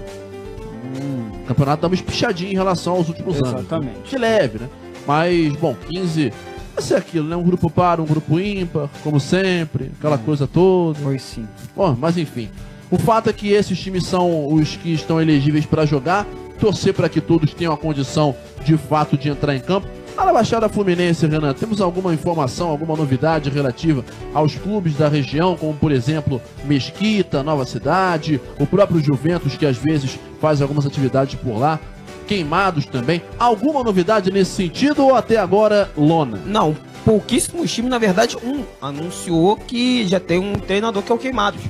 O campeonato dá uma espichadinha em relação aos últimos anos. Exatamente. De leve, né? Mas, bom, 15... vai ser aquilo, né? Um grupo par, um grupo ímpar, como sempre, aquela coisa toda. Foi sim. Bom, mas enfim. O fato é que esses times são os que estão elegíveis para jogar. Torcer para que todos tenham a condição, de fato, de entrar em campo. Lá na Baixada Fluminense, Renan, temos alguma informação, alguma novidade relativa aos clubes da região, como, por exemplo, Mesquita, Nova Cidade, o próprio Juventus, que às vezes faz algumas atividades por lá, Queimados também. Alguma novidade nesse sentido ou até agora, lona? Não, pouquíssimos times, na verdade, um anunciou que já tem um treinador que é o Queimados.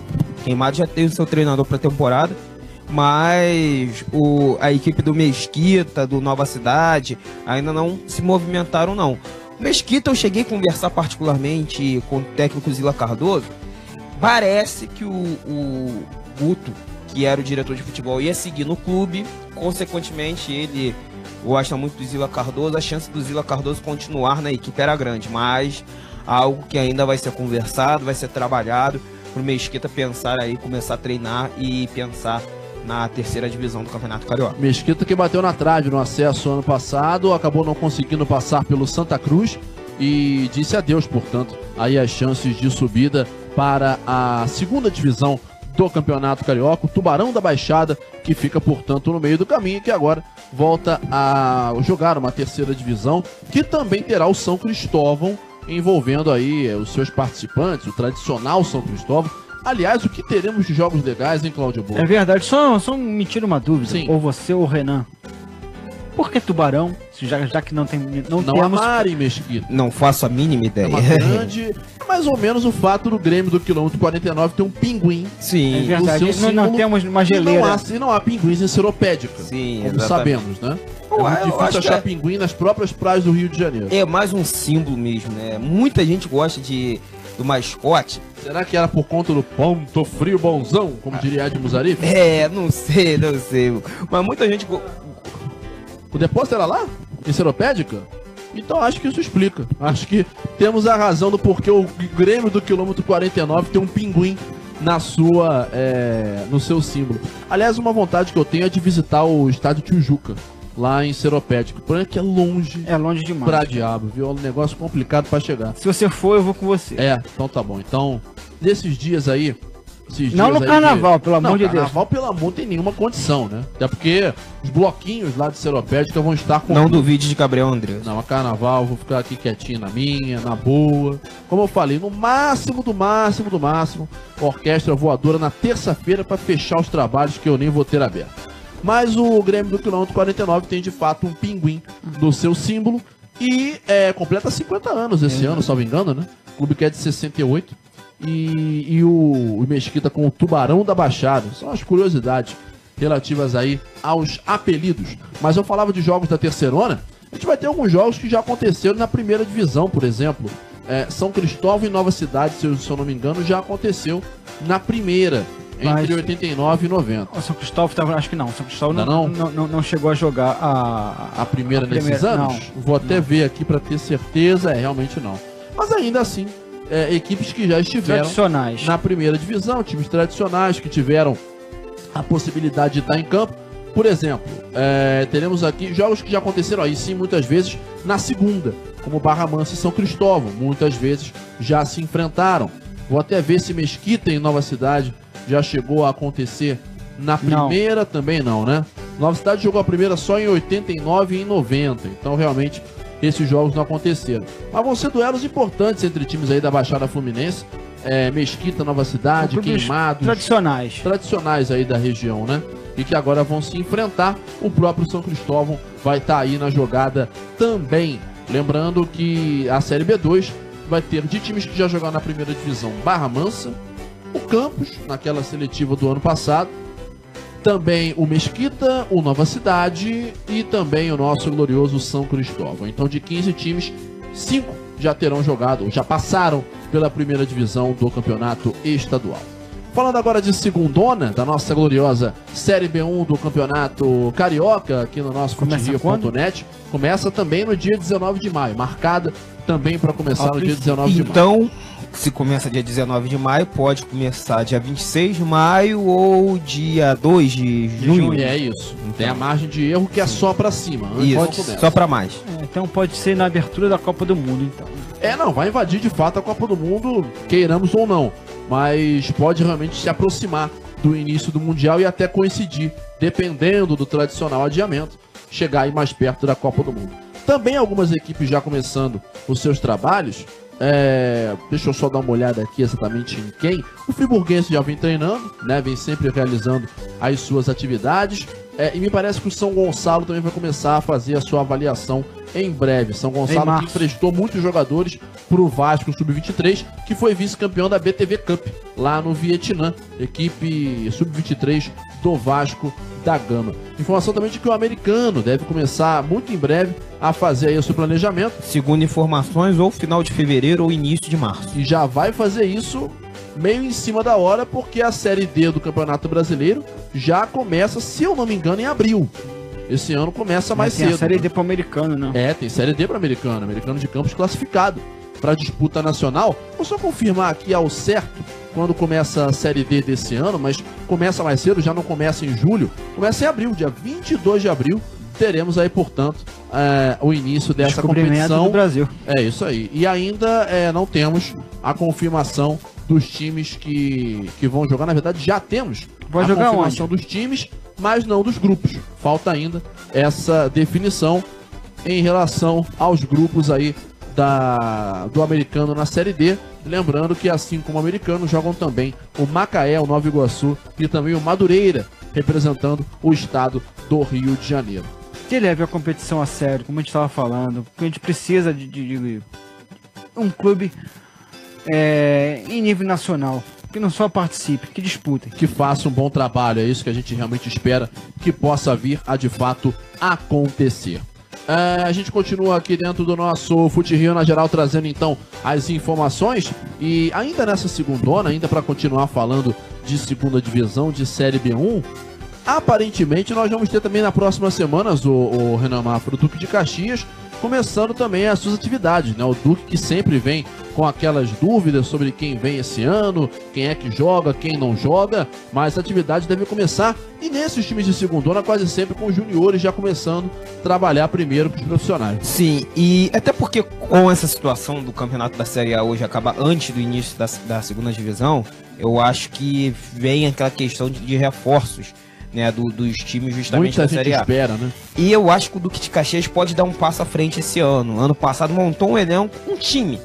Queimados já tem o seu treinador para a temporada, mas a equipe do Mesquita, do Nova Cidade, ainda não se movimentaram, não. O Mesquita, eu cheguei a conversar particularmente com o técnico Zila Cardoso. Parece que o Guto, que era o diretor de futebol, ia seguir no clube. Consequentemente, ele gosta muito do Zila Cardoso. A chance do Zila Cardoso continuar na equipe era grande, mas algo que ainda vai ser conversado, vai ser trabalhado para o Mesquita pensar aí, começar a treinar e pensar na terceira divisão do Campeonato Carioca. Mesquita que bateu na trave no acesso ano passado, acabou não conseguindo passar pelo Santa Cruz, e disse adeus, portanto, aí as chances de subida para a segunda divisão do Campeonato Carioca, o Tubarão da Baixada, que fica, portanto, no meio do caminho e que agora volta a jogar uma terceira divisão, que também terá o São Cristóvão, envolvendo aí os seus participantes, o tradicional São Cristóvão. Aliás, o que teremos de jogos legais, hein, Cláudio Boa? É verdade, só me tira uma dúvida, Sim. ou você ou o Renan. Por que Tubarão? Já que não temos... amarem Mesquita. Não faço a mínima ideia. É uma grande... mais ou menos o fato do Grêmio do quilômetro 49 ter um pinguim. Sim. É verdade, não temos uma geleira. E não há pinguins em Seropédica. Sim, como exatamente. sabemos, né? É muito difícil achar pinguim nas próprias praias do Rio de Janeiro. É mais um símbolo mesmo, né? Muita gente gosta do mascote. Será que era por conta do ponto frio bonzão, como diria Ed Muzarif? Não sei. Mas muita gente... O depósito era lá? Em Seropédica? Então acho que isso explica. Acho que temos a razão do porquê o Grêmio do quilômetro 49 tem um pinguim no seu símbolo. Aliás, uma vontade que eu tenho é de visitar o estádio Tijuca, lá em Seropédica. Porém, que é longe. É longe demais. Pra diabo, viu? É um negócio complicado pra chegar. Se você for, eu vou com você. Então tá bom. Então, nesses dias aí... Não no carnaval, pelo amor de Deus. Carnaval, pelo amor, não tem nenhuma condição, né? Até porque os bloquinhos lá de Seropédica vão estar com... Não duvide de Gabriel André. Não, a carnaval, eu vou ficar aqui quietinho na minha, na boa. Como eu falei, no máximo do máximo, orquestra voadora na terça-feira para fechar os trabalhos que eu nem vou ter aberto. Mas o Grêmio do quilômetro 49 tem de fato um pinguim no seu símbolo e completa 50 anos esse ano, salvo engano, né? O clube que é de 68. E o Mesquita com o Tubarão da Baixada. São as curiosidades relativas aí aos apelidos. Mas eu falava de jogos da terceirona. A gente vai ter alguns jogos que já aconteceram na primeira divisão, por exemplo. São Cristóvão e Nova Cidade, se eu não me engano, já aconteceu na primeira, entre 89 e 90. O São Cristóvão, acho que não. São Cristóvão não chegou a jogar a primeira nesses anos? Não. Vou até ver aqui para ter certeza. Realmente não. Mas ainda assim, equipes que já estiveram na primeira divisão, times tradicionais que tiveram a possibilidade de estar em campo. Por exemplo, teremos aqui jogos que já aconteceram aí sim muitas vezes na segunda, como Barra Mansa e São Cristóvão, muitas vezes já se enfrentaram. Vou até ver se Mesquita em Nova Cidade já chegou a acontecer na primeira, também não, né? Nova Cidade jogou a primeira só em 89 e em 90, então realmente esses jogos não aconteceram. Mas vão ser duelos importantes entre times aí da Baixada Fluminense, Mesquita, Nova Cidade, Queimados. Tradicionais aí da região, né? E que agora vão se enfrentar. O próprio São Cristóvão vai estar aí na jogada também. Lembrando que a Série B2 vai ter de times que já jogaram na primeira divisão Barra Mansa, o Campos, naquela seletiva do ano passado, também o Mesquita, o Nova Cidade e também o nosso glorioso São Cristóvão. Então, de 15 times, 5 já terão jogado, já passaram pela primeira divisão do campeonato estadual. Falando agora de segundona, da nossa gloriosa Série B1 do Campeonato Carioca, aqui no nosso futerio.net, começa também no dia 19 de maio, marcada também para começar no dia 19 de maio. Então, se começa dia 19 de maio, pode começar dia 26 de maio ou dia 2 de junho. É isso. Tem a margem de erro que é só para cima. Isso, só para mais. Então pode ser na abertura da Copa do Mundo, então. Não, vai invadir de fato a Copa do Mundo, queiramos ou não. Mas pode realmente se aproximar do início do Mundial e até coincidir, dependendo do tradicional adiamento, chegar aí mais perto da Copa do Mundo. Também algumas equipes já começando os seus trabalhos. Deixa eu só dar uma olhada aqui exatamente em quem. O friburguense já vem treinando, né? Vem sempre realizando as suas atividades. E me parece que o São Gonçalo também vai começar a fazer a sua avaliação em breve. São Gonçalo que emprestou muitos jogadores para o Vasco Sub-23, que foi vice-campeão da BTV Cup, lá no Vietnã. Equipe Sub-23 do Vasco da Gama. Informação também de que o americano deve começar muito em breve a fazer aí o seu planejamento. Segundo informações, ou final de fevereiro ou início de março. E já vai fazer isso meio em cima da hora, porque a Série D do Campeonato Brasileiro já começa, se eu não me engano, em abril. Esse ano começa mais cedo. Tem a Série D para o americano, né? Tem Série D para o americano. Americano de Campos classificado para disputa nacional. Vou só confirmar aqui ao certo quando começa a Série D desse ano, mas começa mais cedo, já não começa em julho. Começa em abril, dia 22 de abril. Teremos aí, portanto, o início dessa competição do Brasil. É isso aí. E ainda não temos a confirmação dos times que vão jogar. Na verdade, já temos a confirmação dos times, mas não dos grupos. Falta ainda essa definição em relação aos grupos aí do americano na Série D. Lembrando que, assim como o americano, jogam também o Macaé, o Nova Iguaçu e também o Madureira, representando o estado do Rio de Janeiro. Que leve a competição a sério, como a gente estava falando, porque a gente precisa de um clube em nível nacional, que não só participe, que disputem. Que faça um bom trabalho, é isso que a gente realmente espera que possa vir a de fato acontecer. A gente continua aqui dentro do nosso Fute Rio na geral, trazendo então as informações. E ainda nessa segundona, ainda para continuar falando de segunda divisão, de Série B1, aparentemente nós vamos ter também na próxima semana o Renan Mafra, o Duque de Caxias, começando também as suas atividades, né? O Duque que sempre vem com aquelas dúvidas sobre quem vem esse ano, quem é que joga, quem não joga, mas a atividade deve começar, e nesses times de segundona quase sempre com os juniores já começando a trabalhar primeiro com os profissionais. Sim, e até porque com essa situação do campeonato da Série A hoje acaba antes do início da segunda divisão, eu acho que vem aquela questão de reforços, né, dos times justamente Muita da Série A. espera, né? E eu acho que o Duque de Caxias pode dar um passo à frente esse ano. Ano passado montou um elenco, um time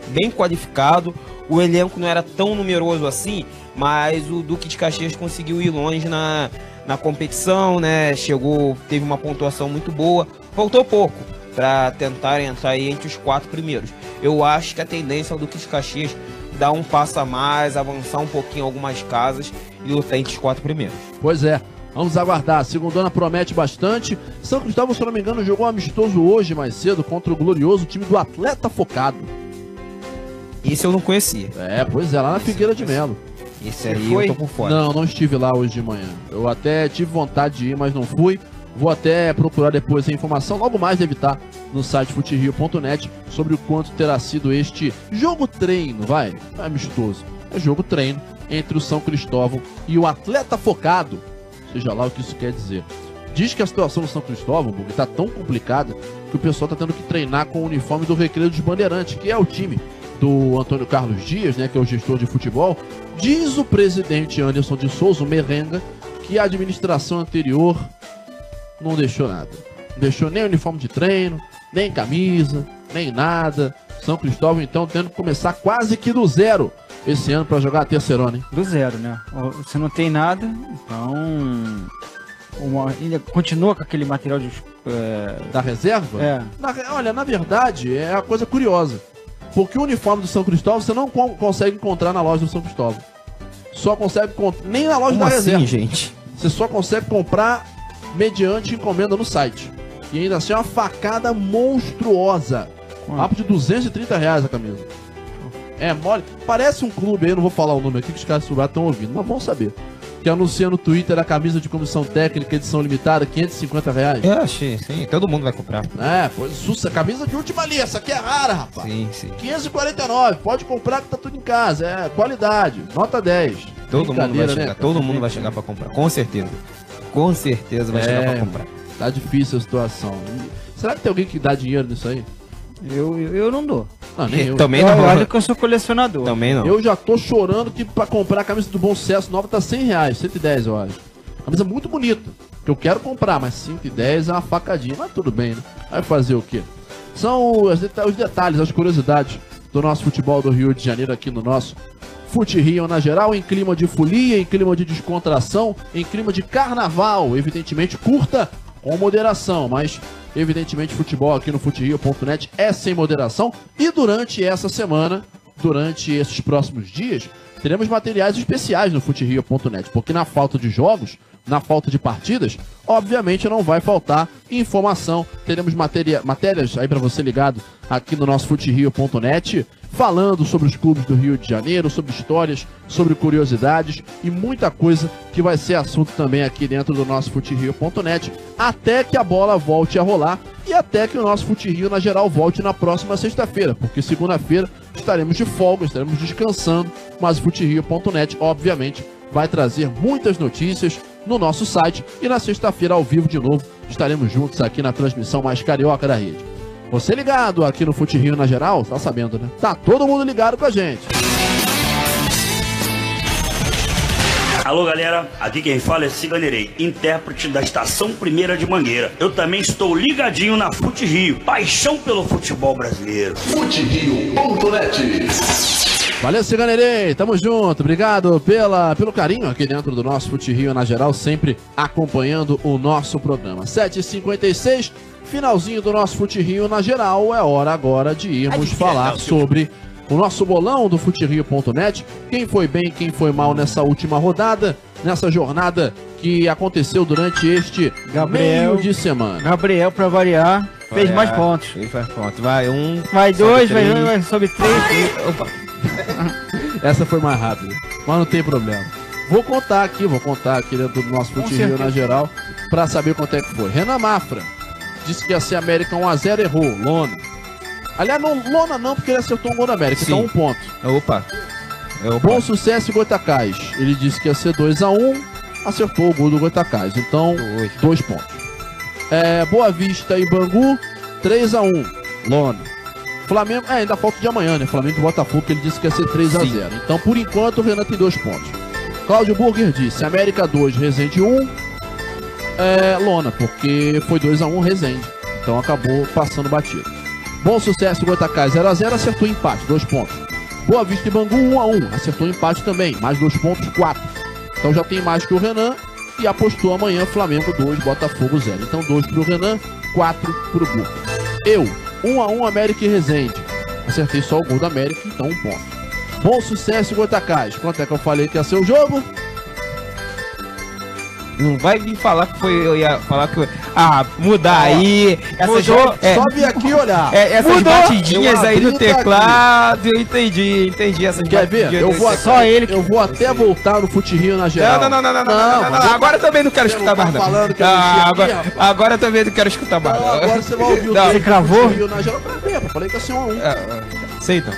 bem qualificado. O elenco não era tão numeroso assim, mas o Duque de Caxias conseguiu ir longe na competição, né? Teve uma pontuação muito boa. Faltou pouco para tentar entrar aí entre os 4 primeiros. Eu acho que a tendência é o Duque de Caxias dar um passo a mais, avançar um pouquinho algumas casas e lutar entre os 4 primeiros. Pois é. Vamos aguardar. A segundona promete bastante. São Cristóvão, se não me engano, jogou amistoso hoje mais cedo contra o glorioso time do Atleta Focado. Esse eu não conhecia. Pois é, lá na Figueira de Melo. Esse aí eu tô por fora. Não estive lá hoje de manhã. Eu até tive vontade de ir, mas não fui. Vou até procurar depois a informação. Logo mais deve estar no site futerio.net sobre o quanto terá sido este jogo treino, não é amistoso. É jogo treino entre o São Cristóvão e o Atleta Focado. Seja lá o que isso quer dizer. Diz que a situação do São Cristóvão está tão complicada que o pessoal está tendo que treinar com o uniforme do Recreio dos Bandeirantes, que é o time do Antônio Carlos Dias, né, que é o gestor de futebol. Diz o presidente Anderson de Souza, o Merenga, que a administração anterior não deixou nada. Não deixou nem uniforme de treino, nem camisa, nem nada. São Cristóvão, então, tendo que começar quase que do zero esse ano para jogar a terceirona, hein? Do zero, né? Você não tem nada, então ainda continua com aquele material da reserva? Olha, na verdade, é uma coisa curiosa. Porque o uniforme do São Cristóvão você não consegue encontrar na loja do São Cristóvão. Só consegue nem na loja Como da assim, reserva. Gente? Você só consegue comprar mediante encomenda no site. E ainda assim é uma facada monstruosa. Papo de R$230 a camisa. É mole. Parece um clube aí, eu não vou falar o nome aqui que os caras estão ouvindo, mas vão saber. Que anuncia no Twitter a camisa de comissão técnica, edição limitada, R$550. Eu achei, sim, todo mundo vai comprar. Pois sussa, camisa de última linha, essa aqui é rara, rapaz. Sim. R$549, pode comprar que tá tudo em casa, qualidade, nota 10. Todo mundo vai chegar, todo mundo vai chegar pra comprar, com certeza. Com certeza vai chegar pra comprar. Tá difícil a situação. Será que tem alguém que dá dinheiro nisso aí? Eu não dou. Não, nem eu. Também não. Olha que eu sou colecionador. Também não. Eu já tô chorando que pra comprar a camisa do Bom Sucesso nova tá R$100, 110 eu acho. Camisa muito bonita, que eu quero comprar, mas 110 é uma facadinha. Mas tudo bem, né? Vai fazer o quê? São os detalhes, as curiosidades do nosso futebol do Rio de Janeiro aqui no nosso Fute Rio na geral, em clima de folia, em clima de descontração, em clima de carnaval. Evidentemente, curta com moderação, mas evidentemente futebol aqui no futerio.net é sem moderação. E durante essa semana, durante esses próximos dias, teremos materiais especiais no futerio.net, porque na falta de jogos, na falta de partidas, obviamente não vai faltar informação. Teremos matérias aí para você ligado aqui no nosso futerio.net, falando sobre os clubes do Rio de Janeiro, sobre histórias, sobre curiosidades e muita coisa que vai ser assunto também aqui dentro do nosso futerio.net, até que a bola volte a rolar e até que o nosso Fute Rio na geral volte na próxima sexta-feira, porque segunda-feira estaremos de folga, estaremos descansando, mas o futerio.net obviamente vai trazer muitas notícias no nosso site e na sexta-feira ao vivo de novo estaremos juntos aqui na transmissão mais carioca da rede. Você ligado aqui no Fute Rio na geral, tá sabendo, né? Tá todo mundo ligado com a gente. Alô galera, aqui quem fala é Ciganerei, intérprete da Estação Primeira de Mangueira. Eu também estou ligadinho na Fute Rio, paixão pelo futebol brasileiro. FuteRio.net. Valeu, Ciganerei, tamo junto, obrigado pelo carinho aqui dentro do nosso Fute Rio na geral, sempre acompanhando o nosso programa. 7h56, finalzinho do nosso Fute Rio na geral, é hora agora de irmos falar sobre o nosso bolão do FuteRio.net, quem foi bem, quem foi mal nessa última rodada, nessa jornada que aconteceu durante este meio de semana. Gabriel, pra variar, fez mais pontos. Ele faz pontos. Vai um, vai dois, vai um, vai sobre três. Opa. Essa foi mais rápida, mas não tem problema. Vou contar aqui dentro do nosso Fute Rio na geral, pra saber quanto é que foi. Renan Mafra disse que ia ser América 1-0, errou. Lona. Aliás, não, Lona não, porque ele acertou um gol da América, então 1 ponto. Opa. Bom Sucesso e Goitacás. Ele disse que ia ser 2-1, acertou o gol do Goitacás, então 2 pontos. Boa Vista e Bangu, 3-1, Lona. Flamengo, ainda falta de amanhã, né? Flamengo e Botafogo, que ele disse que ia ser 3-0. Então, por enquanto, o Renan tem 2 pontos. Cláudio Burger disse, América 2, Resende 1, Lona, porque foi 2-1 Resende. Então acabou passando batido. Bom Sucesso e Goitacás 0-0, acertou empate, 2 pontos. Boa Vista e Bangu 1-1, acertou empate também, mais 2 pontos, 4. Então já tem mais que o Renan e apostou amanhã Flamengo 2, Botafogo 0. Então 2 pro Renan, 4 pro Burger. Eu, 1-1 América e Resende. Acertei só o gol da América, então 1 ponto. Bom Sucesso e Goitacás. Quanto é que eu falei que ia ser o jogo? Não vai vir falar que foi, eu ia falar que foi. Mudar aí. Só vir aqui olhar. Essas batidinhas aí no teclado, eu entendi essas Quer ver? Eu vou até voltar no Fute Rio na geral. Não. Agora também não quero escutar mais. Agora eu também não quero escutar mais. Agora você vai ouvir o Você cravou? Rio na geral pra ver, eu falei que ia ser 1-1. Sei então.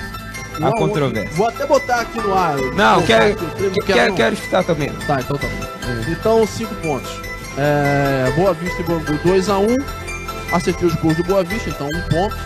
A controvérsia. Vou até botar aqui no ar. Não, quero escutar também. Tá, então tá bom. Então, 5 pontos. Boa Vista e Bangu 2-1. Acertei os gols do Boa Vista, então 1 ponto.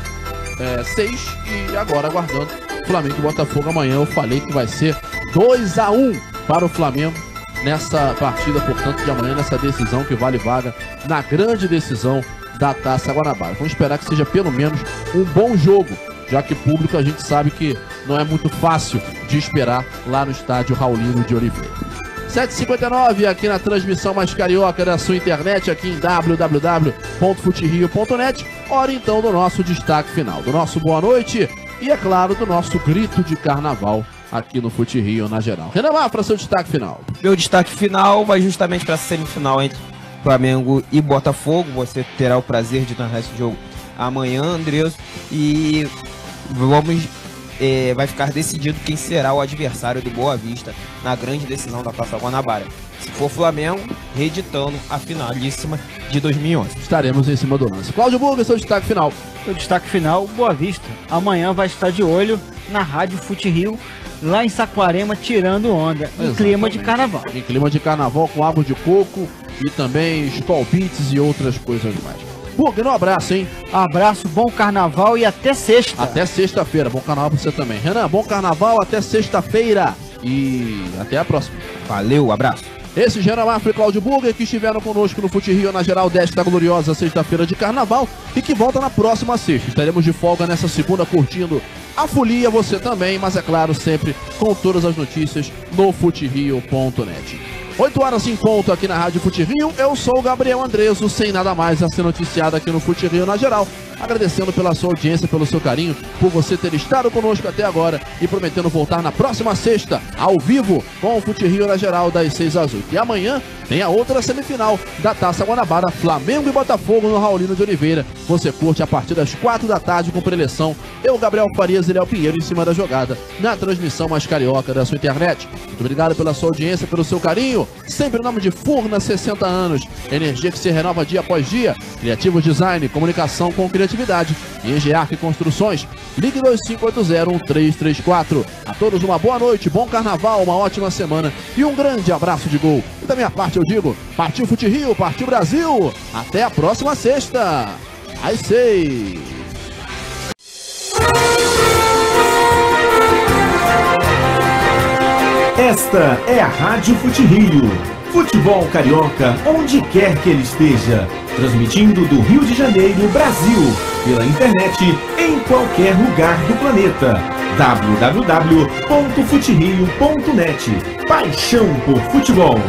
6. E agora aguardando Flamengo e Botafogo amanhã. Eu falei que vai ser 2-1 para o Flamengo nessa partida, portanto, de amanhã, nessa decisão que vale vaga na grande decisão da Taça Guanabara. Vamos esperar que seja pelo menos um bom jogo, já que público a gente sabe que não é muito fácil de esperar lá no estádio Raulino de Oliveira. 7h59 aqui na transmissão mais carioca da sua internet, aqui em www.futerio.net. Hora então do nosso destaque final, do nosso boa noite e, é claro, do nosso grito de carnaval aqui no Fute Rio na geral. Renan Mafra, seu destaque final. Meu destaque final vai justamente para a semifinal entre Flamengo e Botafogo. Você terá o prazer de narrar esse jogo amanhã, Andreas, e vai ficar decidido quem será o adversário do Boa Vista na grande decisão da Taça Guanabara. Se for Flamengo, reeditando a finalíssima de 2011. Estaremos em cima do lance. Cláudio Burger, seu destaque final. Seu destaque final, Boa Vista. Amanhã vai estar de olho na Rádio Fute Rio, lá em Saquarema, tirando onda, em clima de carnaval. Em clima de carnaval, com água de coco e também Skol Beats e outras coisas mais. Burger, um abraço, hein? Abraço, bom carnaval e até sexta. Até sexta-feira, bom carnaval pra você também. Renan, bom carnaval, até sexta-feira. E até a próxima. Valeu, abraço. Esse Renan Mafra e Cláudio Burger que estiveram conosco no Fute Rio na geral desta gloriosa sexta-feira de carnaval e que volta na próxima sexta. Estaremos de folga nessa segunda curtindo a folia, você também, mas é claro, sempre com todas as notícias no futerio.net. 8 horas em ponto aqui na Rádio Fute Rio. Eu sou o Gabriel Andreso, sem nada mais a ser noticiado aqui no Fute Rio na geral. Agradecendo pela sua audiência, pelo seu carinho, por você ter estado conosco até agora e prometendo voltar na próxima sexta, ao vivo, com o Fute Rio na geral, das 6 às 8. E amanhã tem a outra semifinal da Taça Guanabara, Flamengo e Botafogo no Raulino de Oliveira. Você curte a partir das 4 da tarde com preleção. Eu, Gabriel Farias e Léo Pinheiro em cima da jogada, na transmissão mais carioca da sua internet. Muito obrigado pela sua audiência, pelo seu carinho. Sempre em nome de Furna, 60 anos. Energia que se renova dia após dia. Criativo Design, comunicação com criatividade. interatividade. E Engearc Construções, ligue 2580-1334. A todos uma boa noite, bom carnaval, uma ótima semana e um grande abraço de gol. E da minha parte eu digo, partiu Fute Rio, partiu Brasil. Até a próxima sexta. I say. Esta é a Rádio Fute Rio. Futebol carioca, onde quer que ele esteja. Transmitindo do Rio de Janeiro, Brasil. Pela internet, em qualquer lugar do planeta. www.futerio.net. Paixão por futebol.